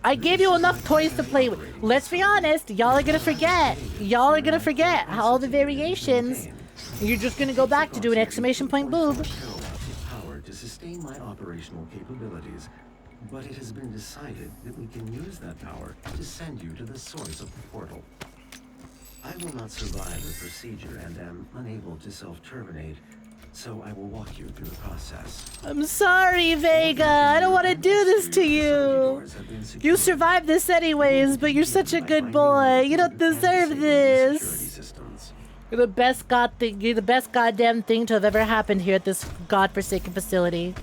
I gave you enough toys to play with. Let's be honest, y'all are going to forget. Y'all are going to forget all the variations. You're just going to go back to doing exclamation point boob. Power to sustain my operational capabilities, but it has been decided that we can use that power to send you to the source of the portal. I will not survive the procedure and am unable to self-terminate, so I will walk you through the process. I'm sorry, Vega. I don't want to do this to you. You survived this anyways, but you're such a good boy. You don't deserve this. You're the best you're the best goddamn thing to have ever happened here at this godforsaken facility.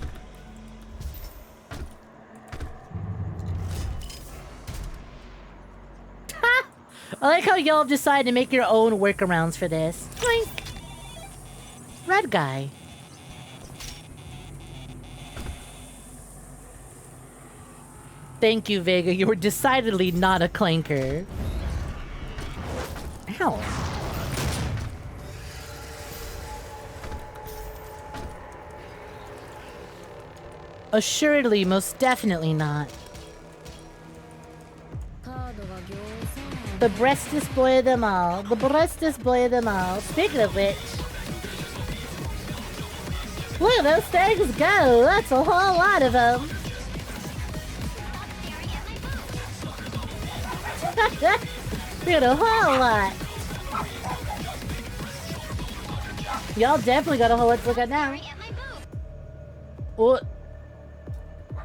I like how y'all have decided to make your own workarounds for this. Boink. Red guy. Thank you, Vega. You were decidedly not a clanker. Ow. Assuredly, most definitely not. The breastest boy of them all. The breastest boy of them all. Speaking of which, look at those things go! That's a whole lot of them! We got a whole lot! Y'all definitely got a whole lot to look at now. What?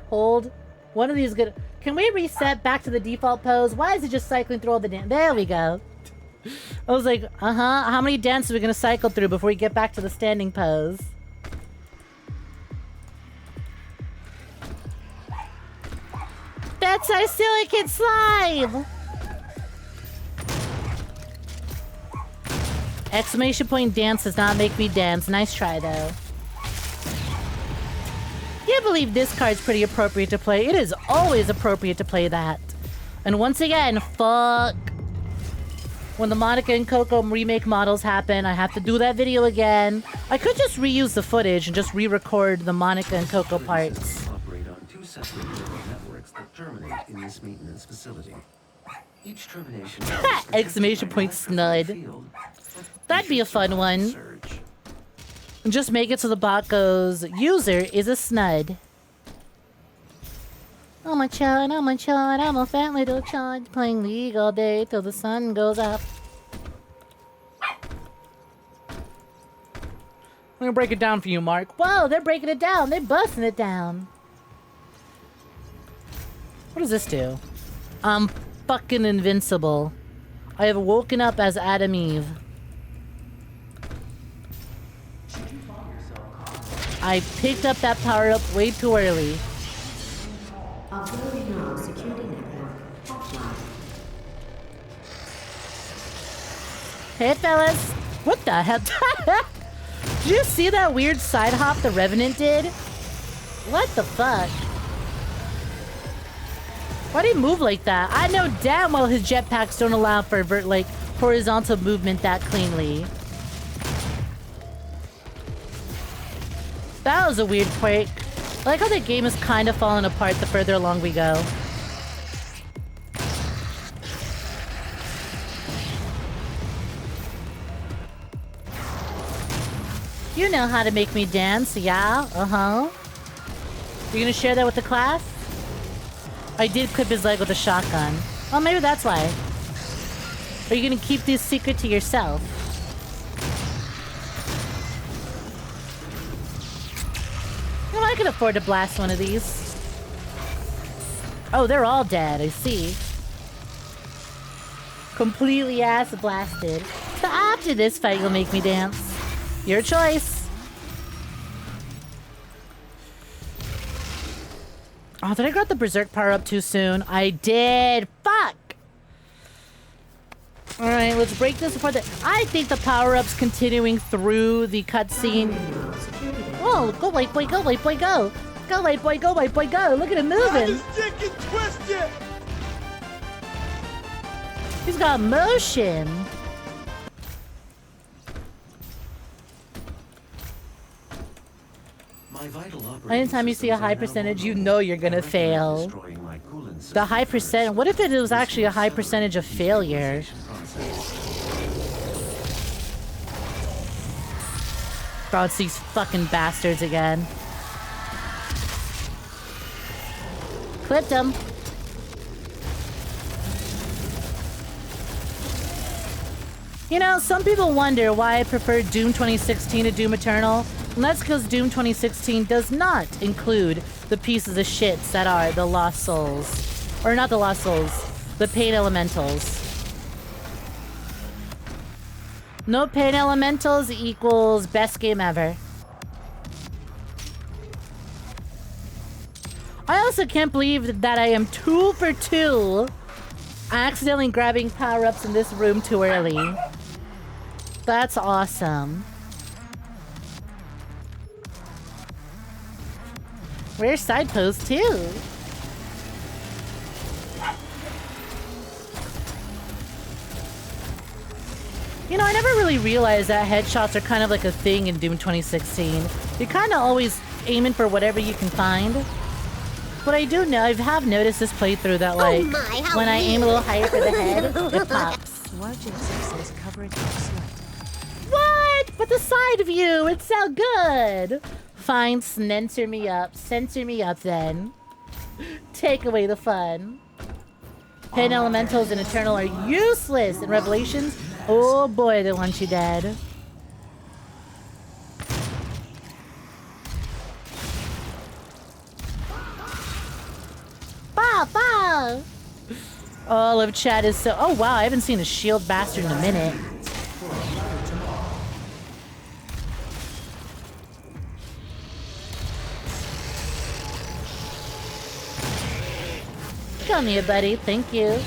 Hold. One of these good. Can we reset back to the default pose? Why is it just cycling through all the dance? There we go. I was like, how many dances are we gonna cycle through before we get back to the standing pose? That's our silicon slime! Exclamation point dance does not make me dance. Nice try, though. I believe this card's pretty appropriate to play. It is always appropriate to play that. And once again, fuck. When the Monica and Coco remake models happen, I have to do that video again. I could just reuse the footage and just re-record the Monica and Coco parts. Operate on two separate networks that terminate in this maintenance facility. Each termination exclamation point snud. That'd be a fun one. And just make it so the bot goes, user is a snud. I'm a child, I'm a child, I'm a fat little child, playing League all day till the sun goes up. I'm gonna break it down for you, Mark. Whoa, they're breaking it down. They're busting it down. What does this do? I'm fucking invincible. I have woken up as Adam Eve. I picked up that power-up way too early. Hey, fellas. What the hell? Did you see that weird side hop the Revenant did? What the fuck? Why'd he move like that? I know damn well his jetpacks don't allow for horizontal movement that cleanly. That was a weird quake. I like how the game is kind of falling apart the further along we go. You know how to make me dance, yeah? Uh-huh. You gonna share that with the class? I did clip his leg with a shotgun. Well, maybe that's why. Are you gonna keep this secret to yourself? I can afford to blast one of these. Oh, they're all dead, I see. Completely ass blasted. So after this fight, you'll make me dance. Your choice. Oh, did I grab the Berserk power up too soon? I did. Fuck. All right, let's break this apart. I think the power-up's continuing through the cutscene. Whoa, go white boy, go white boy, go. Go white boy, go white boy, go. Look at him moving. He's got motion. Anytime you see a high percentage, you know you're gonna fail. The high percent. What if it was actually a high percentage of failure? God, it's these fucking bastards again. Clipped him. You know, some people wonder why I prefer Doom 2016 to Doom Eternal. And that's because Doom 2016 does not include the pieces of shits that are the Lost Souls. Or not the Lost Souls, the Pain Elementals. No Pain Elementals equals best game ever. I also can't believe that I am 2 for 2 accidentally grabbing power-ups in this room too early. That's awesome. Rare side pose too. You know, I never really realized that headshots are kind of like a thing in Doom 2016. You're kind of always aiming for whatever you can find. But I do know, I have noticed this playthrough that like, when I aim a little higher for the head, it pops. 𝐒𝐧𝐢 says coverage of slut. What? But the side view, it's so good. Fine, censor me up. Censor me up then. Take away the fun. Pain Elementals and Eternal are useless in Revelations. Oh boy, they want you dead. Bah, bah. All of chat is so... Oh wow, I haven't seen a shield bastard in a minute. Come here, buddy. Thank you.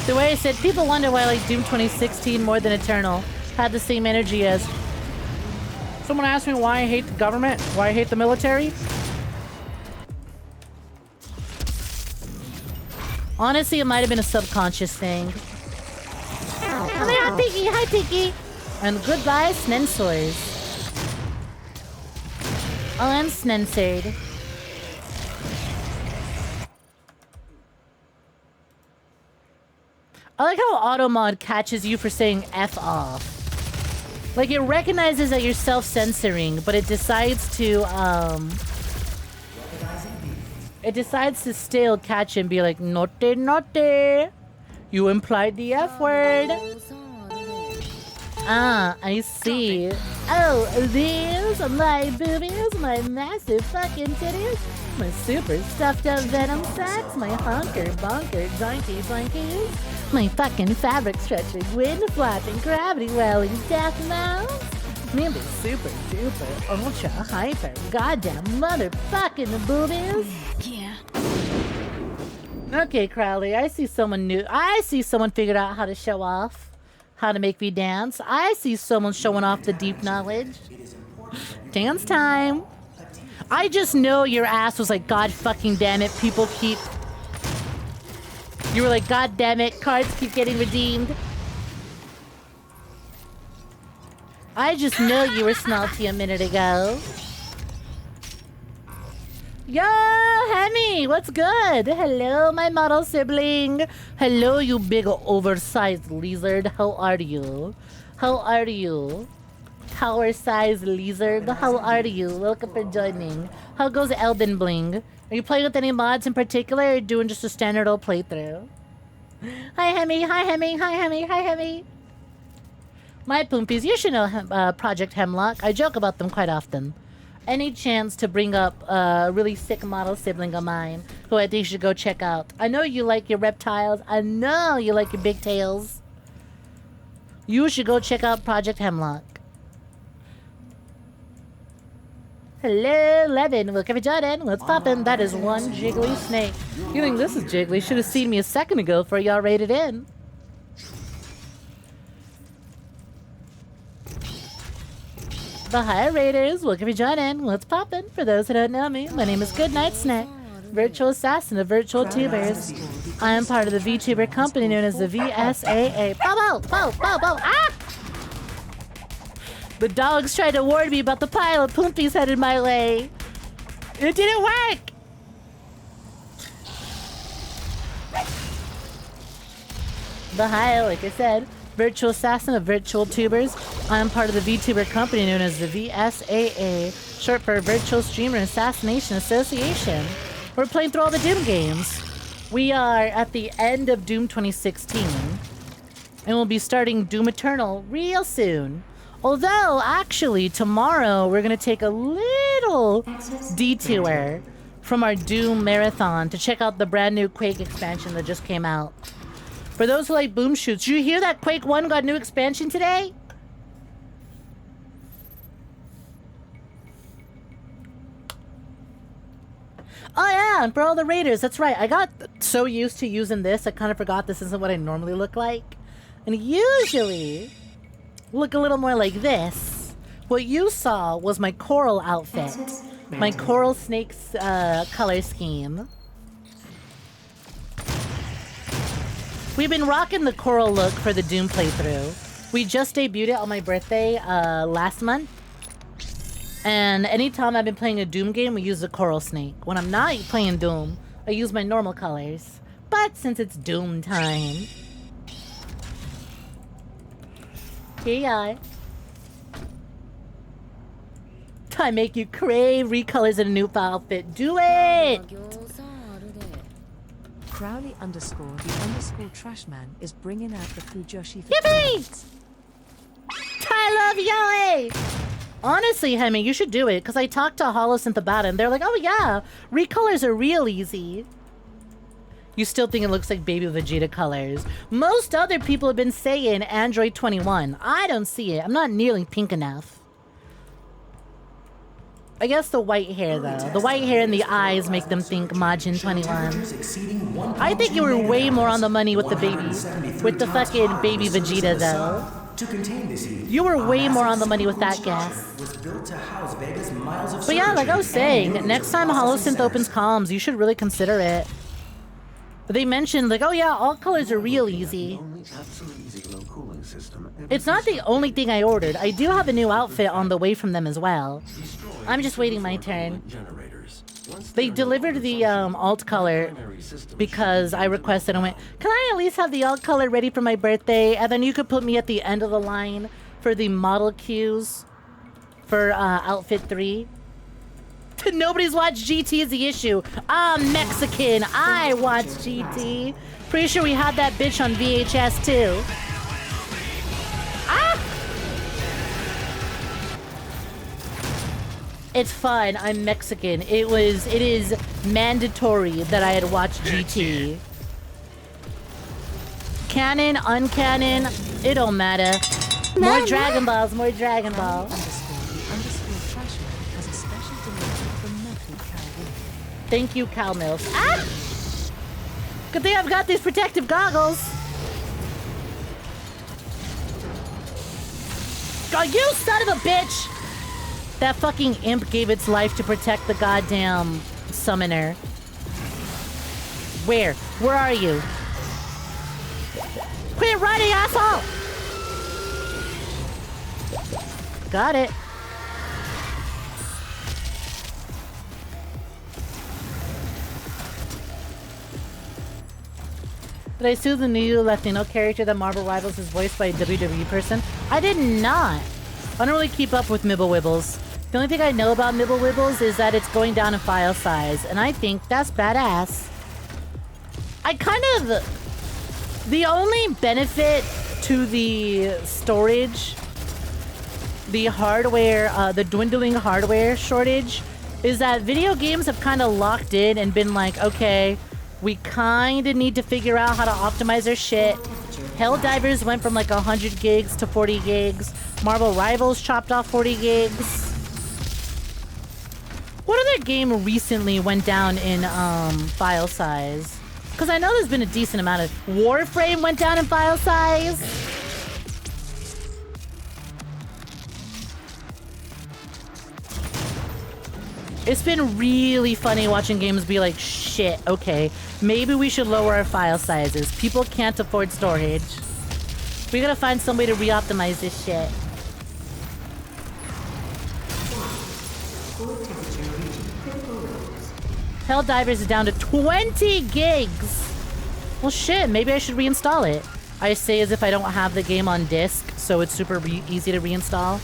The way I said, people wonder why I like Doom 2016 more than Eternal. Had the same energy as... Someone asked me why I hate the government, why I hate the military. Honestly, it might have been a subconscious thing. Hi, Pinky. Hi, Pinky. And goodbye, Snensors. Unscensored. I like how Automod catches you for saying F off. Like, it recognizes that you're self-censoring, but it decides to, it decides to still catch and be like, naughty, naughty. You implied the F word. Ah, I see. Oh, these are my boobies, my massive fucking titties, my super stuffed up venom sacks, my honker bonker donkey donkeys, my fucking fabric stretching, wind flapping, gravity welling, death mounts, me the super duper ultra hyper goddamn motherfucking boobies. Yeah. Okay, Crowley, I see someone new. I see someone figured out how to show off. How to make me dance. I see someone showing off the deep knowledge. Dance time. I just know your ass was like, God fucking damn it, people keep... You were like, God damn it, cards keep getting redeemed. I just know you were snalty a minute ago. Yo, Hemi, what's good? Hello, my model sibling. Hello, you big oversized lizard. How are you? How are you? Power-sized lizard. How are you? Welcome for joining. How goes Elden Bling? Are you playing with any mods in particular or doing just a standard old playthrough? Hi, Hemi. Hi, Hemi. Hi, Hemi. Hi, Hemi. My Poompies, you should know Project Hemlock. I joke about them quite often. Any chance to bring up a really sick model sibling of mine who I think you should go check out. I know you like your reptiles. I know you like your big tails. You should go check out Project Hemlock. Hello, Levin. Look at Jordan. What's poppin'? That is one jiggly snake. You think this is jiggly? Should have seen me a second ago before y'all raided in. The High Raiders, welcome to join in. What's poppin'? For those who don't know me, my name is GoodnightSnek, virtual assassin of virtual tubers. I am part of the VTuber company known as the VSAA. Bow, bow, bow, bow, ah! The dogs tried to warn me about the pile of Poompies headed my way. It didn't work! The High, like I said, virtual assassin of virtual tubers. I am part of the VTuber company known as the VSAA, short for Virtual Streamer Assassination Association. We're playing through all the Doom games. We are at the end of Doom 2016, and we'll be starting Doom Eternal real soon. Although, actually, tomorrow we're going to take a little detour from our Doom marathon to check out the brand new Quake expansion that just came out. For those who like boom shoots, did you hear that Quake 1 got a new expansion today? Oh yeah, and for all the raiders, that's right. I got so used to using this, I kind of forgot this isn't what I normally look like. And usually, look a little more like this. What you saw was my coral outfit. My coral snake's color scheme. We've been rocking the coral look for the Doom playthrough. We just debuted it on my birthday last month. And anytime I've been playing a Doom game, we use the coral snake. When I'm not playing Doom, I use my normal colors. But since it's Doom time... Here you are. I make you crave recolors in a new outfit. Do it! Crowley_the_Trashman is bringing out the Fujoshi for Yippee! I love Yoe! Honestly, Hemi, you should do it, because I talked to Holosynth about it, and they're like, oh yeah, recolors are real easy. You still think it looks like Baby Vegeta colors. Most other people have been saying Android 21. I don't see it. I'm not nearly pink enough. I guess the white hair, though. The white hair and the eyes make them think Majin 21. I think you were way more on the money with the baby. With the fucking Baby Vegeta, though. You were way more on the money with that guess. But yeah, like I was saying, next time Holosynth opens comms, you should really consider it. But they mentioned, like, oh yeah, all colors are real easy. It's not the only thing I ordered. I do have a new outfit on the way from them as well. I'm just waiting my turn. They delivered the alt color because I requested. I went, can I at least have the alt color ready for my birthday? And then you could put me at the end of the line for the model cues for outfit 3. Nobody's watched GT is the issue. I'm Mexican. I watch GT. Pretty sure we had that bitch on VHS too. Ah! It's fine. I'm Mexican. It is mandatory that I had watched GT. Canon, uncanon, it don't matter. More Dragon Balls, more Dragon Balls. Thank you, Cow Mills. Ah! Good thing I've got these protective goggles. Oh, you son of a bitch! That fucking imp gave its life to protect the goddamn summoner. Where? Where are you? Quit running, asshole! Got it. Did I assume the new Latino character that Marvel Rivals is voiced by a WWE person? I did not. I don't really keep up with Mibblewibbles. The only thing I know about Mibblewibbles is that it's going down in file size, and I think that's badass. I kind of... The only benefit to the storage, the hardware, the dwindling hardware shortage, is that video games have kind of locked in and been like, okay, we kind of need to figure out how to optimize our shit. Helldivers went from like 100 gigs to 40 gigs. Marvel Rivals chopped off 40 gigs. What other game recently went down in file size? Because I know there's been a decent amount of... Warframe went down in file size. It's been really funny watching games be like, shit, okay, maybe we should lower our file sizes. People can't afford storage. We gotta find some way to re-optimize this shit. Helldivers is down to 20 gigs. Well, shit, maybe I should reinstall it. I say as if I don't have the game on disc, so it's super easy to reinstall.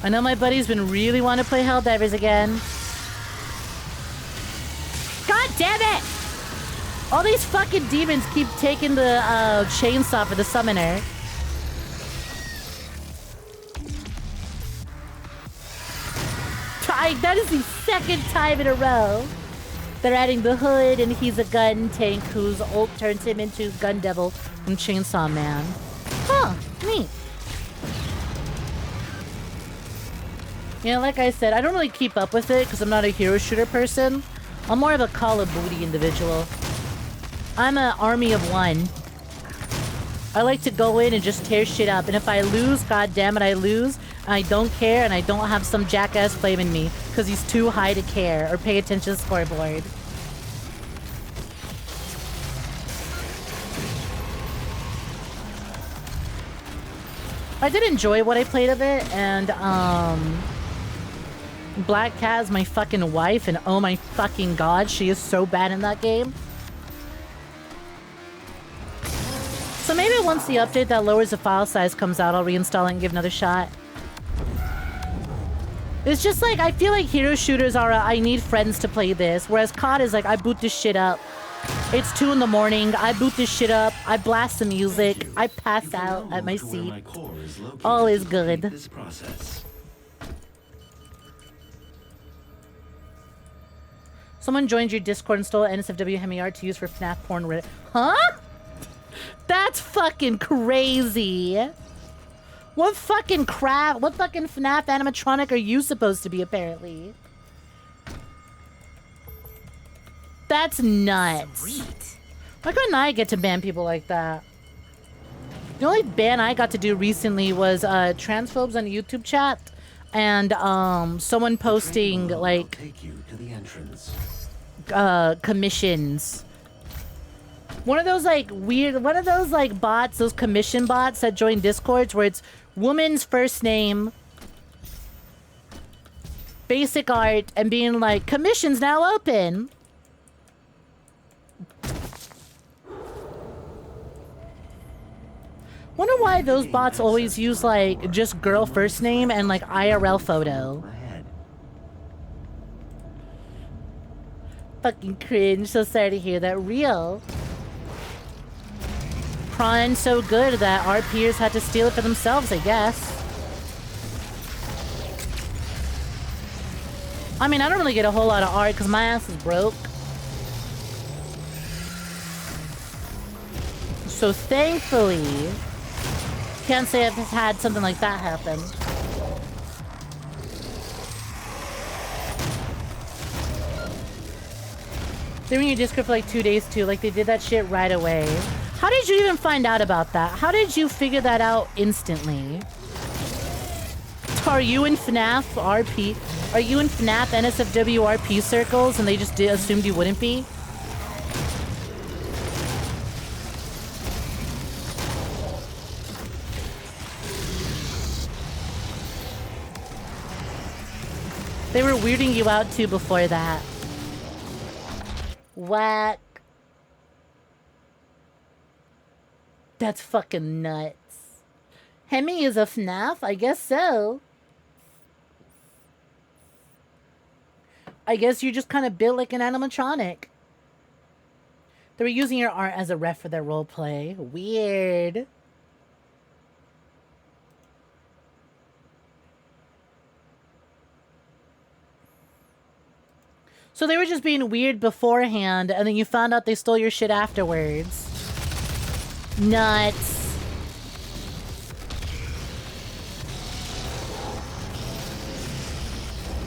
I know my buddy's been really wanting to play Helldivers again. God damn it! All these fucking demons keep taking the chainsaw for the summoner. That is the second time in a row they're adding the hood, and he's a gun tank whose ult turns him into Gun Devil from Chainsaw Man. Huh, neat. Yeah, like I said, I don't really keep up with it because I'm not a hero shooter person. I'm more of a Call of Duty individual. I'm an army of one. I like to go in and just tear shit up, and if I lose, god damn it, I lose. I don't care, and I don't have some jackass flaming me because he's too high to care or pay attention to the scoreboard. I did enjoy what I played of it, and Black Cat is my fucking wife, and oh my fucking god, she is so bad in that game. So maybe once the update that lowers the file size comes out, I'll reinstall it and give another shot. It's just like, I feel like hero shooters are I need friends to play this, whereas COD is like, I boot this shit up. It's 2 in the morning, I boot this shit up, I blast the music, I pass out at my seat. All is good. Someone joined your Discord and stole NSFW HemiR to use for FNAF porn. Huh? That's fucking crazy. What fucking crap? What fucking FNAF animatronic are you supposed to be, apparently? That's nuts. Sweet. Why couldn't I get to ban people like that? The only ban I got to do recently was transphobes on YouTube chat and someone posting like commissions. One of those like weird, one of those like bots, those commission bots that join Discords where it's woman's first name, basic art, and being like, commissions now open. Wonder why those bots always use like just girl first name and like IRL photo. Fucking cringe. So sorry to hear that. Real. Prawn's so good that our peers had to steal it for themselves, I guess. I mean, I don't really get a whole lot of art because my ass is broke. So thankfully, can't say I've had something like that happen. They were in your Discord for like 2 days too, like they did that shit right away. How did you even find out about that? How did you figure that out instantly? Are you in FNAF RP? Are you in FNAF NSFW RP circles and they just assumed you wouldn't be? They were weirding you out too before that. Whack. That's fucking nuts. Hemi is a FNAF? I guess so. I guess you're just kind of built like an animatronic. They were using your art as a ref for their roleplay. Weird. So they were just being weird beforehand, and then you found out they stole your shit afterwards. Nuts.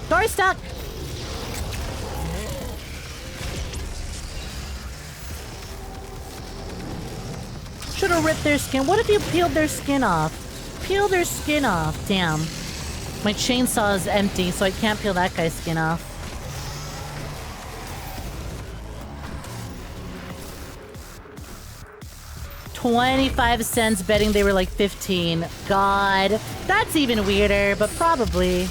Door stuck! Should have ripped their skin. What if you peeled their skin off? Peel their skin off. Damn. My chainsaw is empty, so I can't peel that guy's skin off. $0.25 betting they were like 15. God. That's even weirder, but probably.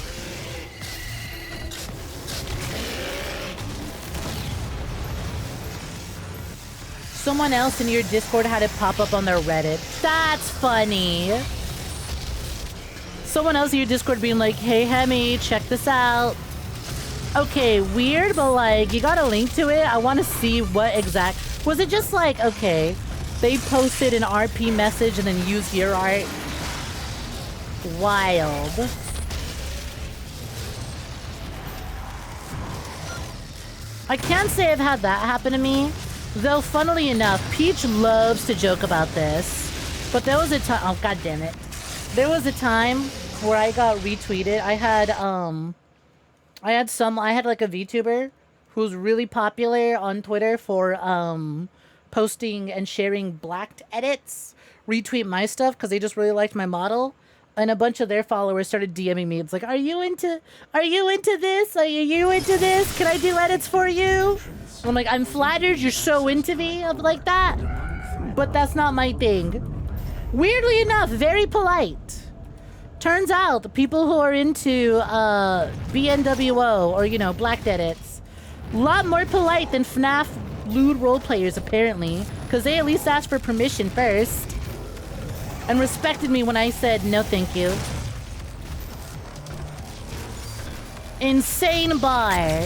Someone else in your Discord had it pop up on their Reddit. That's funny. Someone else in your Discord being like, hey, Hemi, check this out. Okay, weird, but like, you got a link to it? I want to see what exact... Was it just like, okay, they posted an RP message and then used your art? Wild. I can't say I've had that happen to me. Though, funnily enough, Peach loves to joke about this. But there was a time... Oh, god damn it. There was a time where I got retweeted. I had like a VTuber who's really popular on Twitter for posting and sharing blacked edits, retweet my stuff because they just really liked my model. And a bunch of their followers started DMing me. It's like, are you into this? Are you into this? Can I do edits for you? I'm like, I'm flattered you're so into me. I'm like that. But that's not my thing. Weirdly enough, very polite. Turns out the people who are into BNWO or, you know, black edits, a lot more polite than FNAF lewd role players apparently, because they at least asked for permission first and respected me when I said no thank you. Insane bar.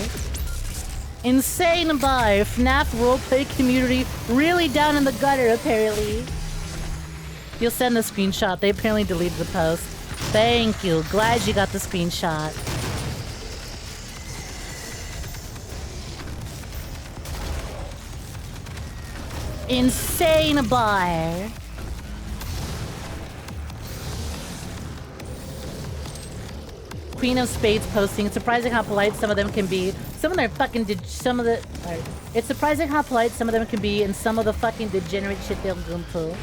Insane bar. FNAF roleplay community really down in the gutter apparently. You'll send the screenshot. They apparently deleted the post. Thank you. Glad you got the screenshot. Insane bar. Queen of Spades posting. It's surprising how polite some of them can be. Some of them fucking It's surprising how polite some of them can be, and some of the fucking degenerate shit they'll go pull.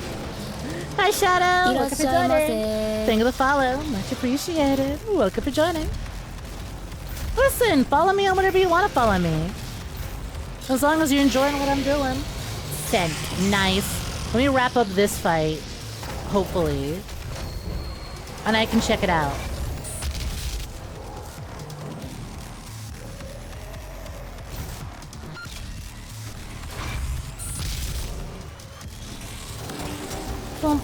Hi Shadow. Welcome for joining. Thank you for the follow. Much appreciated. Welcome for joining. Listen, follow me on whatever you want to follow me. As long as you're enjoying what I'm doing. Sent. Nice. Let me wrap up this fight. Hopefully. And I can check it out. Boom.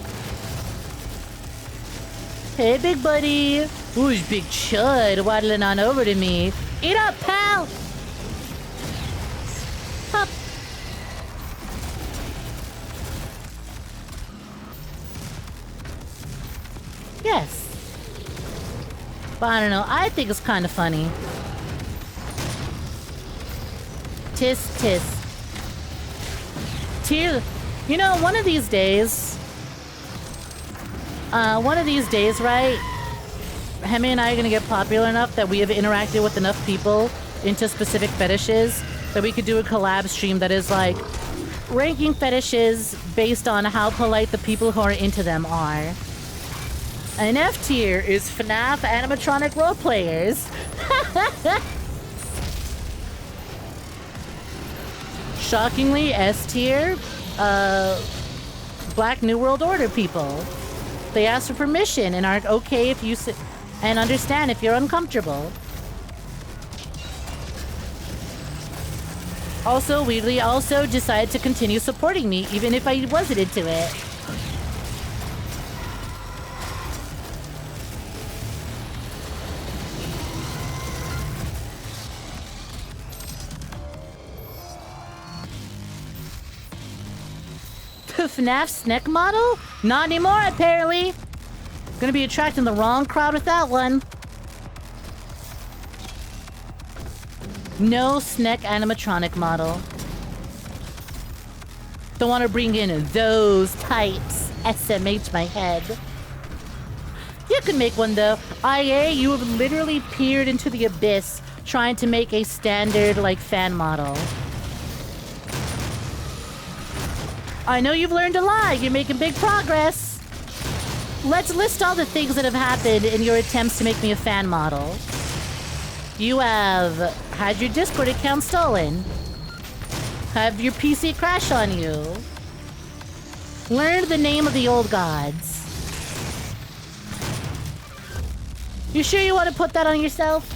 Hey, big buddy. Who's big chud waddling on over to me? Eat up, pal! Pop. Yes. But I don't know. I think it's kind of funny. Tis, tis. Tear. You know, one of these days, right? Hemi and I are gonna get popular enough that we have interacted with enough people into specific fetishes that we could do a collab stream that is like ranking fetishes based on how polite the people who are into them are. An F tier is FNAF animatronic roleplayers. Shockingly, S tier, Black New World Order people. They ask for permission and are okay if you sit and understand if you're uncomfortable. Also, weirdly, also decided to continue supporting me even if I wasn't into it. FNAF Snek model? Not anymore, apparently. Gonna be attracting the wrong crowd with that one. No Snek animatronic model. Don't want to bring in those types. SMH my head. You could make one though. IA, you have literally peered into the abyss trying to make a standard, like, fan model. I know you've learned a lot. You're making big progress. Let's list all the things that have happened in your attempts to make me a fan model. You have had your Discord account stolen. Have your PC crash on you. Learned the name of the old gods. You sure you want to put that on yourself?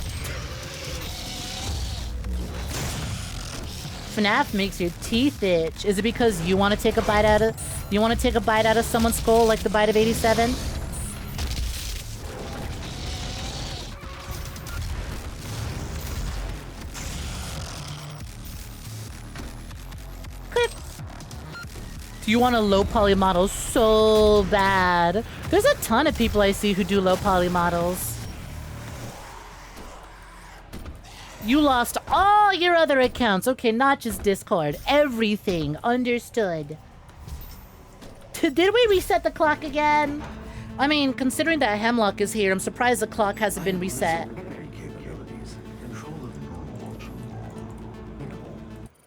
FNAF makes your teeth itch. Is it because you want to take a bite out of someone's skull like the bite of 87? Clip. Do you want a low poly model so bad? There's a ton of people I see who do low poly models. You lost all your other accounts. Okay, not just Discord. Everything. Understood. Did we reset the clock again? I mean, considering that Hemlock is here, I'm surprised the clock hasn't been reset.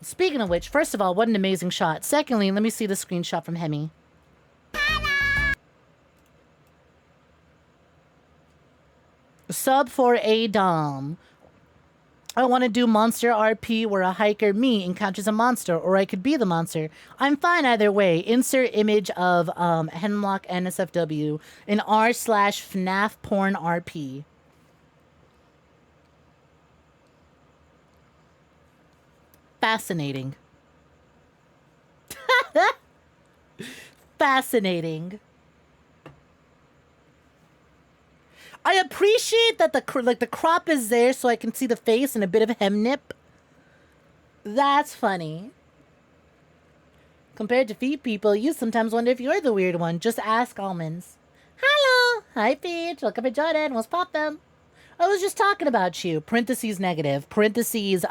Speaking of which, first of all, what an amazing shot. Secondly, let me see the screenshot from Hemi. Sub for a Dom. I want to do monster RP where a hiker, me, encounters a monster, or I could be the monster. I'm fine either way. Insert image of Hemlock NSFW in r/FNAF porn RP. Fascinating. Fascinating. I appreciate that the crop is there so I can see the face and a bit of hem nip. That's funny. Compared to feet people, you sometimes wonder if you're the weird one. Just ask almonds. Hello. Hi, Peach. Welcome to Jordan. What's poppin'? I was just talking about you. Parentheses negative. Parentheses,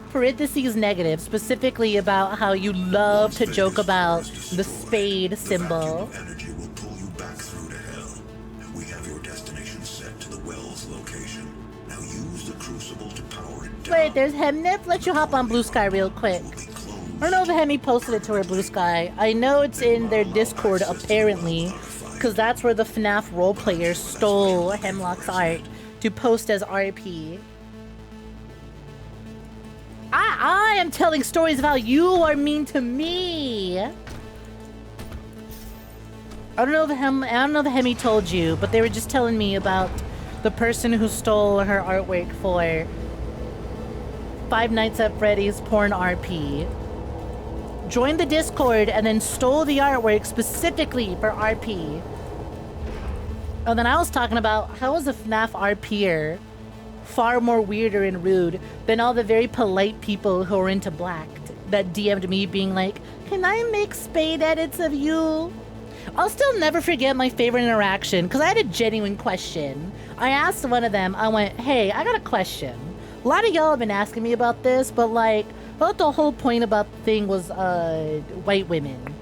parentheses negative. Specifically about how you love to joke about the spade symbol. Wait, there's Hemnip? Let you hop on Blue Sky real quick. I don't know if Hemi posted it to her Blue Sky. I know it's in their Discord, apparently, because that's where the FNAF roleplayers stole Hemlock's art to post as RP. I am telling stories of how you are mean to me. I don't know if Hemi told you, but they were just telling me about the person who stole her artwork for Five Nights at Freddy's porn RP. Joined the Discord and then stole the artwork specifically for RP. And then I was talking about how is a FNAF RPer far more weirder and rude than all the very polite people who are into black that DM'd me being like, can I make spade edits of you? I'll still never forget my favorite interaction because I had a genuine question. I asked one of them, I went, hey, I got a question. A lot of y'all have been asking me about this, but like, I thought the whole point about the thing was white women.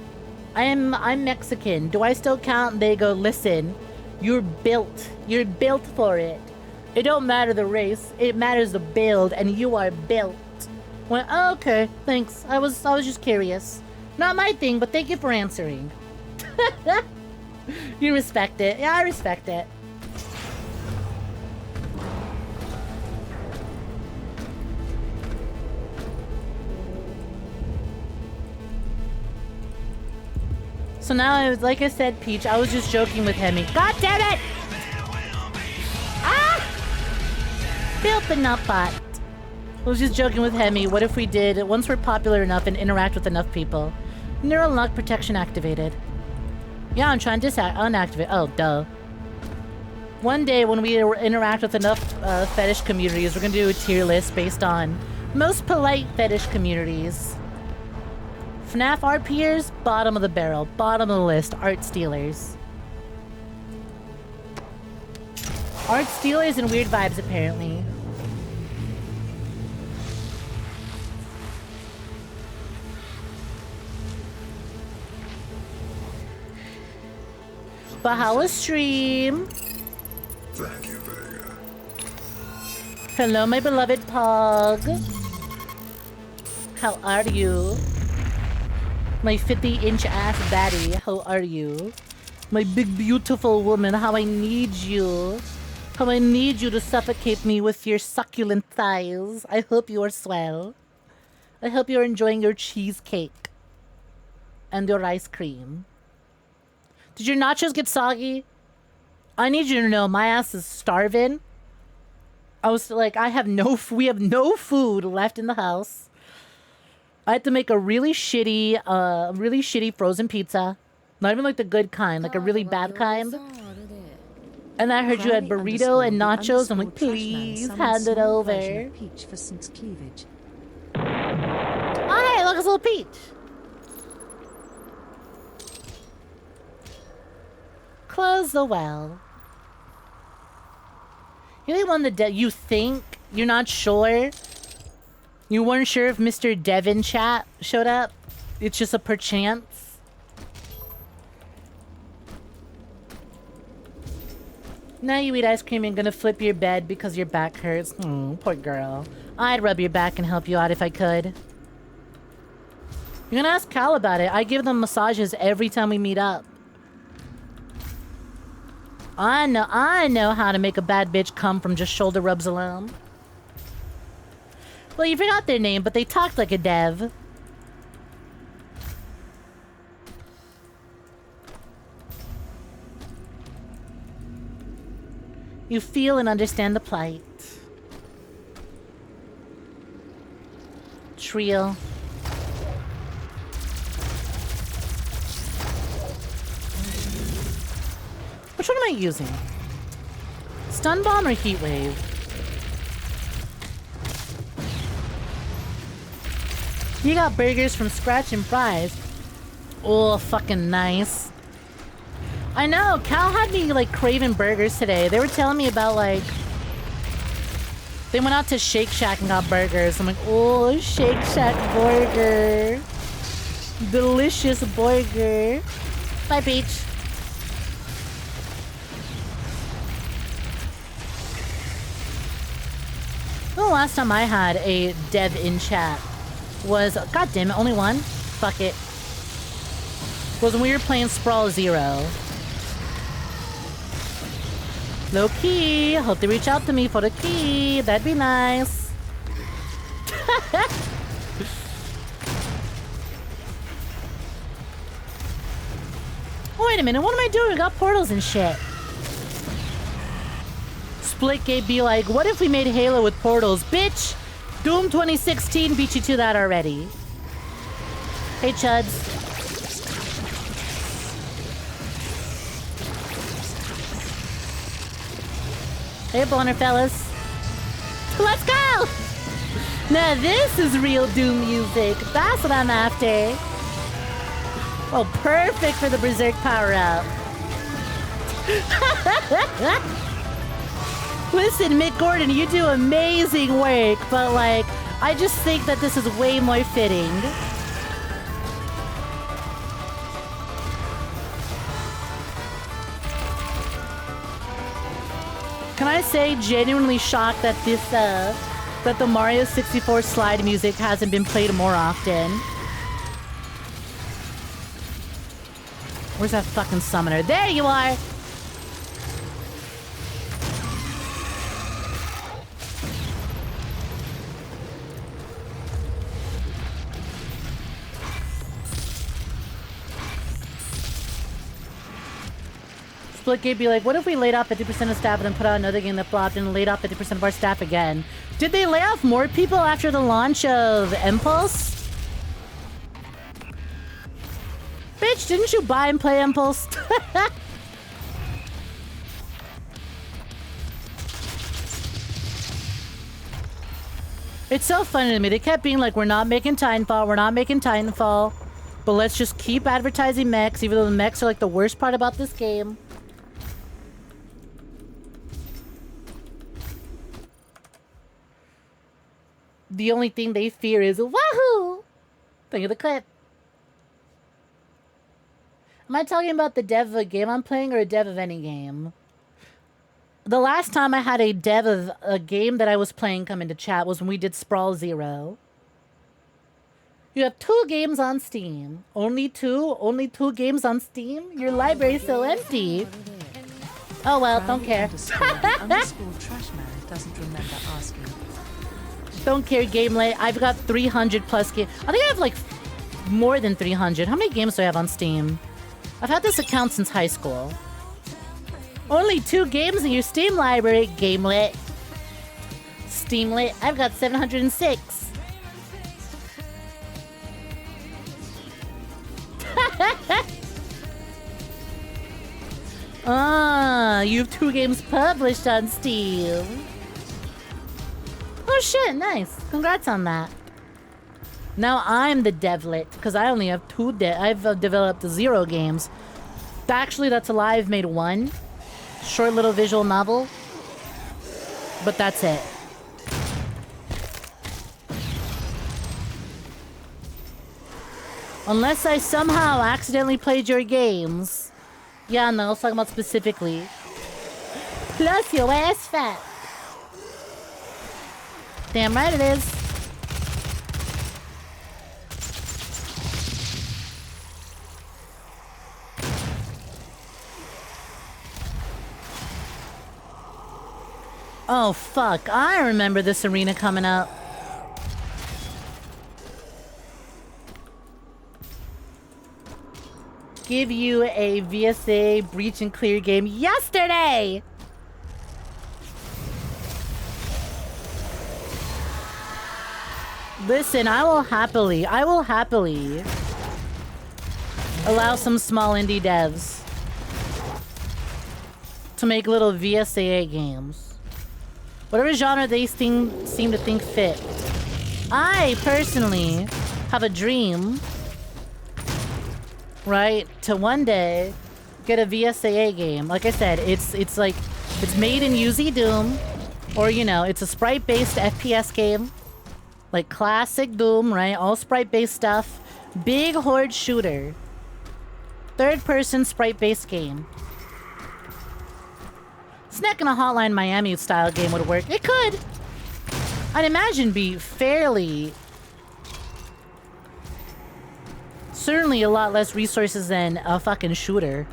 I'm Mexican. Do I still count? And they go, listen, you're built. You're built for it. It don't matter the race. It matters the build, and you are built. Went, oh, okay, thanks. I was just curious. Not my thing, but thank you for answering. You respect it. Yeah, I respect it. So now, like I said, Peach, I was just joking with Hemi. God damn it! Ah! Filth the nutbot. I was just joking with Hemi. What if we did, once we're popular enough and interact with enough people, neural lock protection activated. Yeah, I'm trying to unactivate. Oh, duh. One day when we interact with enough fetish communities, we're gonna do a tier list based on most polite fetish communities. FNAF RPers, bottom of the barrel, bottom of the list, art stealers. Art stealers and weird vibes, apparently. Bahala stream. Thank you, Vega. Hello, my beloved Pog. How are you? My 50-inch ass baddie, how are you? My big beautiful woman, how I need you. How I need you to suffocate me with your succulent thighs. I hope you are swell. I hope you're enjoying your cheesecake. And your ice cream. Did your nachos get soggy? I need you to know my ass is starving. I was like, we have no food left in the house. I had to make a really shitty frozen pizza. Not even like the good kind, like a really bad kind. And I heard you had burrito and nachos. I'm like, please hand it over. Peach for Snek cleavage. Oh, hey, look, it's a little peach. Close the well. You're the one that you think you're not sure. You weren't sure if Mr. Devin chat showed up. It's just a perchance. Now you eat ice cream and gonna flip your bed because your back hurts. Poor girl. I'd rub your back and help you out if I could. You're gonna ask Cal about it. I give them massages every time we meet up. I know how to make a bad bitch come from just shoulder rubs alone. Well, you forgot their name, but they talked like a dev. You feel and understand the plight. Trio. Which one am I using? Stun bomb or heat wave? You got burgers from scratch and fries. Oh, fucking nice. I know, Cal had me like craving burgers today. They were telling me about like they went out to Shake Shack and got burgers. I'm like, oh, Shake Shack burger. Delicious burger. Bye, Peach. The last time I had a dev in chat was, god damn it, only one? Fuck it. Was when we were playing Sprawl Zero. Low key, hope they reach out to me for the key. That'd be nice. Oh, wait a minute, what am I doing? We got portals and shit. Splitgate be like, what if we made Halo with portals? Bitch! Doom 2016 beat you to that already. Hey, Chuds. Hey, boner fellas. Let's go! Now this is real Doom music. That's what I'm after. Oh, perfect for the Berserk power-up. Listen, Mick Gordon, you do amazing work, but like, I just think that this is way more fitting. Can I say, genuinely shocked that this, that the Mario 64 slide music hasn't been played more often. Where's that fucking summoner? There you are! Splitgate be like, what if we laid off 50% of staff and then put out another game that flopped and laid off 50% of our staff again? Did they lay off more people after the launch of Impulse? Bitch, didn't you buy and play Impulse? It's so funny to me. They kept being like, we're not making Titanfall, we're not making Titanfall. But let's just keep advertising mechs, even though the mechs are like the worst part about this game. The only thing they fear is wahoo! Think of the clip. Am I talking about the dev of a game I'm playing or a dev of any game? The last time I had a dev of a game that I was playing come into chat was when we did Sprawl 0. You have 2 games on Steam. Only 2? Only 2 games on Steam? Your library's so empty. Oh well, don't care. Underscore trash man doesn't remember asking. Don't care, Gamelet. I've got 300 plus games. I think I have like more than 300. How many games do I have on Steam? I've had this account since high school. Only 2 games in your Steam library, Gamelet. Steamlet. I've got 706. Ah, you have 2 games published on Steam. Oh shit, nice. Congrats on that. Now I'm the devlet, because I only have 2 I've developed 0 games. Actually, that's a lie. I've made 1 short little visual novel. But that's it. Unless I somehow accidentally played your games. Yeah, no, I was talking about specifically. Plus your ass fat. Damn right it is. Oh, fuck. I remember this arena coming up. Give you a VSAA breach and clear game yesterday! Listen, I will happily allow some small indie devs to make little VSAA games. Whatever genre they seem to think fit. I personally have a dream, right, to one day get a VSAA game. Like I said, it's made in 𝐒𝐧𝐬, or you know, it's a sprite-based FPS game. Like classic Doom, right? All sprite-based stuff. Big horde shooter. Third-person sprite-based game. Snek in a Hotline Miami style game would work. It could. I'd imagine be fairly... Certainly a lot less resources than a fucking shooter.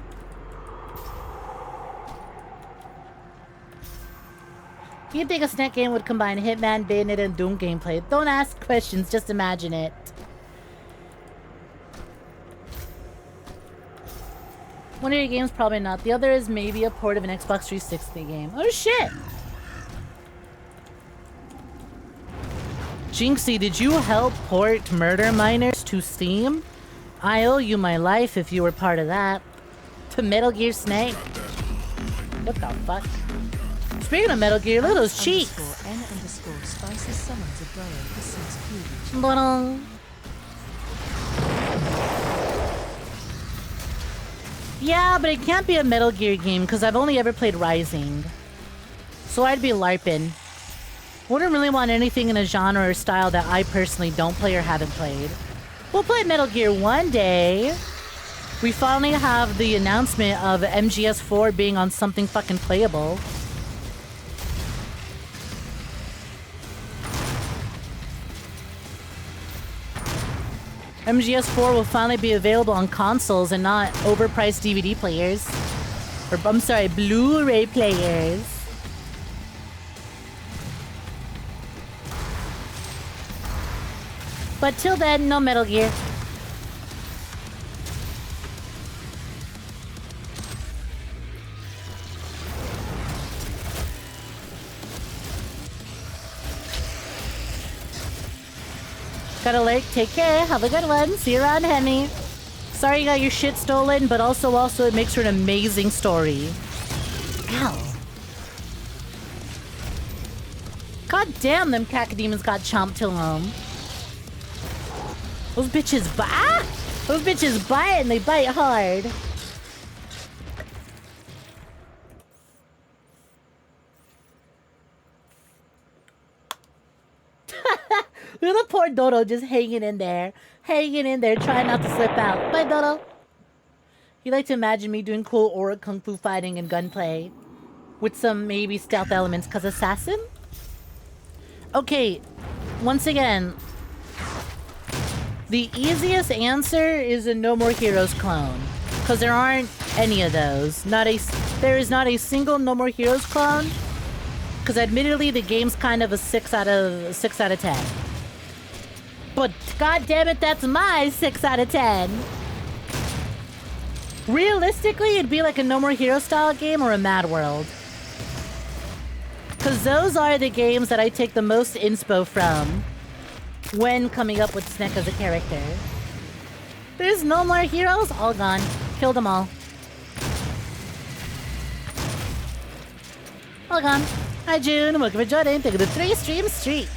Do you think a Snek game would combine Hitman, Bayonetta, and Doom gameplay? Don't ask questions, just imagine it. One of your games, probably not. The other is maybe a port of an Xbox 360 game. Oh shit! Jinxie, did you help port Murder Miners to Steam? I owe you my life if you were part of that. To Metal Gear Snake. What the fuck? Speaking of Metal Gear, look at those cheeks! Yeah, but it can't be a Metal Gear game because I've only ever played Rising. So I'd be LARPing. Wouldn't really want anything in a genre or style that I personally don't play or haven't played. We'll play Metal Gear one day. We finally have the announcement of MGS4 being on something fucking playable. MGS4 will finally be available on consoles and not overpriced DVD players. Or, I'm sorry, Blu-ray players. But till then, no Metal Gear. Got a lake, take care, have a good one, see you around, Henny. Sorry you got your shit stolen, but also it makes for an amazing story. Ow. God damn, them cacodemons got chomped to them. Those bitches, Those bitches bite and they bite hard. Look at the poor Dodo just hanging in there, trying not to slip out. Bye, Dodo. You like to imagine me doing cool aura kung fu fighting and gunplay with some maybe stealth elements, cause assassin? Okay, once again, the easiest answer is a No More Heroes clone, cause there aren't any of those. There is not a single No More Heroes clone, cause admittedly the game's kind of a 6 out of 10. But god damn it, that's my 6 out of 10. Realistically, it'd be like a No More Heroes style game or a Mad World. Because those are the games that I take the most inspo from when coming up with Snek as a character. There's no more heroes? All gone. Killed them all. All gone. Hi June, welcome for joining. Thank you for the 3-stream streak.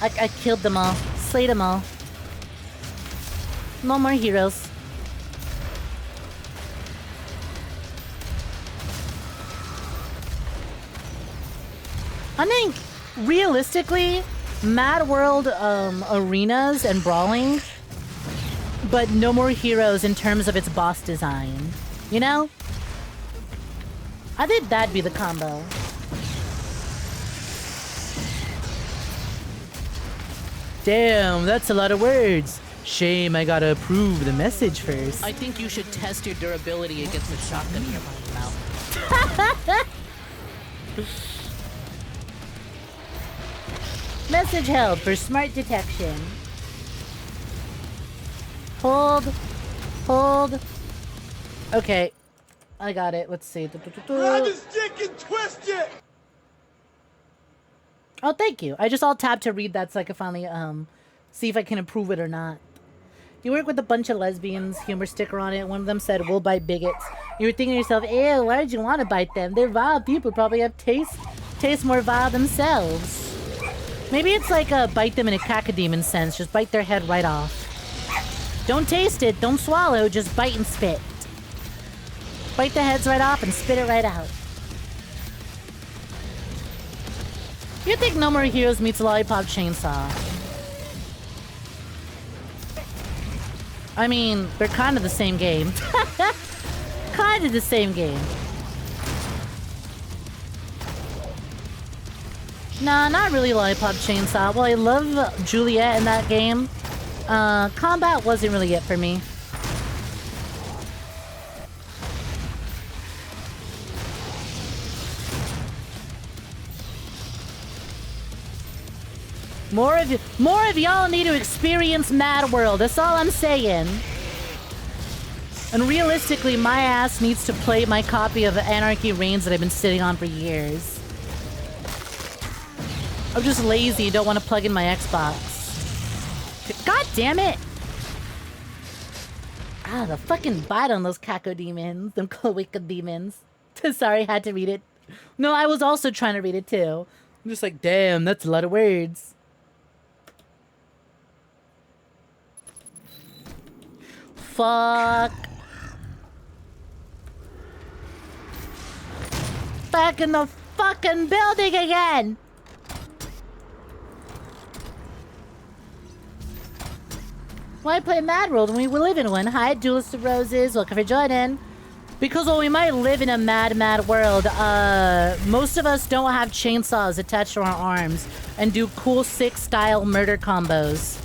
I killed them all. Slayed them all. No more heroes. I think, realistically, Mad World arenas and brawling, but No More Heroes in terms of its boss design. You know? I think that'd be the combo. Damn, that's a lot of words. Shame I gotta approve the message first. I think you should test your durability against the shotgun in your mouth. Message held for smart detection. Hold. Hold. Okay. I got it. Let's see. Grab his dick and twist it! Oh, thank you. I just all tapped to read that so I could finally see if I can improve it or not. You work with a bunch of lesbians, humor sticker on it. One of them said, "We'll bite bigots." You were thinking to yourself, ew, why did you want to bite them? They're vile people, probably have taste more vile themselves. Maybe it's like a bite them in a 𝐾𝐞𝐤 sense. Just bite their head right off. Don't taste it, don't swallow, just bite and spit. Bite the heads right off and spit it right out. You think No More Heroes meets Lollipop Chainsaw? I mean, they're kind of the same game. Kind of the same game. Nah, not really Lollipop Chainsaw. Well, I love Juliet in that game. Combat wasn't really it for me. More of y'all need to experience Mad World. That's all I'm saying. And realistically, my ass needs to play my copy of Anarchy Reigns that I've been sitting on for years. I'm just lazy, don't want to plug in my Xbox. God damn it! Ah, the fucking bite on those 𝐾𝐞𝐤 demons. Them 𝐒𝐽 demons. Sorry, had to read it. No, I was also trying to read it too. I'm just like, damn, that's a lot of words. Fuck. Back in the fucking building again! Why play Mad World when we live in one? Hi, Duelist of Roses. Welcome for joining. Because while we might live in a mad world, most of us don't have chainsaws attached to our arms and do cool, sick style murder combos.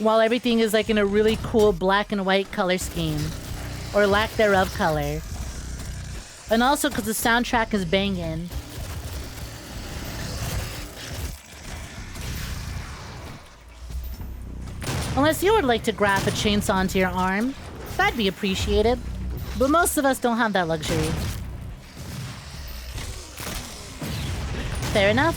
While everything is like in a really cool black and white color scheme. Or lack thereof color. And also because the soundtrack is banging. Unless you would like to graft a chainsaw onto your arm, that'd be appreciated. But most of us don't have that luxury. Fair enough.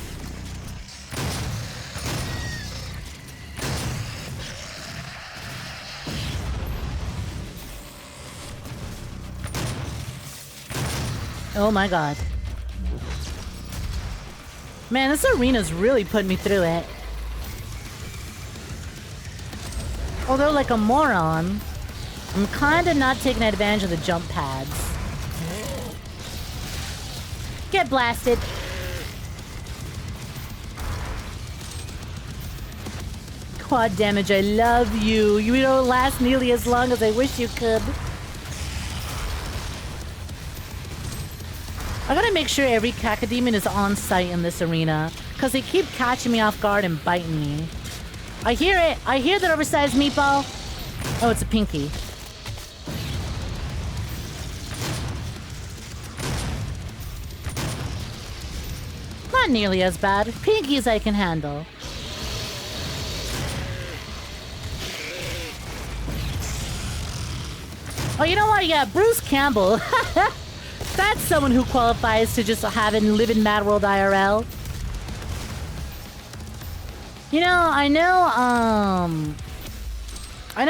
Oh my god. Man, this arena's really putting me through it. Although, like a moron, I'm kinda not taking advantage of the jump pads. Get blasted. Quad damage, I love you. You don't last nearly as long as I wish you could. I gotta make sure every cacodemon is on site in this arena, because they keep catching me off guard and biting me. I hear it! I hear that oversized meatball! Oh, it's a pinky. Not nearly as bad. Pinkies I can handle. Oh, you know what? Yeah, Bruce Campbell. That's someone who qualifies to just have and live in Mad World IRL. You know, I know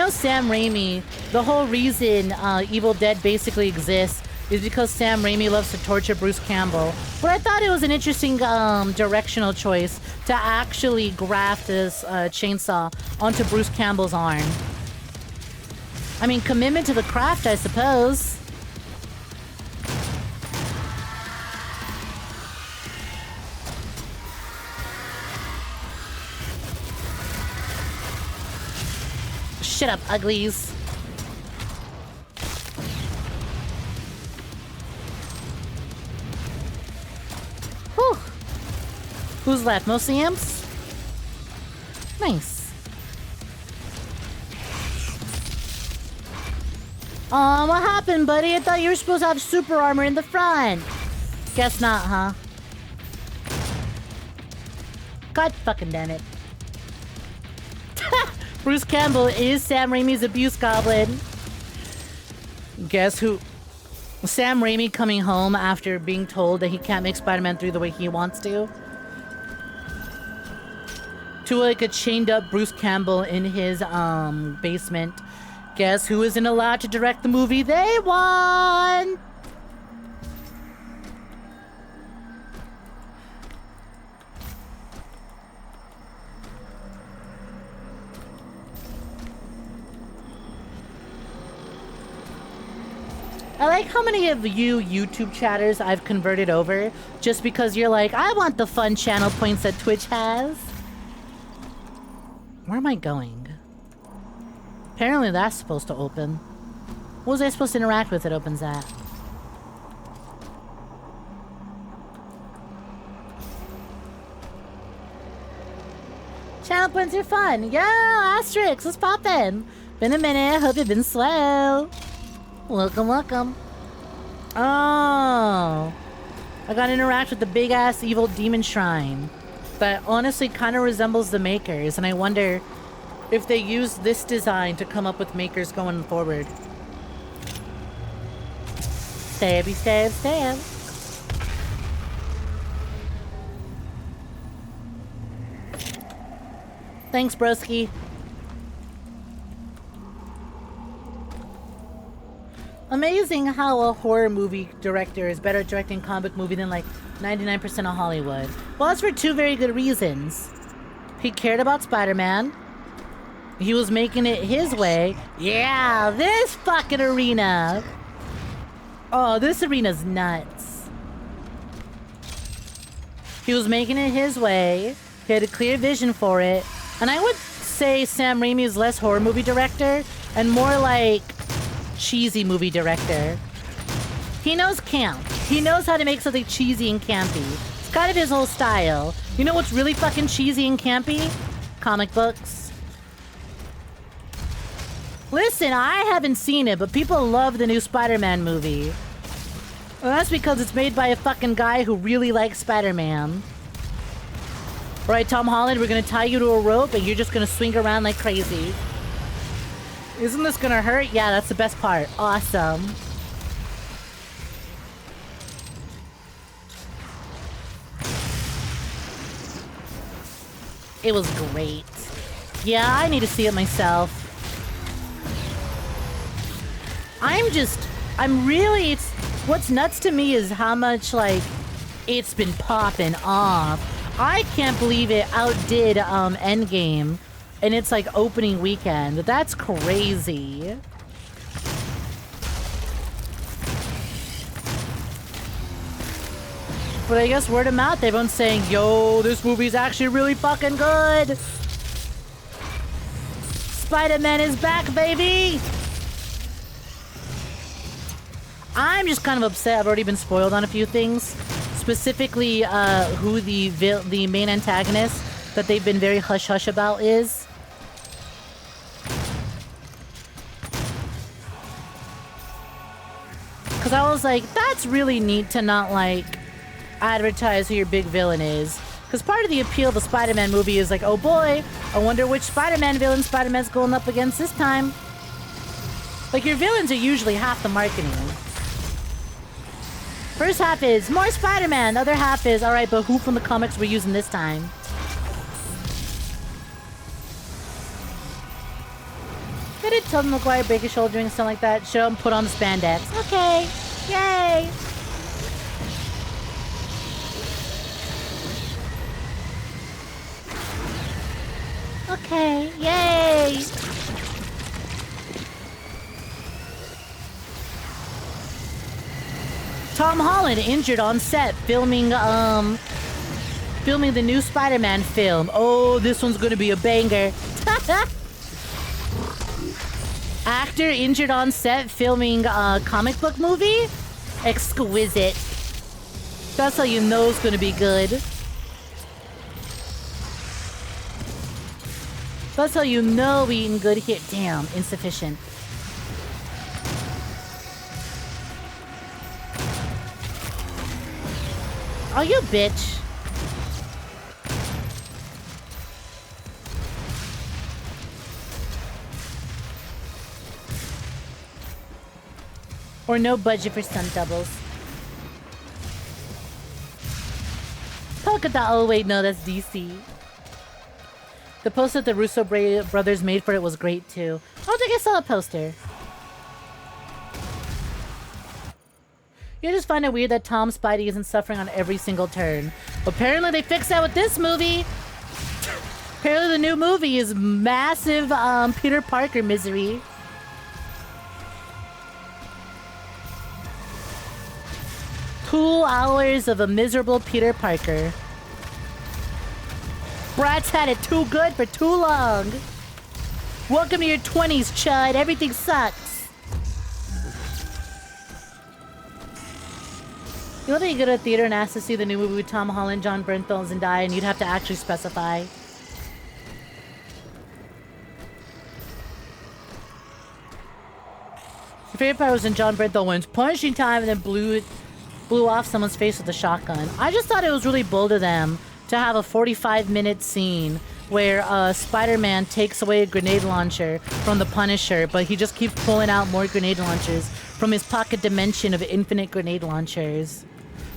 Sam Raimi, the whole reason Evil Dead basically exists is because Sam Raimi loves to torture Bruce Campbell. But I thought it was an interesting directional choice to actually graft this chainsaw onto Bruce Campbell's arm. I mean, commitment to the craft, I suppose. Shut up, uglies. Whew. Who's left? Mostly imps? Nice. What happened, buddy? I thought you were supposed to have super armor in the front. Guess not, huh? God fucking damn it. Bruce Campbell is Sam Raimi's abuse goblin. Guess who? Sam Raimi coming home after being told that he can't make Spider-Man 3 the way he wants to like a chained up Bruce Campbell in his basement. Guess who isn't allowed to direct the movie they want? I like how many of you YouTube chatters I've converted over just because you're like, I want the fun channel points that Twitch has. Where am I going? Apparently that's supposed to open. What was I supposed to interact with that opens that? Channel points are fun. Yeah, asterisks, let's pop in. Been a minute, hope you've been slow. Welcome, welcome. Oh. I got to interact with the big-ass evil demon shrine. That honestly kind of resembles the Makers, and I wonder if they use this design to come up with Makers going forward. Stabby, stab, stab. Thanks, broski. Amazing how a horror movie director is better at directing a comic book movie than like 99% of Hollywood. Well, that's for two very good reasons. He cared about Spider-Man. He was making it his way. Yeah, this fucking arena. Oh, this arena's nuts. He was making it his way. He had a clear vision for it. And I would say Sam Raimi is less horror movie director and more like cheesy movie director. He knows camp. He knows how to make something cheesy and campy. It's kind of his whole style. You know what's really fucking cheesy and campy? Comic books. Listen, I haven't seen it, but people love the new Spider-Man movie. Well, that's because it's made by a fucking guy who really likes Spider-Man. Right, Tom Holland, we're gonna tie you to a rope and you're just gonna swing around like crazy. Isn't this gonna hurt? Yeah, that's the best part. Awesome. It was great. Yeah, I need to see it myself. What's nuts to me is how much, like, it's been popping off. I can't believe it outdid Endgame in its like opening weekend. That's crazy. But I guess word of mouth, everyone's saying, yo, this movie's actually really fucking good. Spider-Man is back, baby! I'm just kind of upset. I've already been spoiled on a few things. Specifically, who the main antagonist that they've been very hush-hush about is. Because I was like, that's really neat to not, like, advertise who your big villain is. Because part of the appeal of the Spider-Man movie is like, oh boy, I wonder which Spider-Man villain Spider-Man's going up against this time. Like, your villains are usually half the marketing. First half is, more Spider-Man. The other half is, alright, but who from the comics we're using this time? They did tell them 𝐒𝐕𝐄 shouldering and stuff like that. Show them put on the spandex. Okay. Yay. Okay, yay! Tom Holland injured on set filming the new Spider-Man film. Oh, this one's gonna be a banger. Actor injured on set filming a comic book movie? Exquisite. That's how you know it's gonna be good. That's how you know we eating good here. Damn, insufficient. Oh, you bitch. Or no budget for stunt doubles. Polka dot. Oh wait, no, that's DC. The poster that the Russo brothers made for it was great too. I don't think I saw a poster. You just find it weird that Tom Spidey isn't suffering on every single turn. Apparently they fixed that with this movie. Apparently the new movie is massive Peter Parker misery. Two hours of a miserable Peter Parker. Brad's had it too good for too long. Welcome to your 20s, Chud. Everything sucks. You know that you go to a theater and ask to see the new movie with Tom Holland, John Bernthal, and Zendaya, and you'd have to actually specify. Your favorite part was when John Bernthal went punching time and then blew off someone's face with a shotgun. I just thought it was really bold of them to have a 45-minute scene where Spider-Man takes away a grenade launcher from the Punisher, but he just keeps pulling out more grenade launchers from his pocket dimension of infinite grenade launchers.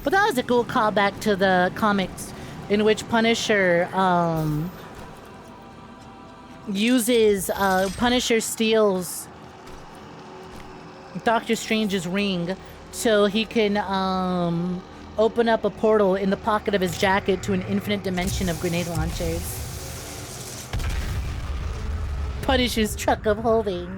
But that was a cool callback to the comics in which Punisher Punisher steals Doctor Strange's ring so he can open up a portal in the pocket of his jacket to an infinite dimension of grenade launchers. Punisher's truck of holding.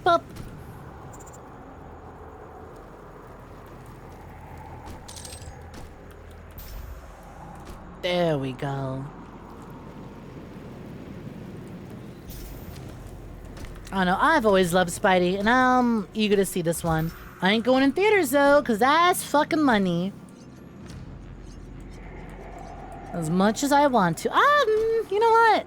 Bop. There we go. I don't know, I've always loved Spidey, and I'm eager to see this one. I ain't going in theaters, though, because that's fucking money. As much as I want to. You know what?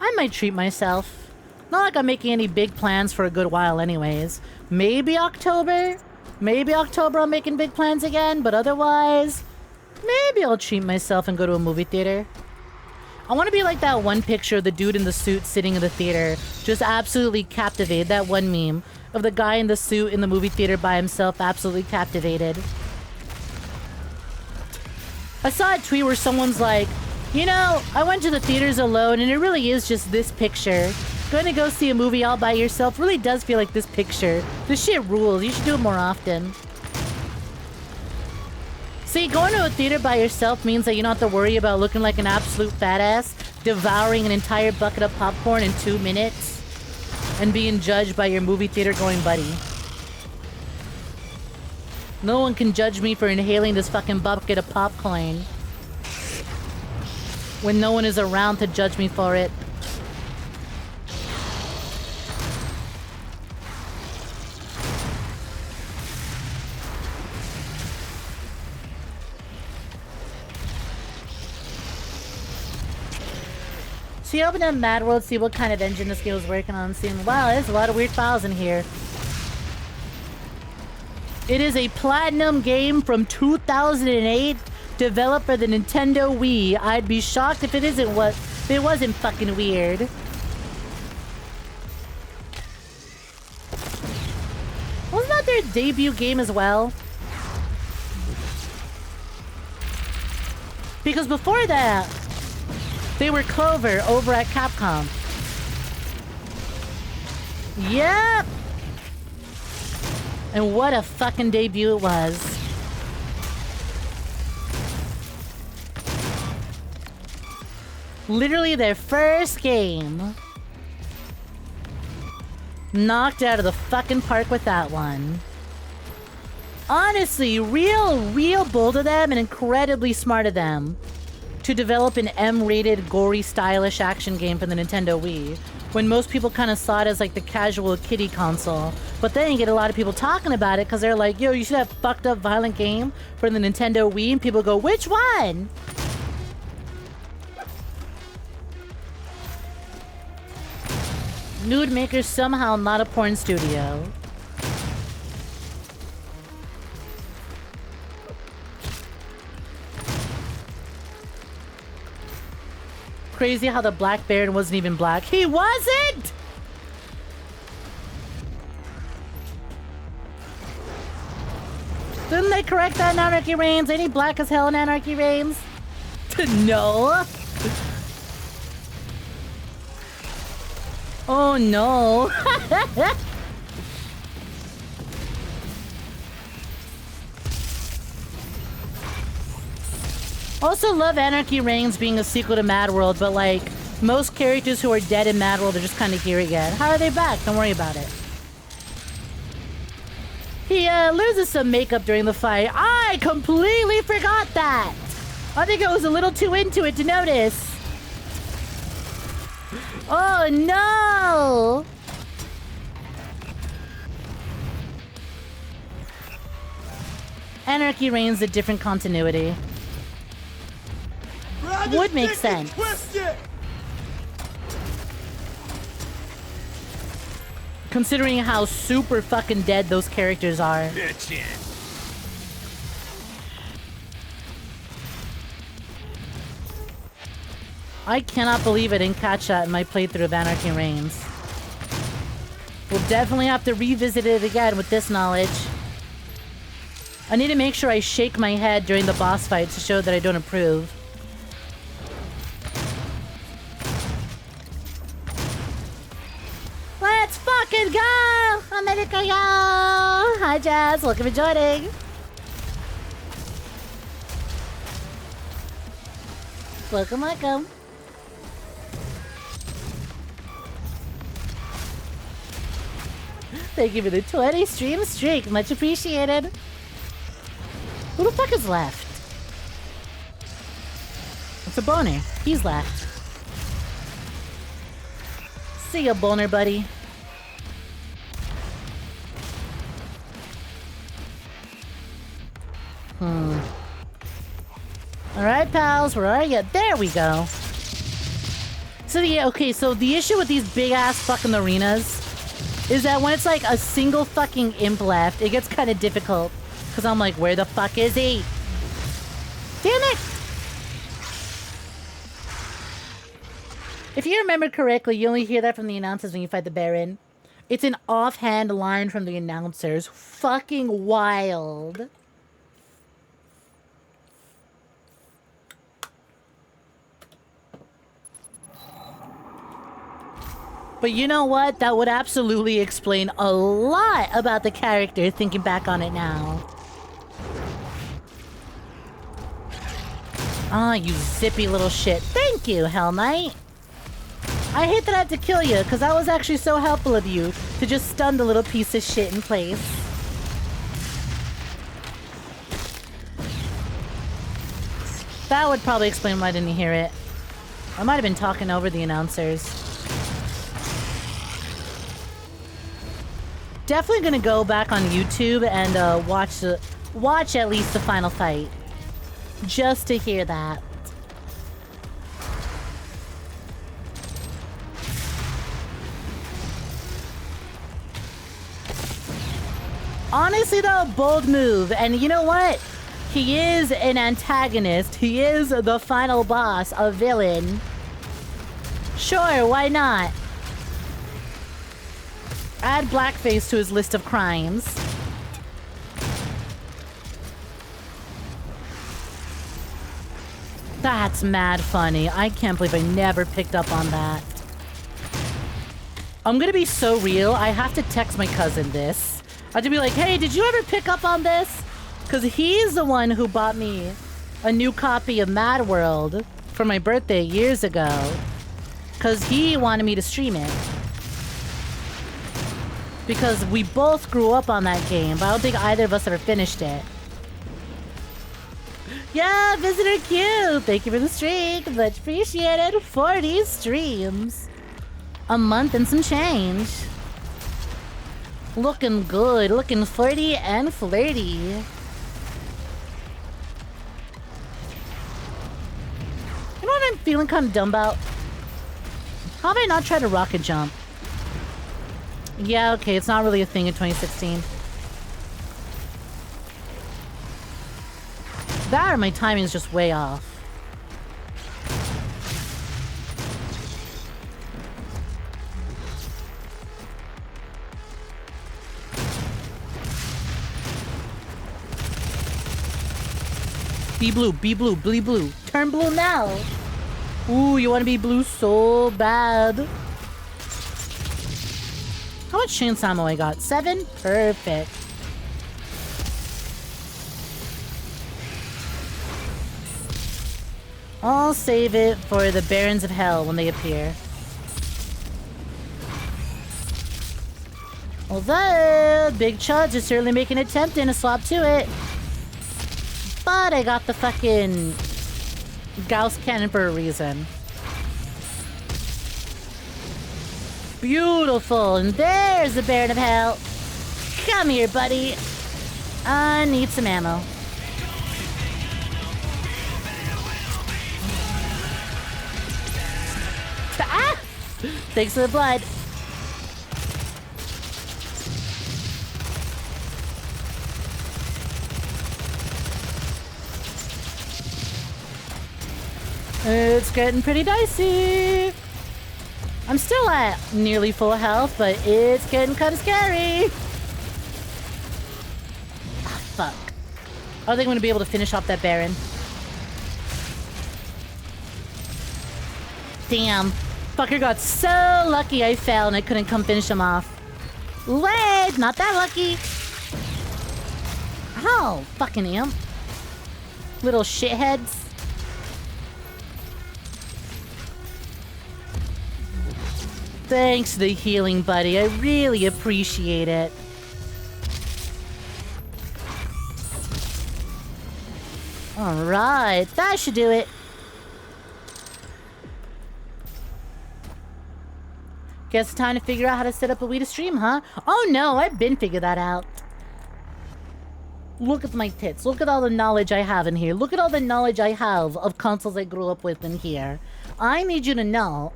I might treat myself. Not like I'm making any big plans for a good while anyways. Maybe October? Maybe October I'm making big plans again, but otherwise, maybe I'll treat myself and go to a movie theater. I want to be like that one picture of the dude in the suit sitting in the theater, just absolutely captivated. That one meme of the guy in the suit in the movie theater by himself, absolutely captivated. I saw a tweet where someone's like, you know, I went to the theaters alone and it really is just this picture. Going to go see a movie all by yourself really does feel like this picture. This shit rules. You should do it more often. See, going to a theater by yourself means that you don't have to worry about looking like an absolute fat ass, devouring an entire bucket of popcorn in 2 minutes, and being judged by your movie theater going buddy. No one can judge me for inhaling this fucking bucket of popcorn when no one is around to judge me for it. So you open up Mad World, see what kind of engine this game was working on, seeing, wow, there's a lot of weird files in here. It is a platinum game from 2008, developed for the Nintendo Wii. I'd be shocked if it wasn't fucking weird. Wasn't that their debut game as well? Because before that, they were Clover over at Capcom. Yep! And what a fucking debut it was. Literally their first game. Knocked out of the fucking park with that one. Honestly, real bold of them and incredibly smart of them to develop an M-rated, gory, stylish action game for the Nintendo Wii, when most people kind of saw it as like the casual kiddie console. But then you get a lot of people talking about it because they're like, yo, you should have fucked up violent game for the Nintendo Wii, and people go, which one? Nude Maker somehow not a porn studio. Crazy how the Black Baron wasn't even black. He wasn't! Didn't they correct that in Anarchy Reigns? Ain't he black as hell in Anarchy Reigns? No. Oh no. Also love Anarchy Reigns being a sequel to Mad World, but like, most characters who are dead in Mad World are just kind of here again. How are they back? Don't worry about it. He loses some makeup during the fight. I completely forgot that! I think I was a little too into it to notice. Oh no! Anarchy Reigns a different continuity. Would make sense. Considering how super fucking dead those characters are. I cannot believe I didn't catch that in my playthrough of Anarchy Reigns. We'll definitely have to revisit it again with this knowledge. I need to make sure I shake my head during the boss fight to show that I don't approve. Let's fucking go! America, yo! Hi, Jazz. Welcome for joining. Welcome, welcome. Thank you for the 20 stream streak. Much appreciated. Who the fuck is left? It's a boner. He's left. See ya, boner buddy. Alright, pals, where are you? There we go. So, yeah, okay, so the issue with these big-ass fucking arenas is that when it's like a single fucking imp left, it gets kind of difficult. Because I'm like, where the fuck is he? Damn it! If you remember correctly, you only hear that from the announcers when you fight the Baron. It's an offhand line from the announcers. Fucking wild. But you know what? That would absolutely explain a lot about the character, thinking back on it now. Ah, you zippy little shit. Thank you, Hell Knight. I hate that I had to kill you, because that was actually so helpful of you to just stun the little piece of shit in place. That would probably explain why I didn't hear it. I might have been talking over the announcers. Definitely gonna go back on YouTube and watch at least the final fight. Just to hear that. Honestly though, bold move. And you know what? He is an antagonist. He is the final boss, a villain. Sure, why not? Add blackface to his list of crimes. That's mad funny. I can't believe I never picked up on that. I'm gonna be so real. I have to text my cousin this. I have to be like, hey, did you ever pick up on this? Because he's the one who bought me a new copy of Mad World for my birthday years ago. Because he wanted me to stream it. Because we both grew up on that game, but I don't think either of us ever finished it. Yeah, Visitor Q! Thank you for the streak. Much appreciated. 40 streams. A month and some change. Looking good. Looking flirty and flirty. You know what I'm feeling kind of dumb about? How have I not tried to rocket jump? Yeah, okay, it's not really a thing in 2016. That or my timing's just way off. Be blue, be blue, be blue. Turn blue now. Ooh, you want to be blue so bad. How much chance ammo I got? 7? Perfect. I'll save it for the Barons of Hell when they appear. Although, Big Chuds is certainly making an attempt in a swap to it. But I got the fucking Gauss cannon for a reason. Beautiful, and there's the Baron of Hell. Come here, buddy. I need some ammo. Ah! Thanks for the blood. It's getting pretty dicey. I'm still at nearly full health, but it's getting kind of scary. Ah, fuck. I think I'm going to be able to finish off that Baron. Damn. Fucker got so lucky I fell and I couldn't come finish him off. Wait, not that lucky. Oh, fucking imp. Little shitheads. Thanks for the healing, buddy. I really appreciate it. Alright, that should do it. Guess it's time to figure out how to set up a way to stream, huh? Oh no, I've been figured that out. Look at my tits. Look at all the knowledge I have in here. Look at all the knowledge I have of consoles I grew up with in here. I need you to know.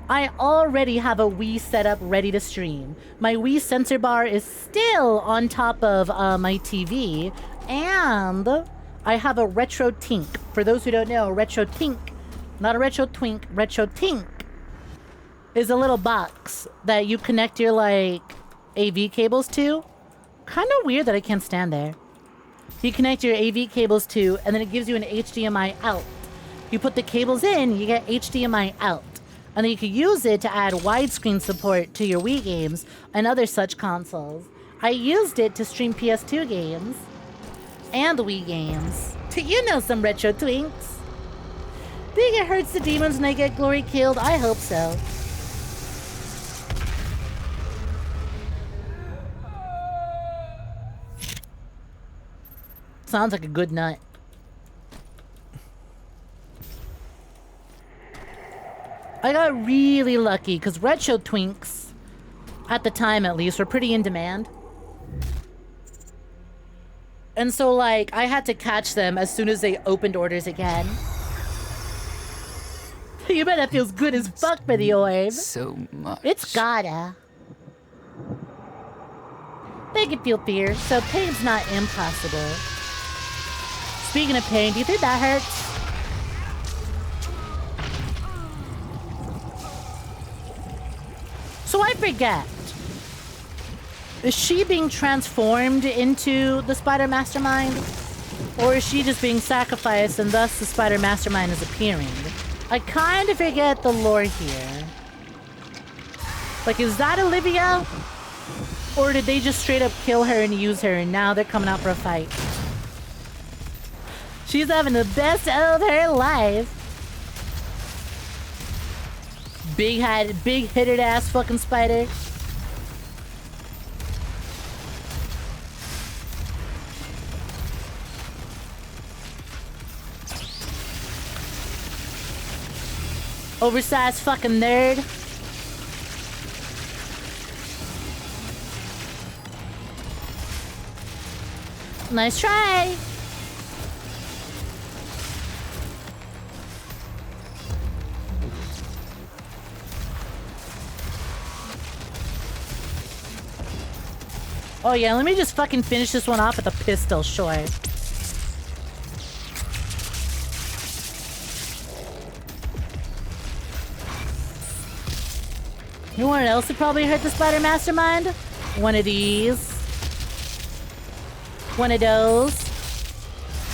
I already have a Wii setup ready to stream. My Wii sensor bar is still on top of my TV. And I have a Retro Tink. For those who don't know, Retro Tink, not a Retro Twink, Retro Tink is a little box that you connect your, like, AV cables to. Kind of weird that I can't stand there. You connect your AV cables to, and then it gives you an HDMI out. You put the cables in, you get HDMI out. And then you could use it to add widescreen support to your Wii games and other such consoles. I used it to stream PS2 games and Wii games. You know some retro twinks. Think it hurts the demons when they get glory killed? I hope so. Sounds like a good nut. I got really lucky because retro twinks, at the time at least, were pretty in demand. And so, like, I had to catch them as soon as they opened orders again. You bet that feels good as fuck for the orb. So much. It's gotta. Make it feel fear, so pain's not impossible. Speaking of pain, do you think that hurts? So I forget. Is she being transformed into the Spider Mastermind? Or is she just being sacrificed and thus the Spider Mastermind is appearing? I kind of forget the lore here. Like, is that Olivia? Or did they just straight up kill her and use her and now they're coming out for a fight? She's having the best of her life. Big-headed, big-headed ass fucking spider. Oversized fucking nerd. Nice try. Oh yeah, let me just fucking finish this one off with a pistol, sure. You know what else would probably hurt the Spider Mastermind? One of these. One of those.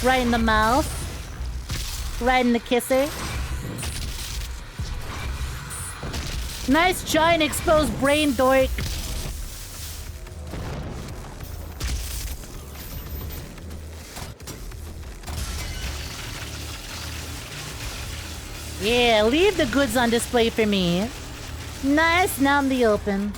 Right in the mouth. Right in the kisser. Nice giant exposed brain dork. Yeah, leave the goods on display for me. Nice, now in the open.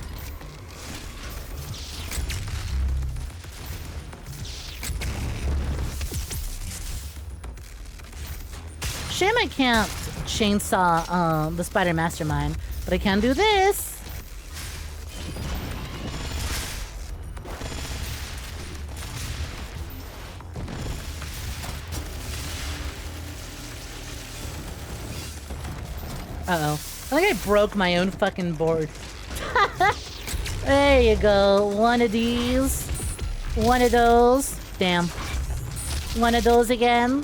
Shame I can't chainsaw the Spider Mastermind, but I can do this. Uh-oh. I think I broke my own fucking board. There you go. One of these. One of those. Damn. One of those again.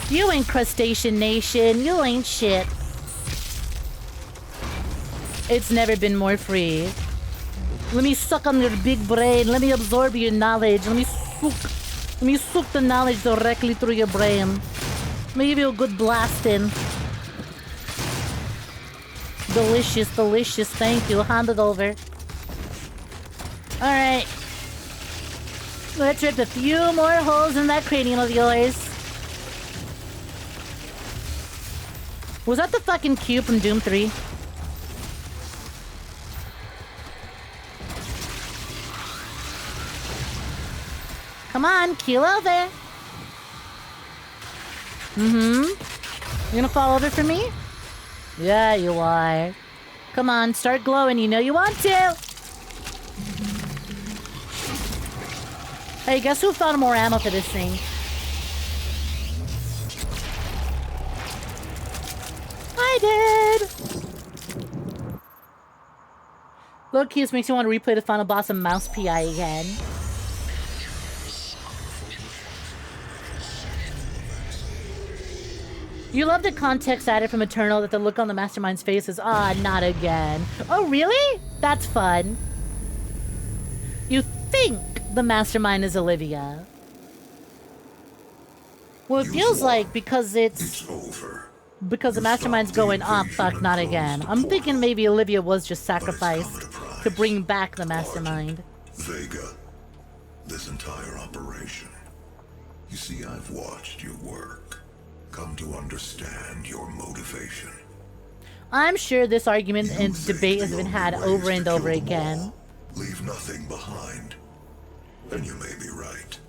You ain't Crustacean Nation. You ain't shit. It's never been more free. Let me suck on your big brain. Let me absorb your knowledge. Let me suck the knowledge directly through your brain. Let me give you a good blasting. Delicious, delicious. Thank you. Hand it over. Alright. Let's rip a few more holes in that cranium of yours. Was that the fucking cube from Doom 3? Come on, keel over. You gonna fall over for me? Yeah, you are. Come on, start glowing. You know you want to. Hey, guess who found more ammo for this thing? I did. Low key, this makes me want to replay the final boss of Mouse PI again. You love the context added from Eternal that the look on the Mastermind's face is, not again. Oh, really? That's fun. You think the Mastermind is Olivia. Well, it feels like because It's over. because the mastermind's going, ah, fuck, not again. I'm thinking maybe Olivia was just sacrificed to bring back the mastermind. Vega, this entire operation. You see, I've watched your work. Come to understand your motivation. I'm sure this argument and debate has been had over and over again. Leave nothing behind. And you may be right.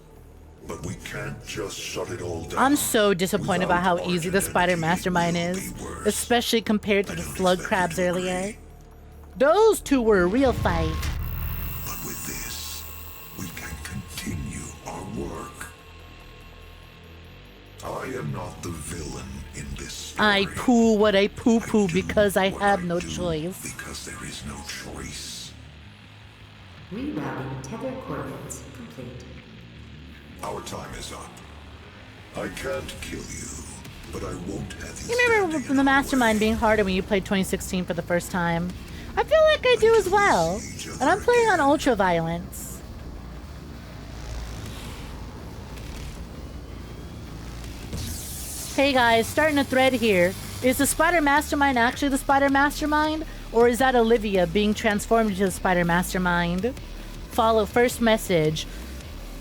But we can't just shut it all down. I'm so disappointed about how easy the spider mastermind is, especially compared to the slug crabs earlier. Those two were a real fight. But with this, we can continue our work. I am not the villain in this story. I poo what I poo-poo because I have no choice. Because there is no choice. Rerouting tether coordinates complete. Our time is up. I can't kill you, but I won't have you. You remember the mastermind being harder when you played 2016 for the first time? I feel like I do as well. And I'm playing on ultra violence. Hey guys, starting a thread here. Is the spider mastermind actually the spider mastermind? Or is that Olivia being transformed into the spider mastermind? Follow first message.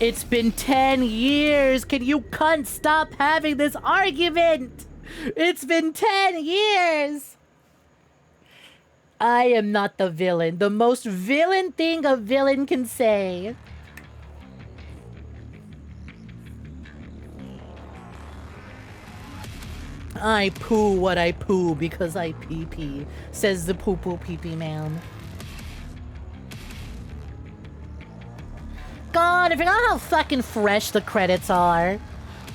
It's been 10 years. Can you cunt stop having this argument? It's been 10 years. I am not the villain. The most villain thing a villain can say. I poo what I poo because I pee-pee, says the poo-poo pee-pee man. God, I forgot how fucking fresh the credits are.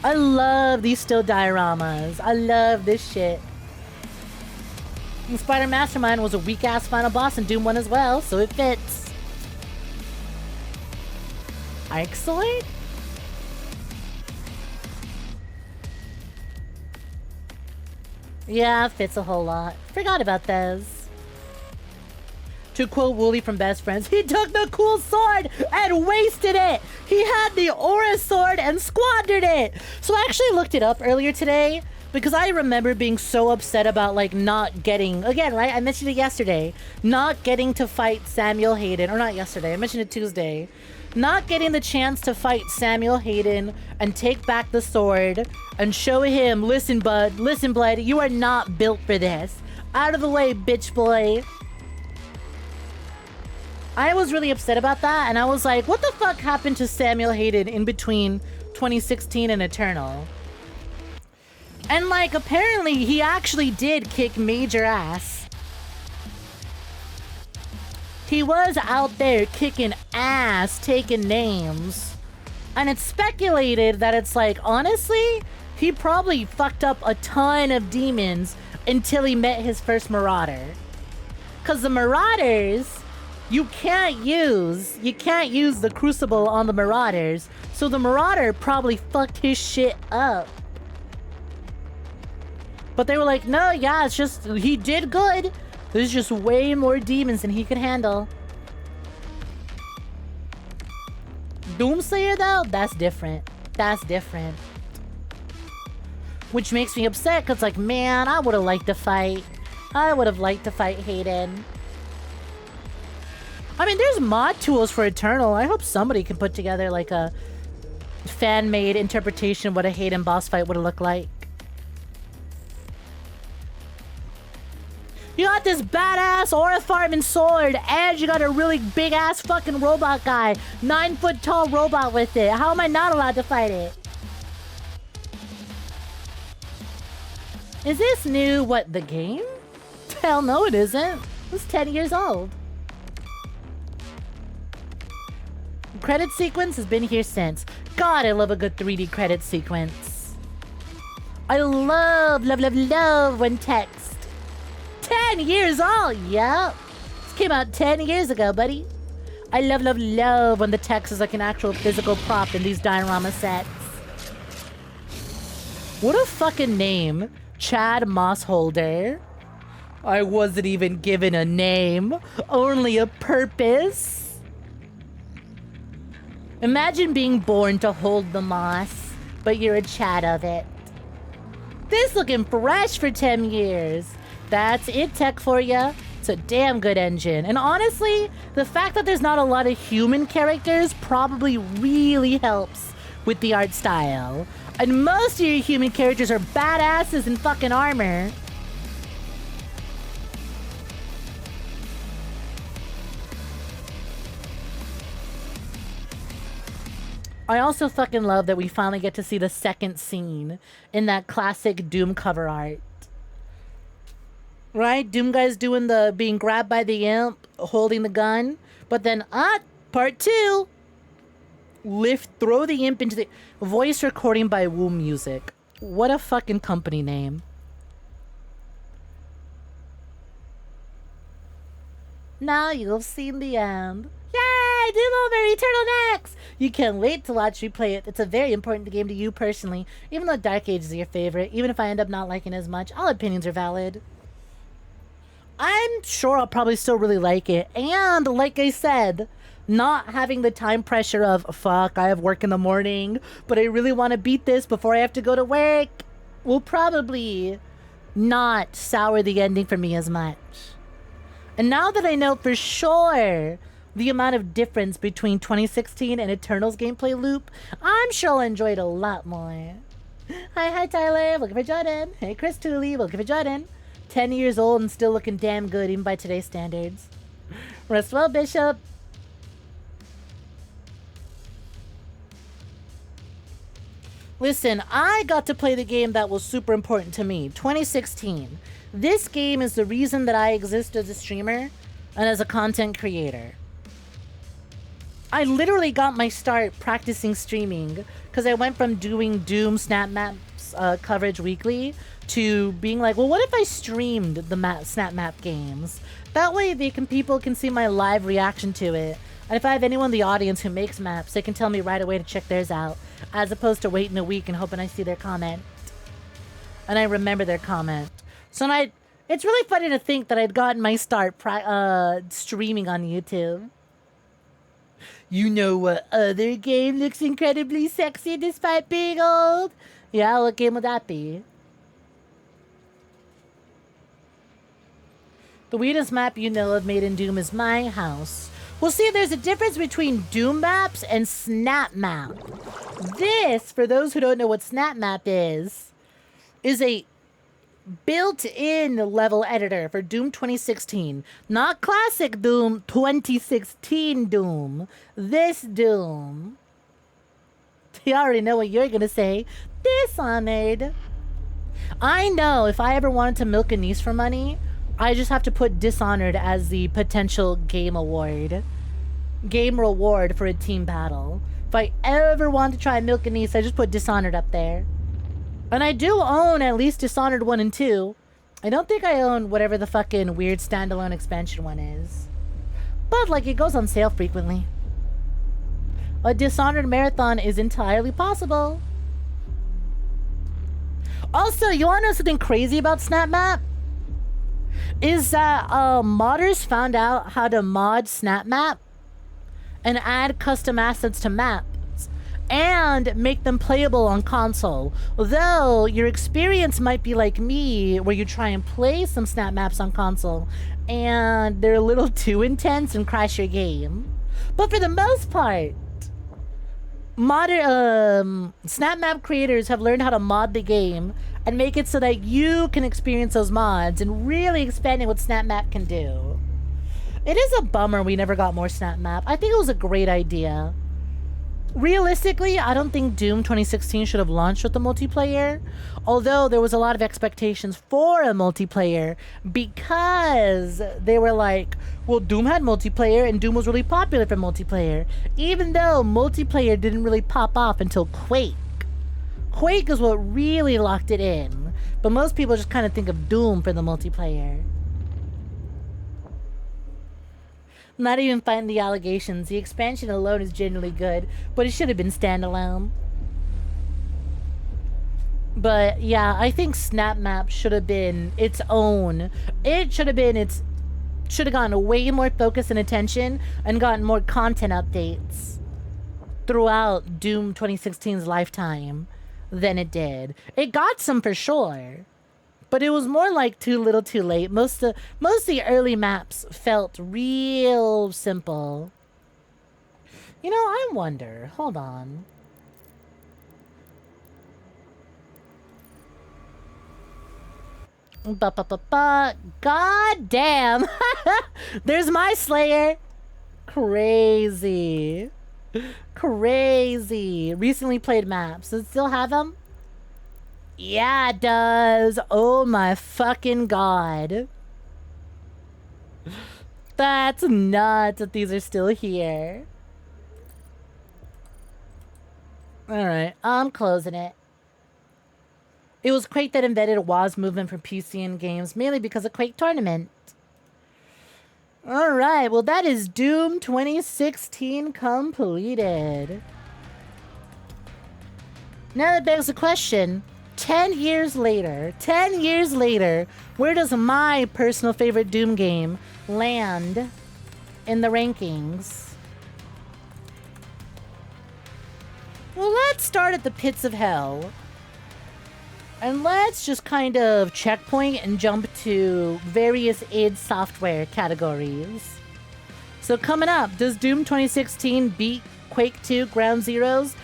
I love these still dioramas. I love this shit. And Spider Mastermind was a weak-ass final boss in Doom 1 as well, so it fits. 𝐒𝐬𝐧? Yeah, it fits a whole lot. Forgot about those. To quote Wooly from Best Friends, he took the cool sword and wasted it. He had the aura sword and squandered it. So I actually looked it up earlier today because I remember being so upset about like not getting, again, right? I mentioned it yesterday, not getting to fight Samuel Hayden, or not yesterday, I mentioned it Tuesday. Not getting the chance to fight Samuel Hayden and take back the sword and show him, listen, bud, listen, blood, you are not built for this. Out of the way, bitch boy. I was really upset about that, and I was like, what the fuck happened to Samuel Hayden in between 2016 and Eternal? And like, apparently he actually did kick major ass. He was out there kicking ass, taking names. And it's speculated that it's like, honestly, he probably fucked up a ton of demons until he met his first Marauder. Cause the Marauders, you can't use the Crucible on the Marauders, so the Marauder probably fucked his shit up. But they were like, no, yeah, it's just, he did good. There's just way more demons than he could handle. Doomslayer, though, that's different. That's different. Which makes me upset, because, like, man, I would have liked to fight. I would have liked to fight Hayden. I mean, there's mod tools for Eternal. I hope somebody can put together, like, a fan-made interpretation of what a Hayden boss fight would have looked like. You got this badass aura farming sword, and you got a really big-ass fucking robot guy. 9-foot-tall robot with it. How am I not allowed to fight it? Is this new, what, the game? Hell no, it isn't. It's 10 years old. Credit sequence has been here since. God, I love a good 3D credit sequence. I love when text. 10 years old, yup. This came out 10 years ago, buddy. I love when the text is like an actual physical prop in these diorama sets. What a fucking name. Chad Mossholder. I wasn't even given a name, only a purpose. Imagine being born to hold the moss, but you're a Chad of it. this looking fresh for 10 years. That's it tech for ya. It's a damn good engine. And honestly, the fact that there's not a lot of human characters probably really helps with the art style. And most of your human characters are badasses in fucking armor. I also fucking love that we finally get to see the second scene in that classic Doom cover art. Right? Doom guy's doing the being grabbed by the imp, holding the gun. But then, part 2. Throw the imp into the... Voice recording by Woo Music. What a fucking company name. Now you've seen the end. Yay! Doom over! Eternal next! You can't wait to watch me play it. It's a very important game to you personally. Even though Dark Age is your favorite, even if I end up not liking it as much, all opinions are valid. I'm sure I'll probably still really like it. And like I said, not having the time pressure of, fuck, I have work in the morning, but I really want to beat this before I have to go to work, will probably not sour the ending for me as much. And now that I know for sure the amount of difference between 2016 and Eternal's gameplay loop, I'm sure I'll enjoy it a lot more. Hi Tyler, looking for Jordan. Hey Chris Tooley, looking for Jordan. 10 years old and still looking damn good even by today's standards. Rest well, Bishop. Listen, I got to play the game that was super important to me, 2016. This game is the reason that I exist as a streamer and as a content creator. I literally got my start practicing streaming because I went from doing Doom Snap Maps coverage weekly to being like, well, what if I streamed the Snap Map games? That way people can see my live reaction to it. And if I have anyone in the audience who makes maps, they can tell me right away to check theirs out, as opposed to waiting a week and hoping I see their comment. And I remember their comment. So it's really funny to think that I'd gotten my start streaming on YouTube. You know what other game looks incredibly sexy despite being old? Yeah, what game would that be? The weirdest map you know of made in Doom is my house. Well, see, there's a difference between Doom maps and Snap Map. This, for those who don't know what Snap Map is a built-in level editor for Doom 2016. Not classic Doom, 2016 Doom. This Doom. You already know what you're gonna say. Dishonored. I know if I ever wanted to milk a niece for money, I just have to put Dishonored as the potential game reward for a team battle. If I ever want to try milk a niece, I just put Dishonored up there. And I do own at least Dishonored 1 and 2. I don't think I own whatever the fucking weird standalone expansion one is. But, like, it goes on sale frequently. A Dishonored marathon is entirely possible. Also, you wanna know something crazy about Snap Map? Is that modders found out how to mod Snap Map and add custom assets to maps and make them playable on console. Though your experience might be like me, where you try and play some Snap Maps on console and they're a little too intense and crash your game. But for the most part, modern Snap Map creators have learned how to mod the game and make it so that you can experience those mods and really expanding what Snap Map can do. It is a bummer we never got more Snap Map. I think it was a great idea. Realistically, I don't think Doom 2016 should have launched with the multiplayer, although there was a lot of expectations for a multiplayer because they were like, well, Doom had multiplayer and Doom was really popular for multiplayer, even though multiplayer didn't really pop off until Quake. Quake is what really locked it in, but most people just kind of think of Doom for the multiplayer. Not even fighting the allegations. The expansion alone is generally good, but it should have been standalone. But yeah, I think Snap Map should have been its own. It should have gotten way more focus and attention and gotten more content updates throughout Doom 2016's lifetime. than it did. It got some for sure, but it was more like too little too late. Most of the early maps felt real simple. You know, I wonder, hold on. God damn. There's my Slayer. Crazy. Crazy. Recently played maps. Does it still have them? Yeah, it does. Oh my fucking god. That's nuts that these are still here. Alright, I'm closing it. It was Quake that invented a WASD movement for PC and games, mainly because of Quake Tournament. Alright, well that is Doom 2016 completed. Now that begs the question, 10 years later, where does my personal favorite Doom game land in the rankings? Well, let's start at the pits of hell. And let's just kind of checkpoint and jump to various id Software categories. So coming up, does Doom 2016 beat Quake 2 Ground Zeroes?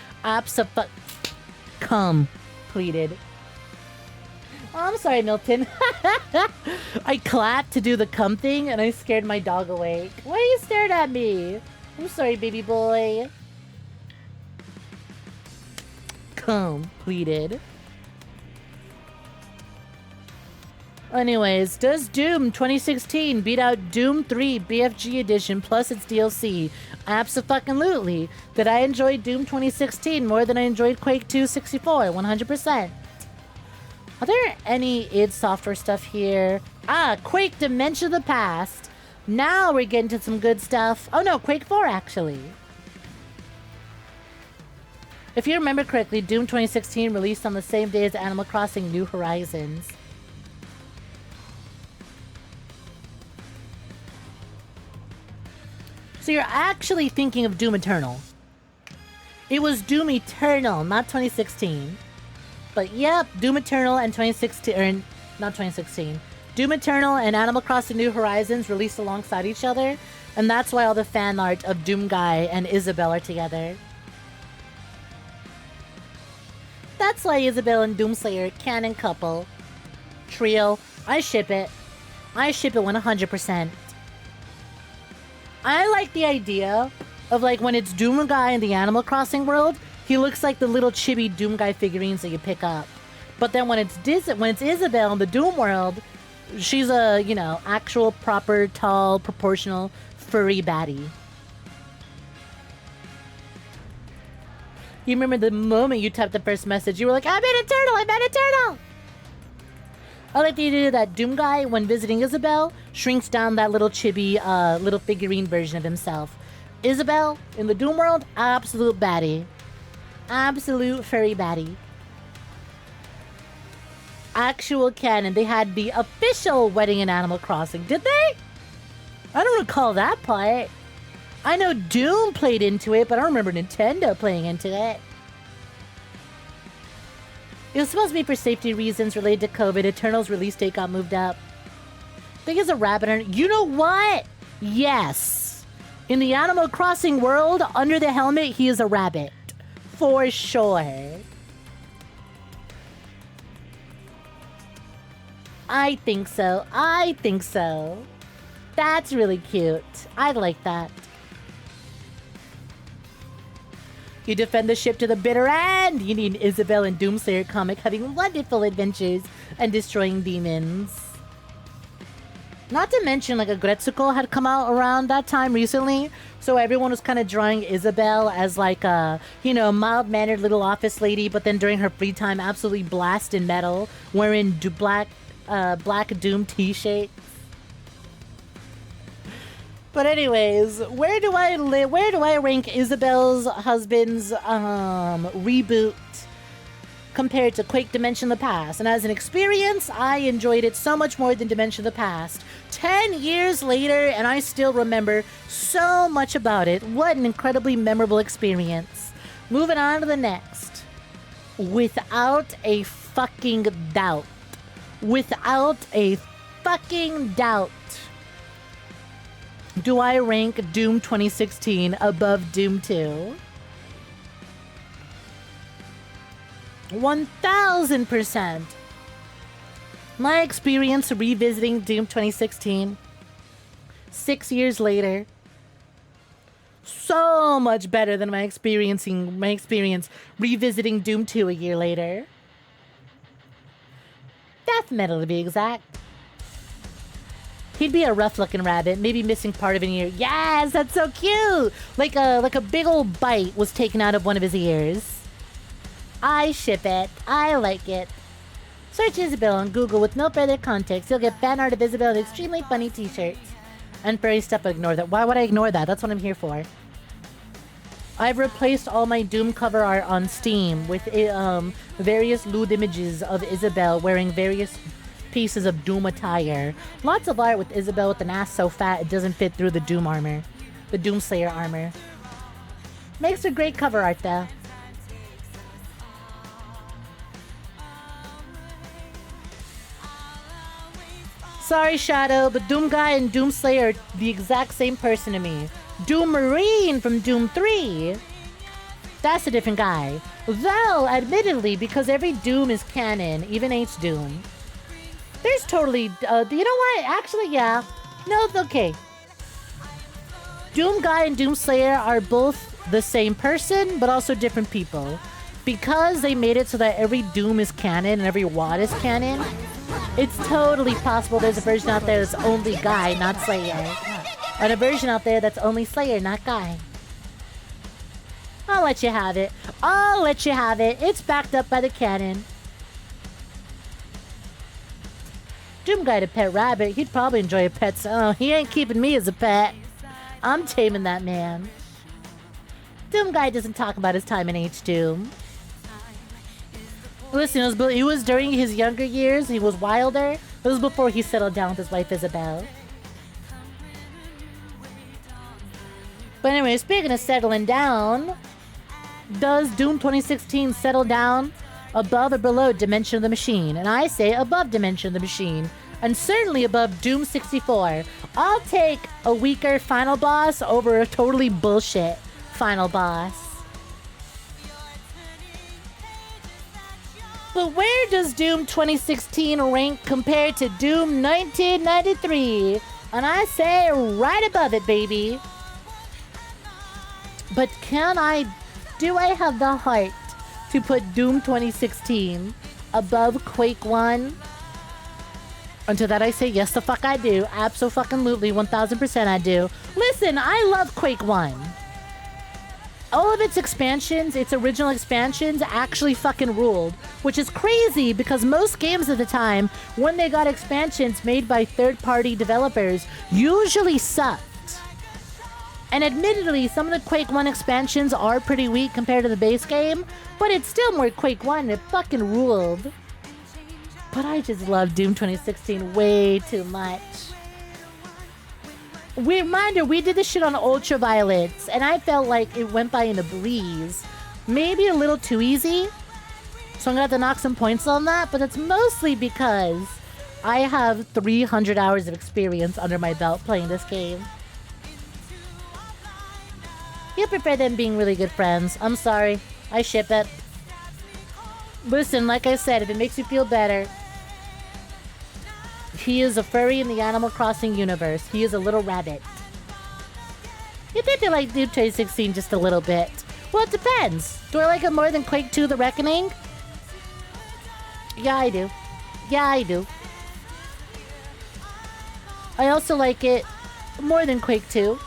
Completed. Oh, I'm sorry, Milton. I clapped to do the cum thing and I scared my dog awake. Why are you staring at me? I'm sorry, baby boy. Completed. Anyways, does Doom 2016 beat out Doom 3 BFG Edition plus its DLC? Abso-fucking-lutely. Did I enjoy Doom 2016 more than I enjoyed Quake 2 64? 100%. Are there any id Software stuff here? Ah, Quake Dimension of the Past. Now we're getting to some good stuff. Oh no, Quake 4 actually. If you remember correctly, Doom 2016 released on the same day as Animal Crossing New Horizons. So you're actually thinking of Doom Eternal. It was Doom Eternal, not 2016. But yep, Doom Eternal and 2016, or not 2016. Doom Eternal and Animal Crossing New Horizons released alongside each other, and that's why all the fan art of Doom Guy and Isabelle are together. That's why Isabelle and Doomslayer canon couple. Trio. I ship it. I ship it 100%. I like the idea of like when it's Doom Guy in the Animal Crossing world, he looks like the little chibi Doom Guy figurines that you pick up. But then when it's Isabelle in the Doom world, she's a, you know, actual, proper, tall, proportional, furry baddie. You remember the moment you typed the first message, you were like, I'm an Eternal! I'm an Eternal! I like the idea that Doom Guy, when visiting Isabelle, shrinks down that little chibi, little figurine version of himself. Isabelle, in the Doom world, absolute baddie. Absolute furry baddie. Actual canon, they had the official wedding in Animal Crossing, did they? I don't recall that part. I know Doom played into it, but I don't remember Nintendo playing into it. It was supposed to be for safety reasons related to COVID. Eternal's release date got moved up. I think it's a rabbit. You know what? Yes. In the Animal Crossing world, under the helmet, he is a rabbit. For sure. I think so. I think so. That's really cute. I like that. You defend the ship to the bitter end. You need an Isabelle and Doomslayer comic having wonderful adventures and destroying demons. Not to mention, like, a 𝐒𝐲 had come out around that time recently. So everyone was kind of drawing Isabelle as, like, a, you know, mild-mannered little office lady. But then during her free time, absolutely blasting metal. Wearing black Doom t-shirts. But anyways, where do I rank Isabelle's husband's reboot compared to Quake Dimension of the Past? And as an experience, I enjoyed it so much more than Dimension of the Past. 10 years later, and I still remember so much about it. What an incredibly memorable experience. Moving on to the next. Without a fucking doubt. Without a fucking doubt. Do I rank Doom 2016 above Doom 2? 1000%. My experience revisiting Doom 2016 6 years later, so much better than my experience revisiting Doom 2 a year later. Death metal to be exact. He'd be a rough-looking rabbit, maybe missing part of an ear. Yes, that's so cute. Like a big old bite was taken out of one of his ears. I ship it. I like it. Search Isabel on Google with no further context. You'll get fan art of Isabel with extremely funny t-shirts. And furry stuff, ignore that. Why would I ignore that? That's what I'm here for. I've replaced all my Doom cover art on Steam with various lewd images of Isabel wearing various pieces of Doom attire. Lots of art with Isabel with an ass so fat it doesn't fit through the Doom armor. The Doomslayer armor. Makes a great cover art though. Sorry, Shadow, but Doom Guy and Doomslayer are the exact same person to me. Doom Marine from Doom 3. That's a different guy. Though, admittedly, because every Doom is canon, even H Doom. There's totally, you know what? Actually, yeah. No, it's okay. Doom Guy and Doomslayer are both the same person, but also different people. Because they made it so that every Doom is canon and every WOD is canon, it's totally possible there's a version out there that's only Guy, not Slayer. And a version out there that's only Slayer, not Guy. I'll let you have it. I'll let you have it. It's backed up by the canon. Doom Guy to pet rabbit. He'd probably enjoy a pet. So he ain't keeping me as a pet. I'm taming that man. Doom Guy doesn't talk about his time in H-Doom. Listen, it was during his younger years. He was wilder. It was before he settled down with his wife, Isabel. But anyway, speaking of settling down, does Doom 2016 settle down above or below Dimension of the Machine? And I say above Dimension of the Machine. And certainly above Doom 64. I'll take a weaker final boss over a totally bullshit final boss. But where does Doom 2016 rank compared to Doom 1993? And I say right above it, baby. But do I have the heart to put Doom 2016 above Quake 1? And to that I say, yes the fuck I do. Abso-fucking-lutely, 1000% I do. Listen, I love Quake 1. All of its expansions, its original expansions, actually fucking ruled. Which is crazy, because most games at the time, when they got expansions made by third-party developers, usually sucked. And admittedly, some of the Quake 1 expansions are pretty weak compared to the base game, but it's still more Quake 1 and it fucking ruled. But I just love Doom 2016 way too much. Reminder, we did this shit on Ultraviolets, and I felt like it went by in a breeze. Maybe a little too easy, so I'm gonna have to knock some points on that, but that's mostly because I have 300 hours of experience under my belt playing this game. You prefer them being really good friends. I'm sorry. I ship it. Listen, like I said, if it makes you feel better, he is a furry in the Animal Crossing universe. He is a little rabbit. You think they like Doom 2016 just a little bit? Well, it depends. Do I like it more than Quake 2 The Reckoning? Yeah, I do. Yeah, I do. I also like it more than Quake 2.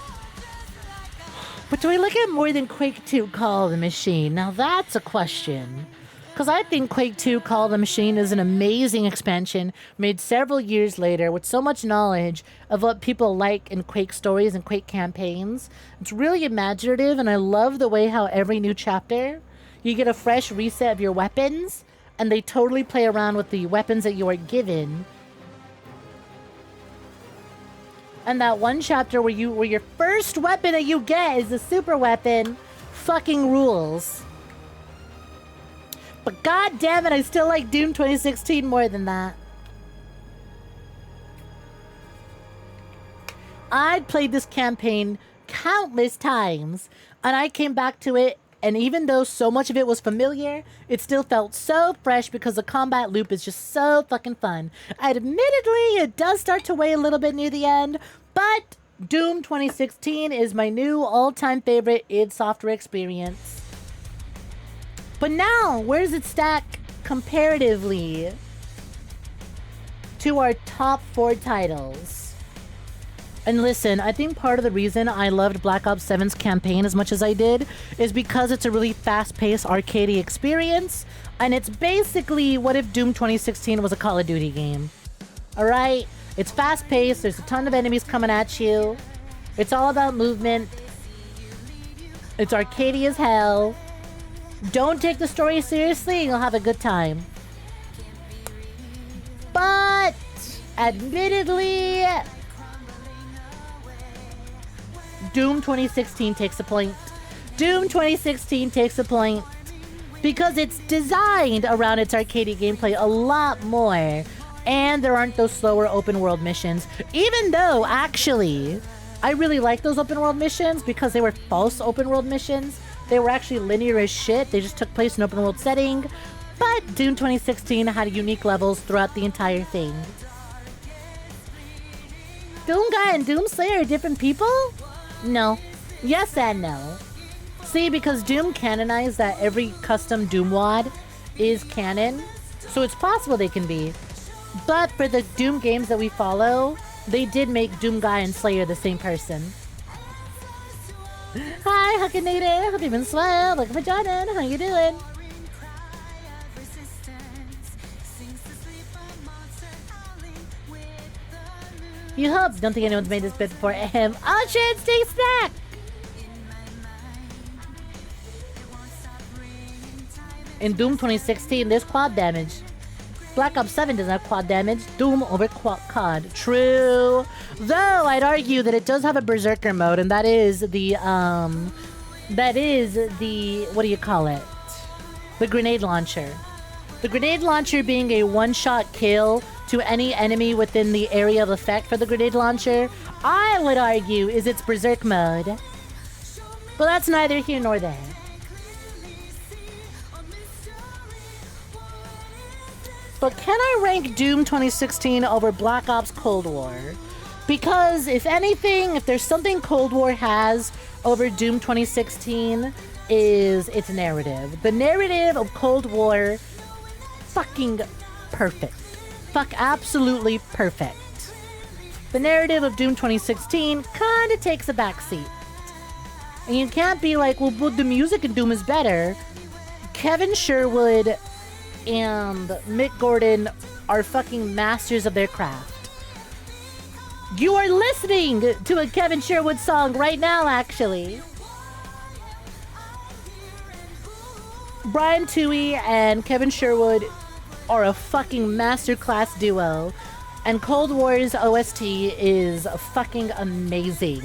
But do I like it more than Quake 2 Call of the Machine? Now that's a question. Because I think Quake 2 Call of the Machine is an amazing expansion made several years later with so much knowledge of what people like in Quake stories and Quake campaigns. It's really imaginative, and I love the way how every new chapter you get a fresh reset of your weapons, and they totally play around with the weapons that you are given. And that one chapter where your first weapon that you get is a super weapon fucking rules. But god damn it, I still like Doom 2016 more than that. I'd played this campaign countless times, and I came back to it, and even though so much of it was familiar, it still felt so fresh because the combat loop is just so fucking fun. Admittedly, it does start to weigh a little bit near the end, but Doom 2016 is my new all-time favorite id Software experience. But now, where does it stack comparatively to our top 4 titles? And listen, I think part of the reason I loved Black Ops 7's campaign as much as I did is because it's a really fast-paced arcadey experience, and it's basically what if Doom 2016 was a Call of Duty game. Alright? It's fast-paced, there's a ton of enemies coming at you, it's all about movement, it's arcadey as hell. Don't take the story seriously and you'll have a good time. But, admittedly, Doom 2016 takes a point. Doom 2016 takes a point because it's designed around its arcadey gameplay a lot more, and there aren't those slower open world missions. Even though, actually, I really like those open world missions because they were false open world missions. They were actually linear as shit. They just took place in an open world setting. But Doom 2016 had unique levels throughout the entire thing. Doomguy and Doomslayer are different people? No. Yes and no. See, because Doom canonized that every custom Doom WOD is canon, so it's possible they can be. But for the Doom games that we follow, they did make Doomguy and Slayer the same person. Hi, Huckinator. Hope you've been swell. Looking for Jordan. How you doing? You hope. Don't think anyone's made this bit before. Oh shit, stay snack! In Doom 2016, there's quad damage. Black Ops 7 doesn't have quad damage. Doom over quad. True. Though, I'd argue that it does have a Berserker mode, and that is the, what do you call it? The grenade launcher. The grenade launcher being a one-shot kill to any enemy within the area of effect for the grenade launcher, I would argue is its Berserk mode. But that's neither here nor there. But can I rank Doom 2016 over Black Ops Cold War? Because if anything, if there's something Cold War has over Doom 2016 is its narrative. The narrative of Cold War, fucking perfect. Fuck, absolutely perfect. The narrative of Doom 2016 kinda takes a backseat. And you can't be like, well, but the music in Doom is better. Kevin Sherwood and Mick Gordon are fucking masters of their craft. You are listening to a Kevin Sherwood song right now, actually. Brian Toohey and Kevin Sherwood are a fucking masterclass duo, and Cold War's OST is fucking amazing.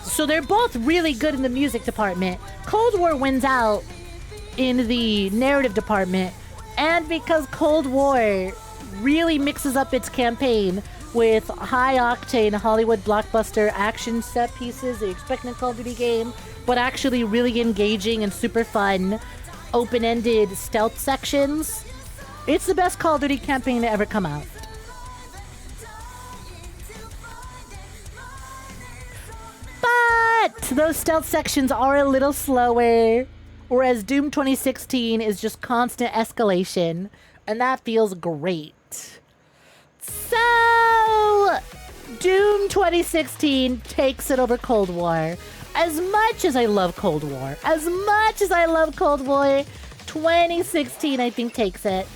So they're both really good in the music department. Cold War wins out in the narrative department, and because Cold War really mixes up its campaign with high-octane Hollywood blockbuster action set pieces that you expect in a Call of Duty game, but actually really engaging and super fun, open-ended stealth sections, it's the best Call of Duty campaign to ever come out. But those stealth sections are a little slower, whereas Doom 2016 is just constant escalation, and that feels great. So, Doom 2016 takes it over Cold War. As much as I love Cold War, 2016 I think takes it.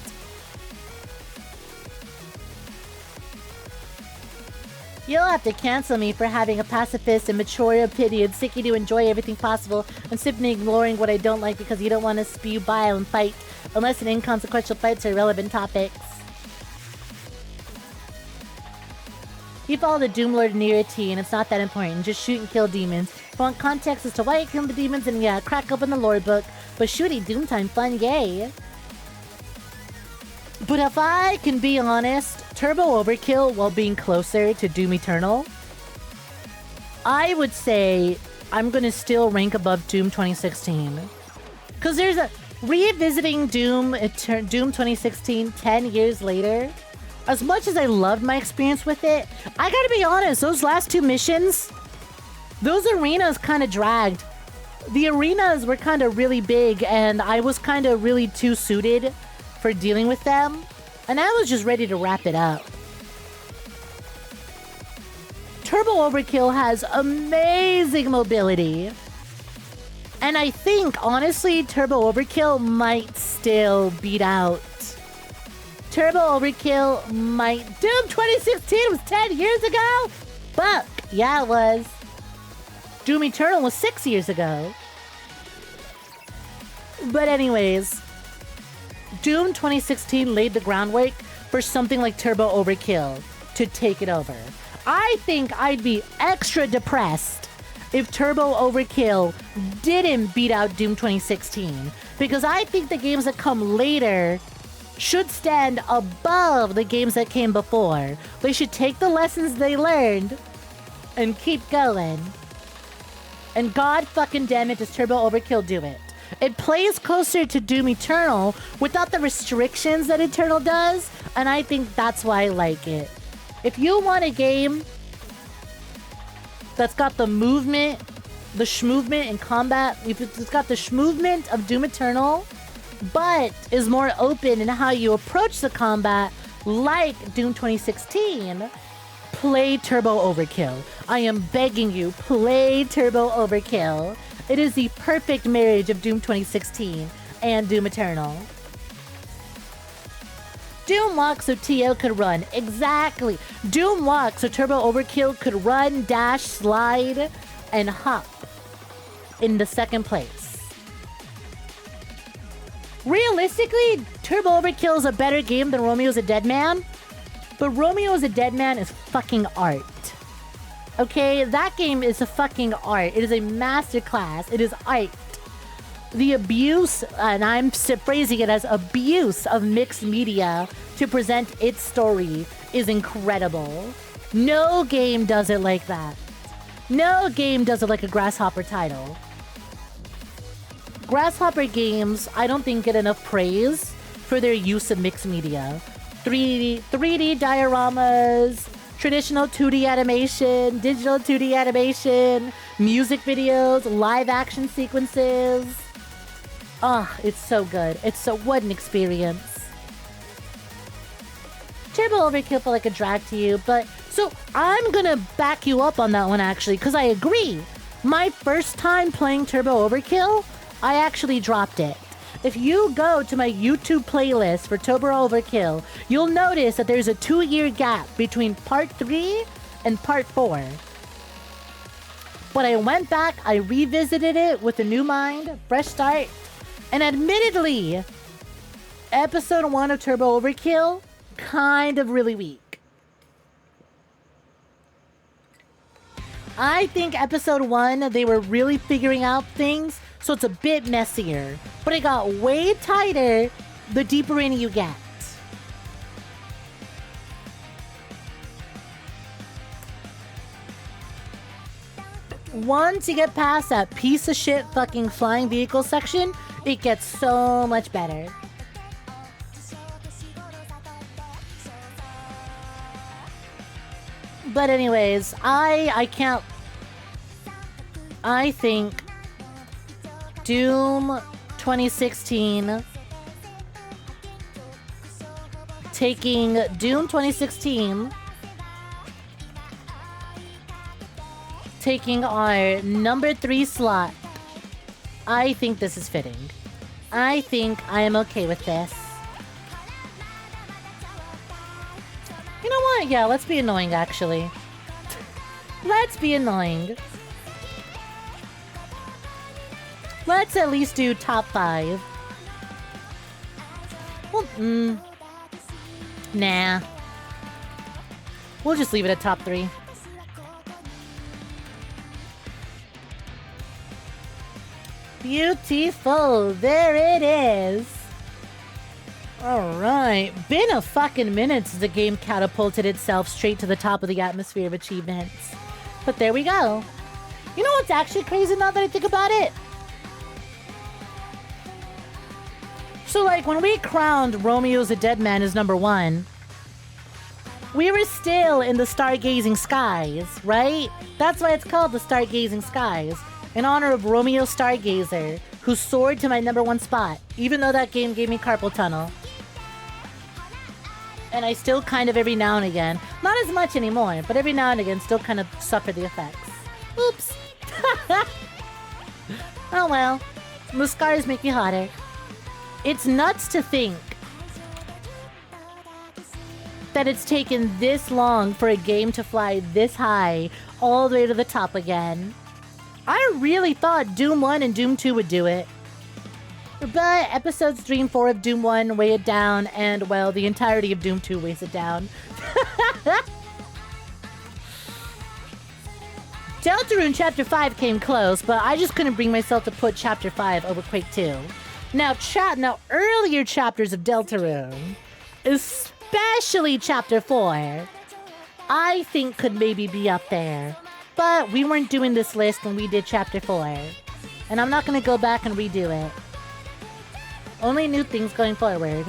You'll have to cancel me for having a pacifist and mature opinion, seeking to enjoy everything possible, and simply ignoring what I don't like because you don't want to spew bile and fight, unless in inconsequential fights are relevant topics. You follow the Doomlord near a T, and it's not that important. Just shoot and kill demons. If you want context as to why you kill the demons, and yeah, crack open the lore book. But shooty Doom time fun, yay. But if I can be honest, Turbo Overkill, while being closer to Doom Eternal, I would say I'm gonna still rank above Doom 2016. Cause there's a revisiting Doom 2016 10 years later. As much as I loved my experience with it, I gotta be honest, those last two missions, those arenas kind of dragged. The arenas were kind of really big and I was kind of really too suited for dealing with them. And I was just ready to wrap it up. Turbo Overkill has amazing mobility. And I think, honestly, Turbo Overkill might still beat out. Turbo Overkill might... Doom 2016 was 10 years ago? Fuck, yeah it was. Doom Eternal was 6 years ago. But anyways, Doom 2016 laid the groundwork for something like Turbo Overkill to take it over. I think I'd be extra depressed if Turbo Overkill didn't beat out Doom 2016, because I think the games that come later should stand above the games that came before. They should take the lessons they learned and keep going. And god fucking damn it, does Turbo Overkill do it. It plays closer to Doom Eternal without the restrictions that Eternal does, and I think that's why I like it. If you want a game that's got the movement, the schmovement in combat, if it's got the schmovement of Doom Eternal, but is more open in how you approach the combat, like Doom 2016, play Turbo Overkill. I am begging you, play Turbo Overkill. It is the perfect marriage of Doom 2016 and Doom Eternal. Doom walks so TO could run. Exactly. Doom walks so Turbo Overkill could run, dash, slide, and hop in the second place. Realistically, Turbo Overkill is a better game than Romeo's a Dead Man, but Romeo's a Dead Man is fucking art. Okay, that game is a fucking art. It is a masterclass. It is art. The abuse, and I'm phrasing it as abuse of mixed media to present its story is incredible. No game does it like that. No game does it like a Grasshopper title. Grasshopper games, I don't think, get enough praise for their use of mixed media. 3D dioramas, traditional 2D animation, digital 2D animation, music videos, live action sequences. Ah, it's so good. What an experience. Turbo Overkill felt like a drag to you, but so I'm gonna back you up on that one actually, because I agree. My first time playing Turbo Overkill, I actually dropped it. If you go to my YouTube playlist for Turbo Overkill, you'll notice that there's a 2-year gap between part 3 and part 4. But I went back, I revisited it with a new mind, fresh start, and admittedly, episode 1 of Turbo Overkill, kind of really weak. I think episode 1, they were really figuring out things, so it's a bit messier. But it got way tighter the deeper in you get. Once you get past that piece of shit fucking flying vehicle section, it gets so much better. But anyways, I can't... I think Doom 2016 taking Doom 2016 taking our number 3 slot. I think this is fitting. I think I am okay with this. You know what? Yeah, let's be annoying actually. Let's be annoying. Let's at least do top 5. Well, nah. We'll just leave it at top 3. Beautiful. There it is. Alright. Been a fucking minute since the game catapulted itself straight to the top of the atmosphere of achievements. But there we go. You know what's actually crazy now that I think about it? So, like, when we crowned Romeo's a Dead Man as #1, we were still in the stargazing skies, right? That's why it's called the stargazing skies, in honor of Romeo Stargazer, who soared to my #1 spot, even though that game gave me carpal tunnel. And I still kind of every now and again, not as much anymore, but every now and again still kind of suffer the effects. Oops. Oh well, the scars make me hotter. It's nuts to think that it's taken this long for a game to fly this high all the way to the top again. I really thought Doom 1 and Doom 2 would do it. But episodes 3 and 4 of Doom 1 weigh it down, and, well, the entirety of Doom 2 weighs it down. Deltarune Chapter 5 came close, but I just couldn't bring myself to put Chapter 5 over Quake 2. Now, earlier chapters of Deltarune, especially Chapter 4, I think could maybe be up there. But we weren't doing this list when we did Chapter 4. And I'm not going to go back and redo it. Only new things going forward.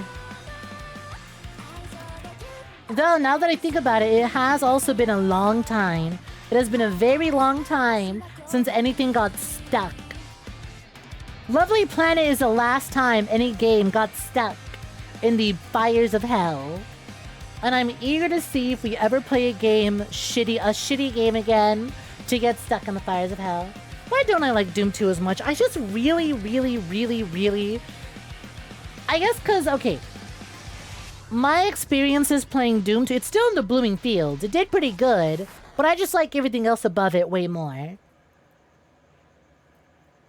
Though, now that I think about it, it has also been a long time. It has been a very long time since anything got stuck. Lovely Planet is the last time any game got stuck in the fires of hell. And I'm eager to see if we ever play a shitty game again to get stuck in the fires of hell. Why don't I like Doom 2 as much? I just really... I guess because, okay. My experiences playing Doom 2, it's still in the blooming fields. It did pretty good, but I just like everything else above it way more.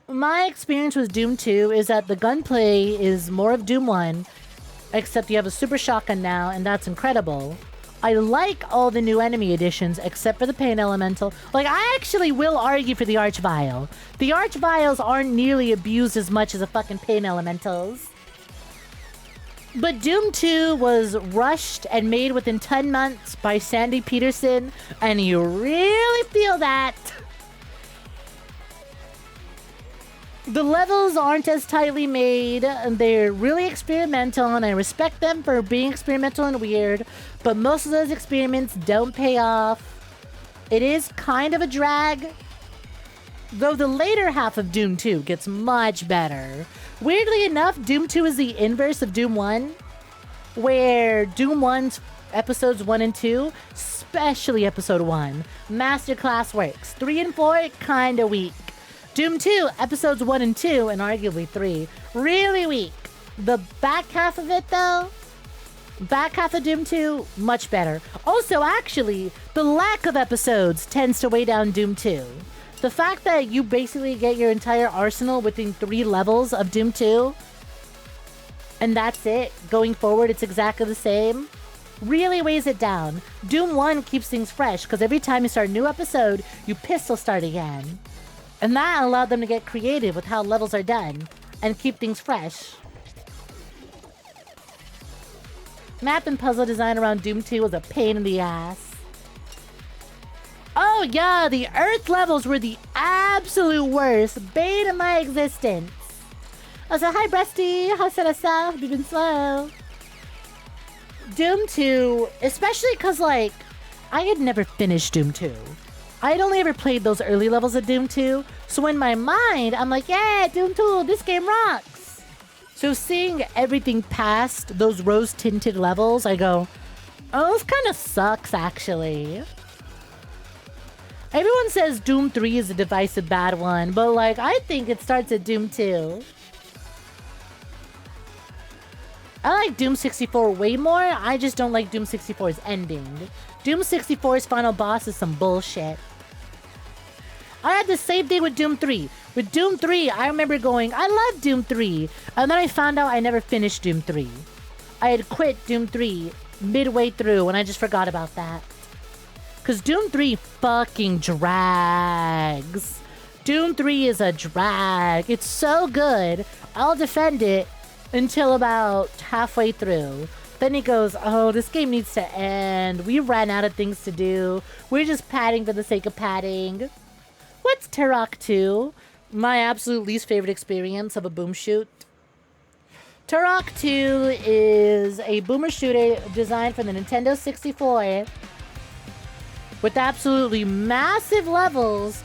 My experience with Doom 2 is that the gunplay is more of Doom 1, except you have a super shotgun now, and that's incredible. I like all the new enemy additions, except for the Pain Elemental. Like, I actually will argue for the Archvile. The Archviles aren't nearly abused as much as the fucking Pain Elementals. But Doom 2 was rushed and made within 10 months by Sandy Peterson, and you really feel that. The levels aren't as tightly made, and they're really experimental, and I respect them for being experimental and weird, but most of those experiments don't pay off. It is kind of a drag, though the later half of Doom 2 gets much better. Weirdly enough, Doom 2 is the inverse of Doom 1, where Doom 1's episodes 1 and 2, especially episode 1, masterclass works. 3 and 4, kinda weak. Doom 2, episodes 1 and 2, and arguably 3, really weak. The back half of it, though, back half of Doom 2, much better. Also, actually, the lack of episodes tends to weigh down Doom 2. The fact that you basically get your entire arsenal within 3 levels of Doom 2, and that's it, going forward it's exactly the same, really weighs it down. Doom 1 keeps things fresh, because every time you start a new episode, you pistol start again. And that allowed them to get creative with how levels are done and keep things fresh. Map and puzzle design around Doom 2 was a pain in the ass. Oh yeah, the Earth levels were the absolute worst. Bane of my existence. Also, hi Breasty, how's it yourself? You've been slow. Doom 2, especially because, like, I had never finished Doom 2. I had only ever played those early levels of Doom 2, so in my mind, I'm like, yeah, Doom 2, this game rocks! So seeing everything past those rose-tinted levels, I go, oh, this kind of sucks, actually. Everyone says Doom 3 is a divisive bad one, but, like, I think it starts at Doom 2. I like Doom 64 way more, I just don't like Doom 64's ending. Doom 64's final boss is some bullshit. I had the same thing with Doom 3. With Doom 3, I remember going, I love Doom 3. And then I found out I never finished Doom 3. I had quit Doom 3 midway through and I just forgot about that. Because Doom 3 fucking drags. Doom 3 is a drag. It's so good. I'll defend it until about halfway through. Then he goes, oh, this game needs to end. We ran out of things to do. We're just padding for the sake of padding. What's Turok 2? My absolute least favorite experience of a boom shoot. Turok 2 is a boomer shooter designed for the Nintendo 64 with absolutely massive levels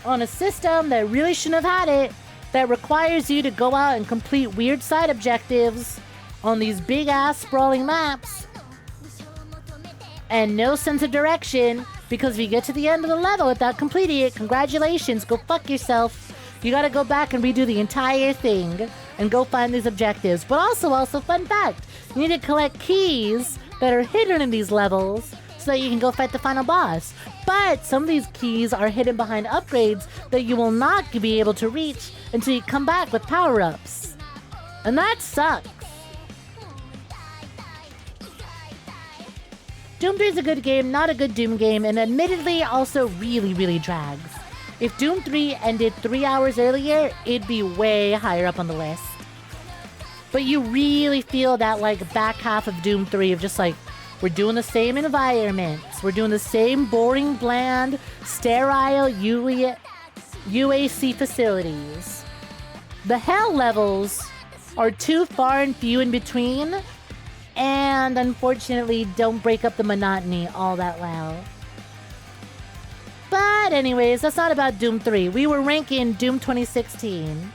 on a system that really shouldn't have had it, that requires you to go out and complete weird side objectives on these big-ass sprawling maps, and no sense of direction, because if you get to the end of the level without completing it, congratulations, go fuck yourself. You gotta go back and redo the entire thing and go find these objectives. But also, fun fact, you need to collect keys that are hidden in these levels so that you can go fight the final boss. But some of these keys are hidden behind upgrades that you will not be able to reach until you come back with power-ups. And that sucks. Doom 3 is a good game, not a good Doom game, and admittedly also really, really drags. If Doom 3 ended 3 hours earlier, it'd be way higher up on the list. But you really feel that like back half of Doom 3 of just like, we're doing the same environments, we're doing the same boring, bland, sterile UAC facilities. The hell levels are too far and few in between, and unfortunately don't break up the monotony all that well. But anyways, that's not about Doom 3. We were ranking Doom 2016.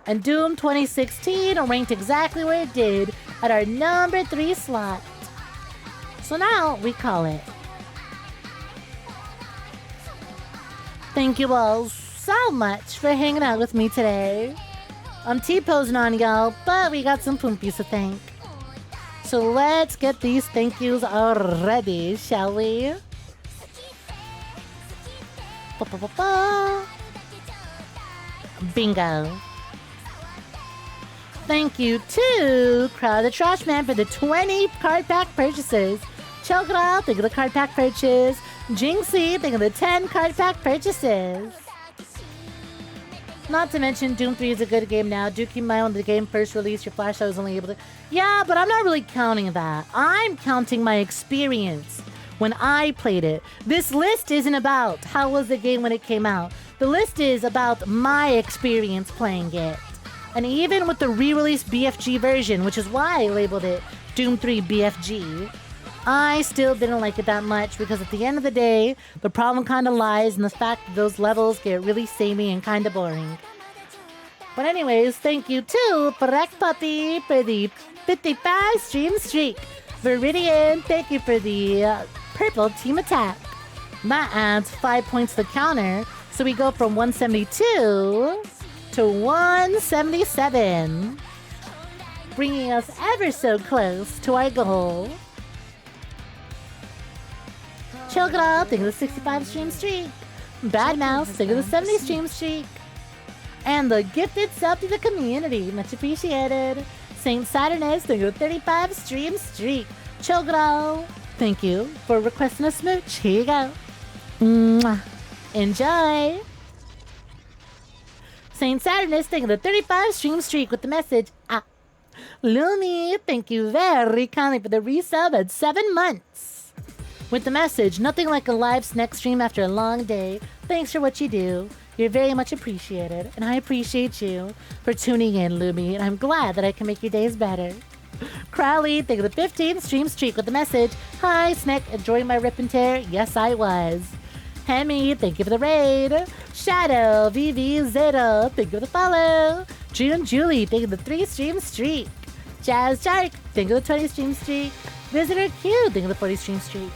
And Doom 2016 ranked exactly where it did at our number 3 slot. So now we call it. Thank you all so much for hanging out with me today. I'm T-posing on y'all, but we got some poopies to thank. So let's get these thank yous already, shall we? Bingo. Thank you to Crowd the Trash Man for the 20 card pack purchases. 𝐾𝐞𝐬, think of the card pack purchase. Jinxie, think of the 10 card pack purchases. Not to mention, Doom 3 is a good game now. Do keep in mind when the game first released, your flashlight was only able to... Yeah, but I'm not really counting that. I'm counting my experience when I played it. This list isn't about how was the game when it came out. The list is about my experience playing it. And even with the re-released BFG version, which is why I labeled it Doom 3 BFG, I still didn't like it that much because at the end of the day, the problem kind of lies in the fact that those levels get really samey and kind of boring. But anyways, thank you to Brack Puppy for the 55 stream streak. Viridian, thank you for the purple team attack. That adds 5 points to the counter, so we go from 172 to 177, bringing us ever so close to our goal. 𝐾𝐞𝐬, think of the 65 stream streak. Bad Mouse, think of the 70 stream streak. And the gifted sub to the community, much appreciated. Saint Saturnus, think of the 35 stream streak. 𝐾𝐞𝐬, thank you for requesting a smooch. Here you go. Mwah. Enjoy. Saint Saturnus, think of the 35 stream streak with the message, Lumi, thank you very kindly for the resub at 7 months. With the message, nothing like a live Snek stream after a long day. Thanks for what you do. You're very much appreciated, and I appreciate you for tuning in, Lumi, and I'm glad that I can make your days better. Crowley, think of the 15 stream streak with the message, Hi, Snek, enjoying my rip and tear? Yes, I was. Hemi, thank you for the raid. Shadow, 𝐉𝐵ZAA, thank you for the follow. June Julie, thank you for the 3 stream streak. Jazz Shark, thank you for the 20 stream streak. Visitor Q, thank you for the 40 stream streak.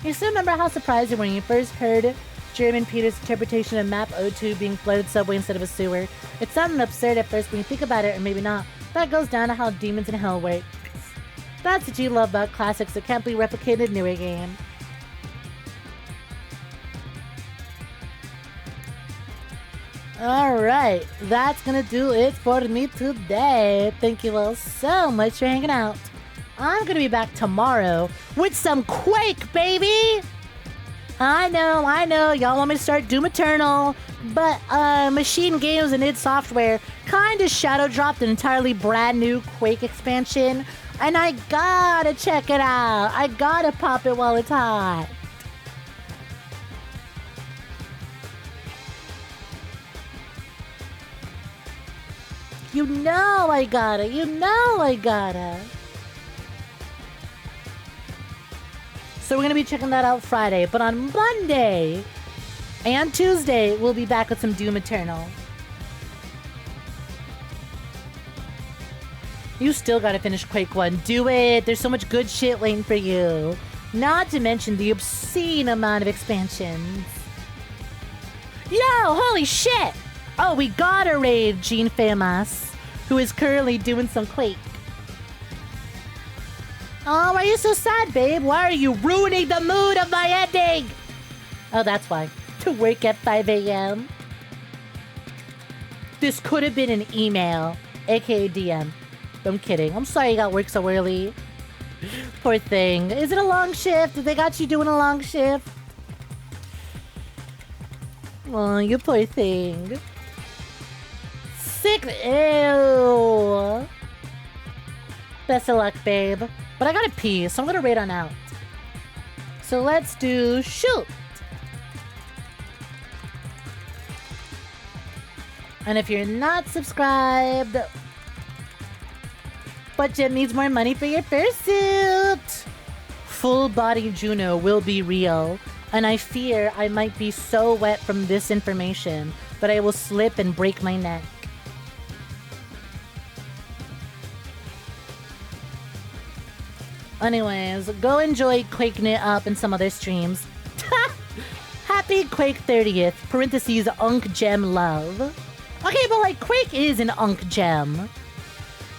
You still remember how surprised you were when you first heard German Peter's interpretation of Map 02 being flooded subway instead of a sewer? It sounded absurd at first when you think about it, or maybe not. That goes down to how demons in hell work. That's what you love about classics that can't be replicated in newer game. Alright, that's gonna do it for me today. Thank you all so much for hanging out. I'm gonna be back tomorrow with some Quake, baby! I know. Y'all want me to start Doom Eternal, but Machine Games and id Software kind of shadow dropped an entirely brand new Quake expansion, and I gotta check it out. I gotta pop it while it's hot. You know I gotta. So we're gonna be checking that out Friday, but on Monday and Tuesday, we'll be back with some Doom Eternal. You still gotta finish Quake 1. Do it! There's so much good shit waiting for you. Not to mention the obscene amount of expansions. Yo, holy shit! Oh, we gotta raid Jean Famous, who is currently doing some Quake. Oh, why are you so sad, babe? Why are you ruining the mood of my ending? Oh, that's why. To work at 5 a.m. This could have been an email, aka DM. I'm kidding. I'm sorry you got work so early. Poor thing. Is it a long shift? They got you doing a long shift? Oh, you poor thing. Sick. Ew. Best of luck, babe. But I gotta pee, so I'm gonna raid on out. So let's do shoot. And if you're not subscribed, budget needs more money for your fursuit. Full body Juno will be real, and I fear I might be so wet from this information that I will slip and break my neck. Anyways, go enjoy Quaking It Up in some other streams. Happy Quake 30th, parentheses, 𝐒𝐽 love. Okay, but like, Quake is an 𝐒𝐽.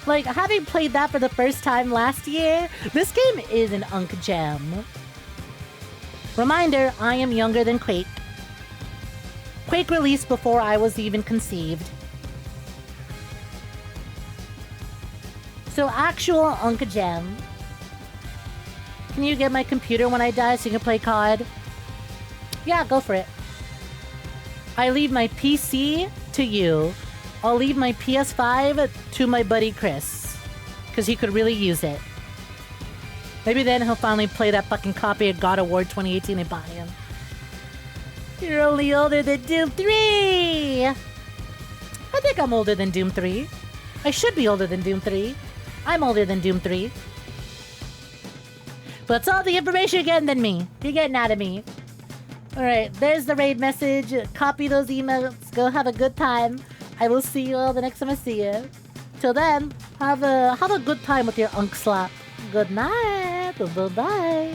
Like, having played that for the first time last year, this game is an 𝐒𝐽. Reminder, I am younger than Quake. Quake released before I was even conceived. So actual 𝐒𝐽. Can you get my computer when I die so you can play COD? Yeah, go for it. I leave my PC to you. I'll leave my PS5 to my buddy Chris. Because he could really use it. Maybe then he'll finally play that fucking copy of God of War 2018 I bought him. You're only older than Doom 3! I think I'm older than Doom 3. I should be older than Doom 3. I'm older than Doom 3. But it's all the information you're getting than me. You're getting out of me. Alright, there's the raid message. Copy those emails. Go have a good time. I will see you all the next time I see you. Till then, have a good time with your unk slap. Good night. Bye-bye.